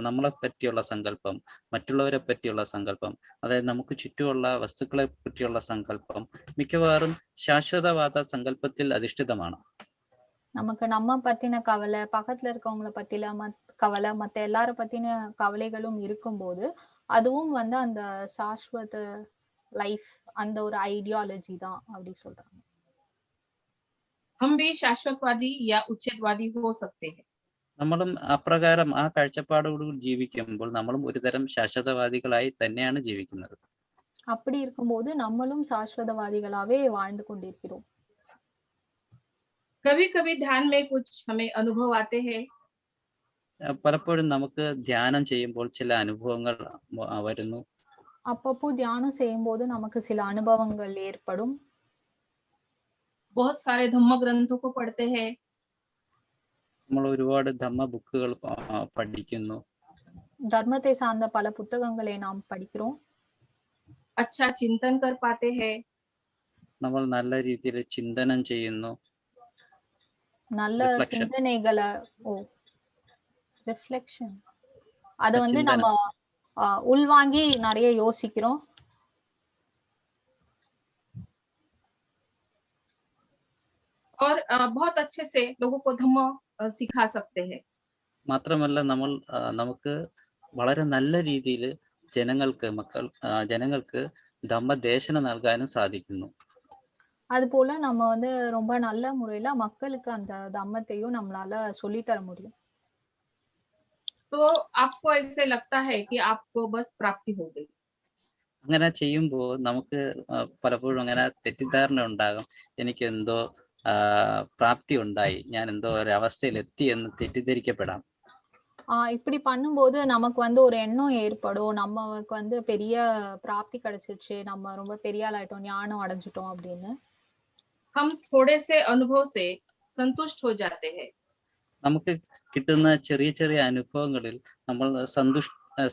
നമ്മളെ പറ്റിയുള്ള സങ്കല്പം, മറ്റുള്ളവരെ പറ്റിയുള്ള സങ്കല്പം, അതായത് നമുക്ക് ചുറ്റുമുള്ള വസ്തുക്കളെ പറ്റിയുള്ള സങ്കല്പം മിക്കവാറും ശാശ്വതവാദ സങ്കല്പത്തിൽ അധിഷ്ഠിതമാണ്. நமக்கு நம்ம பத்தின கவலை, பக்கத்துல இருக்கவங்களை பத்தில கவலை, மத்த எல்லார பத்தின கவலைகளும் இருக்கும்போது அதுவும் வந்து அந்த சாஸ்வத லைஃப், அந்த ஒரு ஐடியாலஜி தான் அப்படி சொல்றாங்க. हम भी शाश्वतवादी या उच्छेदवादी हो सकते हैं. നമ്മളും അപ്രകാരം ആ കാഴ്ചപ്പാടോടുകൂടി ജീവിക്കുമ്പോൾ നമ്മളും ഒരുതരം ശാശ്വതവാദികളായി തന്നെയാണ് ജീവിക്കുന്നത്. அப்படி இருக்கும்போது நம்மளும் சாஸ்வதவாதிகளாவே வாழ்ந்து கொண்டிருக்கிறோம். कभी कभी ध्यान में कुछ हमें अनुभव आते हैं. പലപ്പോഴും നമുക്ക് ധ്യാനം ചെയ്യുമ്പോൾ ചില അനുഭവങ്ങൾ വരുന്നു. அப்பப்போ தியானம் செய்யும்போது நமக்கு சில அனுபவங்கள் ஏற்படும். बहुत सारे धम्म ग्रंथों को पढ़ते हैं. നമ്മൾ ഒരുപാട് ധമ്മ ബുക്കുകൾ പഠിക്കുന്നു. ധർമ്മത്തെ സാർന്ന പല പുസ്തകങ്ങളെ നാം പഠിக்கிறோம். अच्छा चिंतन कर पाते हैं. നമ്മൾ നല്ല രീതിയിൽ ചിന്തനം ചെയ്യുന്നു. நல்ல சிந்தனைகளை ரிஃப்ளெக்ஷன், அத வந்து நம்ம உள்வாங்கி நிறைய யோசிக்கிறோம். और बहुत अच्छे से लोगों को धम्म सिखा सकते हैं. മാത്രമല്ല നമുക്ക് വളരെ നല്ല രീതിയിൽ ജനങ്ങൾക്ക് ധമ്മദേശന നൽകാനും സാധിക്കുന്നു. அதுபோல நம்ம வந்து ரொம்ப நல்ல முறையில மக்களுக்கு அந்த தம்மத்தையும் நம்மளால சொல்லித்தர முடியும். तो आपको ऐसे लगता है कि आपको बस प्राप्ति हो गई. അങ്ങനെ ചെയ്യുമ്പോൾ നമുക്ക് പലപ്പോഴും അങ്ങനെ തെറ്റിദ്ധാരണ ഉണ്ടാകും, എനിക്ക് എന്തോ പ്രാപ്തി ഉണ്ടായി, ഞാൻ എന്തോ ഒരു അവസ്ഥയിൽ എത്തി എന്ന് തെറ്റിദ്ധരിക്കപ്പെടാം. இப்படி பண்ணும்போது நமக்கு வந்து ஒரு எண்ணம் ஏற்படும், நமக்கு வந்து பெரிய பிராப்தி கிடைச்சிருச்சு, நம்ம ரொம்ப பெரிய ஆள் ஆயிட்டோம், ஞானம் அடைஞ்சிட்டோம் அப்படின்னு. हम थोड़े से अनुभव से संतुष्ट हो जाते हैं. നമുക്ക് കിട്ടുന്ന ചെറിയ ചെറിയ അനുഭവങ്ങളിൽ നമ്മൾ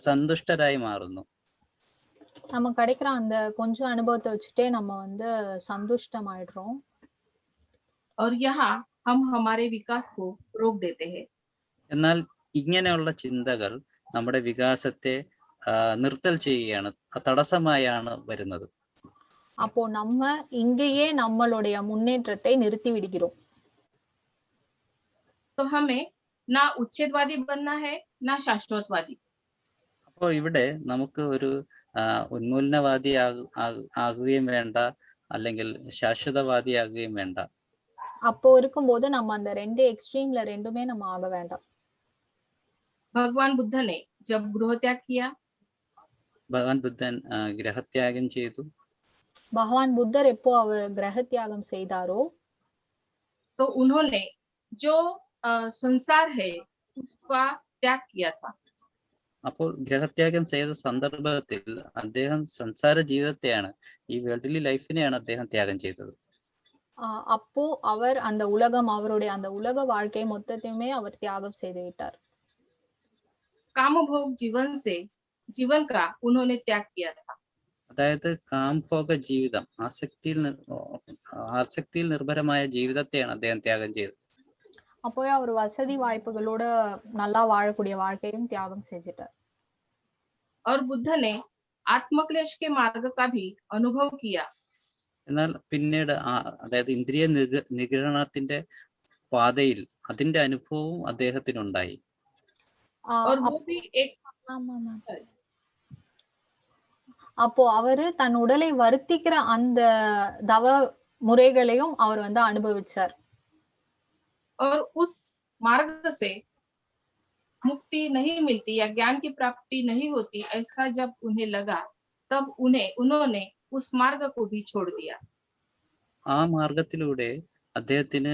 സന്തുഷ്ടരായി മാറുന്നു. நமக்கு கிடைக்கிற அந்த கொஞ்சம் அனுபவத்தை வச்சுட்டே நம்ம வந்து சந்துஷ்டமாயிடுறோம். और यहाँ हम हमारे विकास को रोक देते हैं. എന്നാൽ ഇങ്ങനെയുള്ള ചിന്തകൾ നമ്മുടെ വികാസത്തെ നിർത്തൽ ചെയ്യുകയാണ്, തടസ്സമായാണ് വരുന്നത്. அப்போ நம்ம இங்கேயே நம்மளுடைய முன்னேற்றத்தை நிறுத்தி விடுகிறோம். तो हमें ना उच्छेदवादी बनना है ना शाश्वतवादी. അപ്പോൾ ഇവിടെ നമുക്ക് ഒരു ഉന്മൂലനവാദി ആകുകയും വേണ്ട, അല്ലെങ്കിൽ ശാശ്വതവാദിയാകുകയും വേണ്ട. அப்போ இருக்கும்போது நம்ம அந்த ரெண்டு எக்ஸ்ட்ரீம்ல ரெண்டுமே நம்ம ஆக வேண்டாம். भगवान बुद्ध ने जब गृहत्याग किया, ഭഗവാൻ ബുദ്ധൻ ഗ്രഹത്യാഗം ചെയ്തു. பகவான் புத்தர் எப்போ அவர் கிரக தியாகம் செய்தாரோ, तो उन्होंने जो संसार है उसका त्याग किया था। അപ്പോൾ ഗ്രഹത്യാഗം ചെയ്ത സന്ദർഭത്തിൽ അദ്ദേഹം സംസാര ജീവിതത്തെയാണ്, ഈ വേൾഡ്ലി ലൈഫിനെയാണ് അദ്ദേഹം ത്യാഗം ചെയ്തത്. அப்போ அவர் அந்த உலகம், அவருடைய அந்த உலக வாழ்க்கை மொத்தத்தையுமே அவர் தியாகம் செய்து விட்டார். कामभोग जीवन से जीवन का उन्होंने त्याग किया था। അതായത് കാംഭോഗ ജീവിതം, ആസക്തിയിൽ നിർഭരമായ ജീവിതത്തെയാണ് അദ്ദേഹം ത്യാഗം ചെയ്തത്. அப்போ அவர் வசதி வாய்ப்புகளோட நல்லா வாழக்கூடிய வாழ்க்கையும் தியாகம் செஞ்சிட்டார். और बुद्ध ने आत्मक्लेश के मार्ग का भी अनुभव किया। എന്നാൽ പിന്നീട് അതായത് ഇന്ദ്രിയ നിഗ്രഹണത്തിന്റെ പാതയിൽ അതിന്റെ അനുഭവവും അദ്ദേഹത്തിനുണ്ടായി. और वो भी एक அப்போ அவரு தன் உடலை வருத்திக்கிற அந்த தவ முறைகளையும் அவர் வந்து அனுபவிச்சார். और उस मार्ग से मुक्ति नहीं मिलती या ज्ञान की प्राप्ति नहीं होती, ऐसा जब उन्हें लगा तब उन्होंने उस मार्ग को भी छोड़ दिया। ആ മാർഗത്തിലൂടെ അദ്ദേഹത്തിന്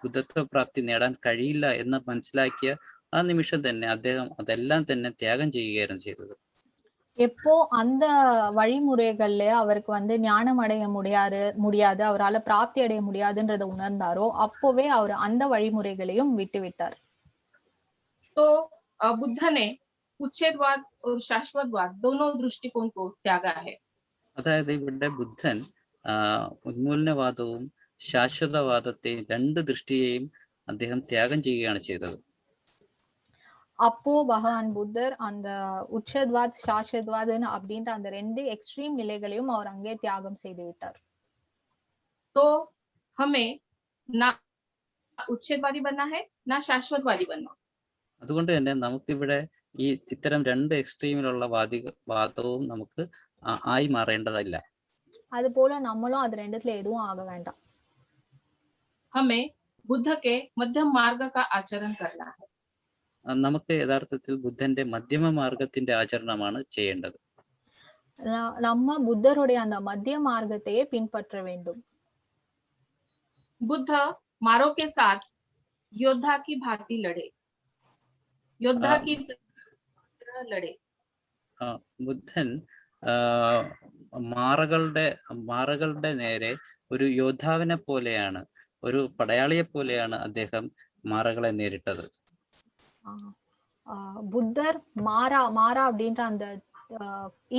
ബുദ്ധത്വ പ്രാപ്തി നേടാൻ കഴിയില്ല എന്ന് മനസ്സിലാക്കിയ ആ നിമിഷം തന്നെ അദ്ദേഹം അതെല്ലാം തന്നെ ത്യാഗം ചെയ്യുകയായിരുന്നു ചെയ്തത്. எப்போ அந்த வழிமுறைகள்ல அவருக்கு வந்து ஞானம் அடைய முடியாது, அவரால பிராப்தி அடைய முடியாதுன்றதை உணர்ந்தாரோ அப்போவே அவர் அந்த வழிமுறைகளையும் விட்டு விட்டார். तो बुद्ध ने उच्छेदवाद और शाश्वतवाद दोनों दृष्टिकोण को त्यागा है। അതായത് ഇവിടെ ബുദ്ധൻ ഉന്മൂലനവാദവും ശാശ്വതവാദത്തെയും രണ്ട് ദൃഷ്ടിയെയും അദ്ദേഹം ത്യാഗം ചെയ്യുകയാണ് ചെയ്തത്. அப்போ பகவான் புத்தர் அந்த உச்சத்வாத் சாஷத்வாத்னு அப்படின்ற அந்த ரெண்டு எக்ஸ்ட்ரீம் நிலைகளையும் அவர் அங்கே தியாகம் செய்து விட்டார். तो हमें ना उच्छेदवादी बनना है ना शाश्वतवादी बनना। അതുകൊണ്ട് തന്നെ നമുക്കിവിടെ ഈ ഇത്തരം രണ്ട് എക്സ്ട്രീമിലുള്ള വാദവും നമുക്ക് ആയി മാറേണ്ടതല്ല. അതുപോലെ നമ്മളും അത് രണ്ടத்துல എതുவும் ആക വേண்டாം. हमें बुद्ध के मध्यम मार्ग का आचरण करना है। നമുക്ക് യഥാർത്ഥത്തിൽ ബുദ്ധന്റെ മധ്യമ മാർഗത്തിന്റെ ആചരണമാണ് ചെയ്യേണ്ടത്. நம்ம புத்தருடைய அந்த மத்திய மார்க்கத்தையே பின்பற்ற வேண்டும். बुद्ध मारो के साथ योद्धा की भांति लड़े, योद्धा की तरह लड़े। ബുദ്ധൻ മാറകളുടെ നേരെ ഒരു യോദ്ധാവിനെ പോലെയാണ്, ഒരു പടയാളിയെ പോലെയാണ് അദ്ദേഹം മാറകളെ നേരിട്ടത്. புத்தர் மாறா அப்படின்ற அந்த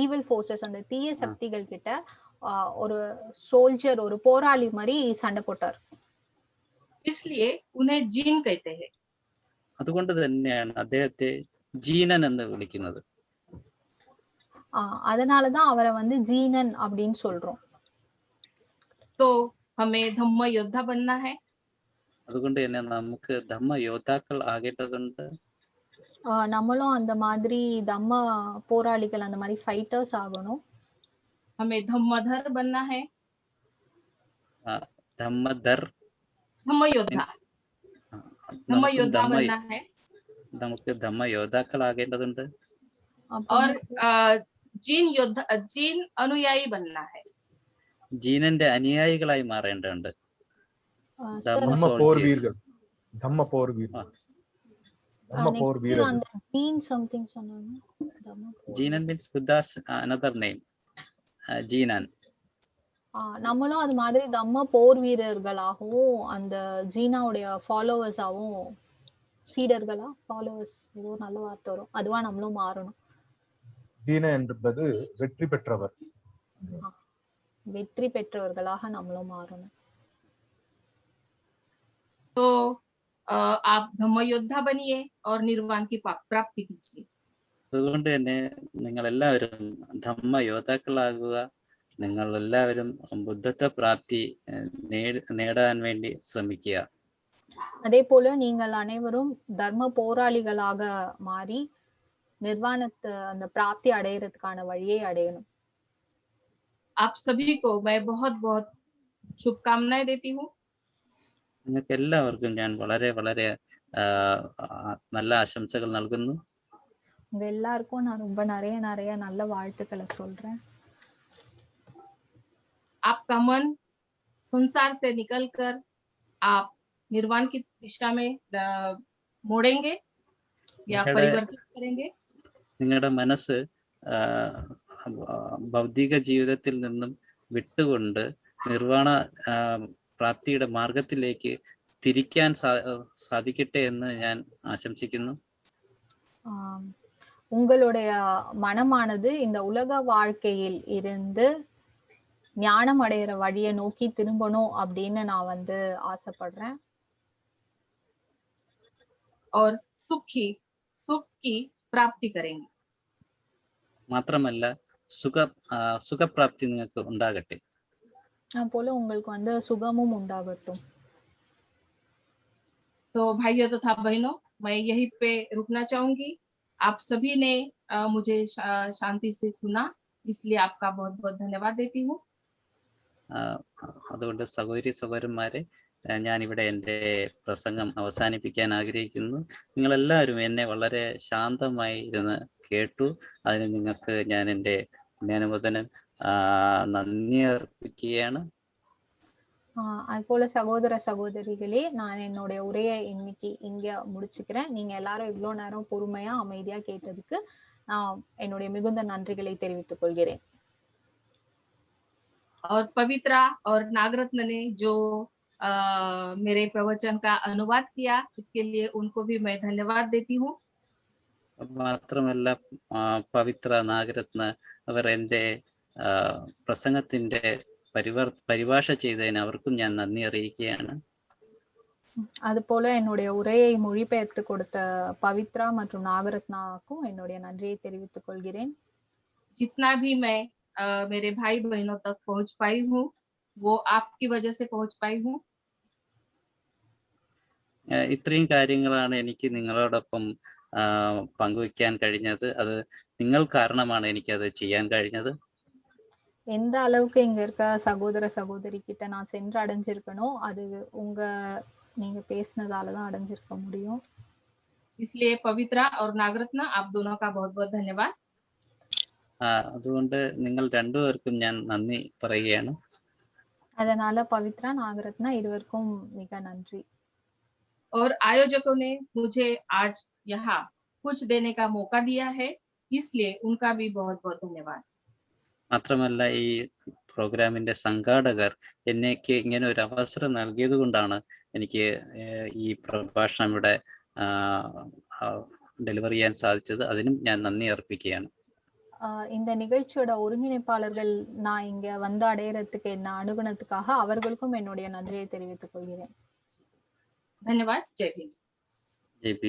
ஈவில் ஃபோர்சஸ், அந்த தீய சக்திகள் கிட்ட ஒரு சோல்ஜர், ஒரு போராளி மாதிரி சண்டை போட்டார். इसलिए उन्हें जीन कहते हैं। അതുകൊണ്ട് തന്നെയാണ് അദ്ദേഹത്തെ ജീനൻ എന്ന് വിളിക്കുന്നത്. அதனாலதான் அவரை வந்து ஜீனன் அப்படின்னு சொல்றோம். तो हमें धम्म योद्धा बनना है। അതുകൊണ്ട് തന്നെ നമുക്ക് ധമ്മ യോദ്ധാക്കൾ ആകേണ്ടതുണ്ട്. நம்மளும் அந்த மாதிரி தம்ம போராளிகள், அந்த மாதிரி ஃபைட்டர்ஸ் ஆகணும். हमें धम्मधर बनना है। ധമ്മധർ, धम्म योद्धा, धम्म योद्धा बनना है। നമുക്ക് ധമ്മ യോദ്ധാക്കളാകേണ്ടതുണ്ട്. और जीन अनुयायी बनना है। ജീനന്റെ അനുയായികളായി മാറേണ്ടതുണ്ട്. ധമ്മ പോർ വീരർ, ധമ്മ പോർ വീരർ, ധമ്മ പോർ വീരർ. அந்த ஜீன் சம்திங் சொன்னாங்க. ജീനൻ மீன்ஸ் Buddha's another name, ജീനൻ. நம்மளும் அது மாதிரி தம்ம போர் வீரர்களாகவும் அந்த ஜீனாவுடைய ஃபாலோவர்ஸாகவும், சீடர்களா, ஃபாலோவர்ஸ், ஏதோ நல்ல வார்த்தை வரும், அதுவா நம்மளும் மாறணும். ஜீன என்பது வெற்றி பெற்றவர், வெற்றி பெற்றவர்களாக நம்மளும் மாறணும். तो आप धम्म योद्धा बनिए और निर्वाण की प्राप्ति कीजिए। അതുകൊണ്ട് തന്നെ നിങ്ങൾ എല്ലാവരും ധമ്മ യോദ്ധാക്കളാകുക. നിങ്ങൾ എല്ലാവരും ബുദ്ധത്വ പ്രാപ്തി നേടാൻ വേണ്ടി ശ്രമിക്കുക. அதே போல நீங்கள் அனைவரும் தர்ம போராளிகளாக மாறி நிர்வாணத்தை, அந்த பிராப்தி அடையறதுக்கான வழியை அடையணும். आप सभी को मैं बहुत बहुत शुभकामनाएं देती हूँ। നിങ്ങൾക്ക് എല്ലാവർക്കും ഞാൻ വളരെ വളരെ നല്ല ആശംസകൾ നൽകുന്നു. உங்க எல்லாருக்கும் நான் ரொம்ப நிறைய நல்ல வாழ்த்துக்களை சொல்றேன். आपका मन संसार से निकलकर आप निर्वाण की दिशा में मोड़ेंगे या നിങ്ങളുടെ परिवर्तित करेंगे? നിങ്ങളുടെ മനസ്സ് ഭൗതിക ജീവിതത്തിൽ നിന്നും വിട്ടുകൊണ്ട് നിർവാണ പ്രാപ്തിയുടെ മാർഗത്തിലേക്ക് തിരിക്കാൻ സാധിക്കട്ടെ എന്ന് ഞാൻ ആശംസിക്കുന്നു. உங்களுடைய மனமானது இந்த உலக வாழ்க்கையில் இருந்து ஞானம் அடையிற வழியை நோக்கி திரும்பணும் அப்படின்னு நான் வந்து ஆசைப்படுறேன். और सुख की प्राप्ति करेंगे. മാത്രമല്ല സുഖപ്രാപ്തി നിങ്ങൾക്ക് ഉണ്ടാകട്ടെ. போல உங்களுக்கு வந்து சுகமும் உண்டாகட்டும். तो भाइयों तथा बहनों, मैं यहीं पे रुकना चाहूंगी. आप सभी ने मुझे शांति से सुना, इसलिए आपका बहुत बहुत धन्यवाद देती हूँ. അതുകൊണ്ട് സഹോദരന്മാരെ, ഞാനിവിടെ എൻ്റെ പ്രസംഗം അവസാനിപ്പിക്കാൻ ആഗ്രഹിക്കുന്നു. നിങ്ങളെല്ലാവരും എന്നെ വളരെ ശാന്തമായി ഇരുന്ന് കേട്ടു. അതിന് നിങ്ങൾക്ക് ഞാൻ എൻ്റെ ജ്ഞാനബോധനം നന്ദി അർപ്പിക്കുകയാണ്. அது போல சகோதர சகோதரிகளே, நான் என்னுடைய உரையை இன்னைக்கு இங்க முடிச்சுக்கிறேன். நீங்க எல்லாரும் இவ்வளவு நேரம் பொறுமையா அமைதியா கேட்டதுக்கு நான் என்னுடைய மிகுந்த நன்றிகளை தெரிவித்துக் கொள்கிறேன். और पवित्रा और नागरत्न ने जो मेरे प्रवचन का अनुवाद किया, इसके लिए उनको भी मैं धन्यवाद देती हूँ. മാത്രമല്ല പവിത്ര, നാഗരത്ന അവർ എൻ്റെ പ്രസംഗത്തിന്റെ പരിഭാഷ ചെയ്തതിന് അവർക്കും ഞാൻ നന്ദി അറിയിക്കുകയാണ്. அதுபோல என்னுடைய உரையை மொழிபெயர்த்து கொடுத்த பவித்ரா மற்றும் நாகரத்னாவுக்கும் என்னுடைய நன்றியை தெரிவித்துக் கொள்கிறேன். जितना भी मैं मेरे भाई बहनों तक पहुंच पाई हूँ, वो आपकी वजह से पहुंच पाई हूँ. ഇത്രയും കാര്യങ്ങളാണ് എനിക്ക് നിങ്ങളോടൊപ്പം പങ്കുവെക്കാൻ കഴിഞ്ഞത്. അത് നിങ്ങൾ കാരണമാണ് എനിക്കത് ചെയ്യാൻ കഴിഞ്ഞത്. எந்த அளவுக்கு இங்க இருக்க சகோதர சகோதரி கிட்ட நான் சென்று அடைஞ்சிருக்கணும், அது நீங்க பேசினதாலதான் அடைஞ்சிருக்க முடியும். इसलिए पवित्रा और नागरत्न, आप दोनों का बहुत बहुत धन्यवाद. അതുകൊണ്ട് നിങ്ങൾ രണ്ടുപേർക്കും ഞാൻ നന്ദി പറയുകയാണ്. அதனால பவித்ரா, நாகரத்னா இருவருக்கும் மிக நன்றி. और आयोजकों ने मुझे आज यहाँ कुछ देने का मौका दिया है, इसलिए उनका भी बहुत बहुत धन्यवाद. മാത്രമല്ല ഈ പ്രോഗ്രാമിന്റെ സംഘാടകർ എനിക്ക് ഇങ്ങനെ ഒരു അവസരം നൽകിയത് കൊണ്ടാണ് എനിക്ക് ഈ പ്രഭാഷണം ഇവിടെ ഡെലിവർ ചെയ്യാൻ സാധിച്ചത്. അതിനും ഞാൻ നന്ദി അർപ്പിക്കുകയാണ്. இந்த நிகழ்ச்சியோட ஒருங்கிணைப்பாளர்கள் நான் இங்க வந்து அடையறதுக்கு என்ன அணுகுணத்துக்காக அவர்களுக்கும் என்னுடைய நன்றியை தெரிவித்துக் கொள்கிறேன். धन्यवाद. जय भीम. जय भीम.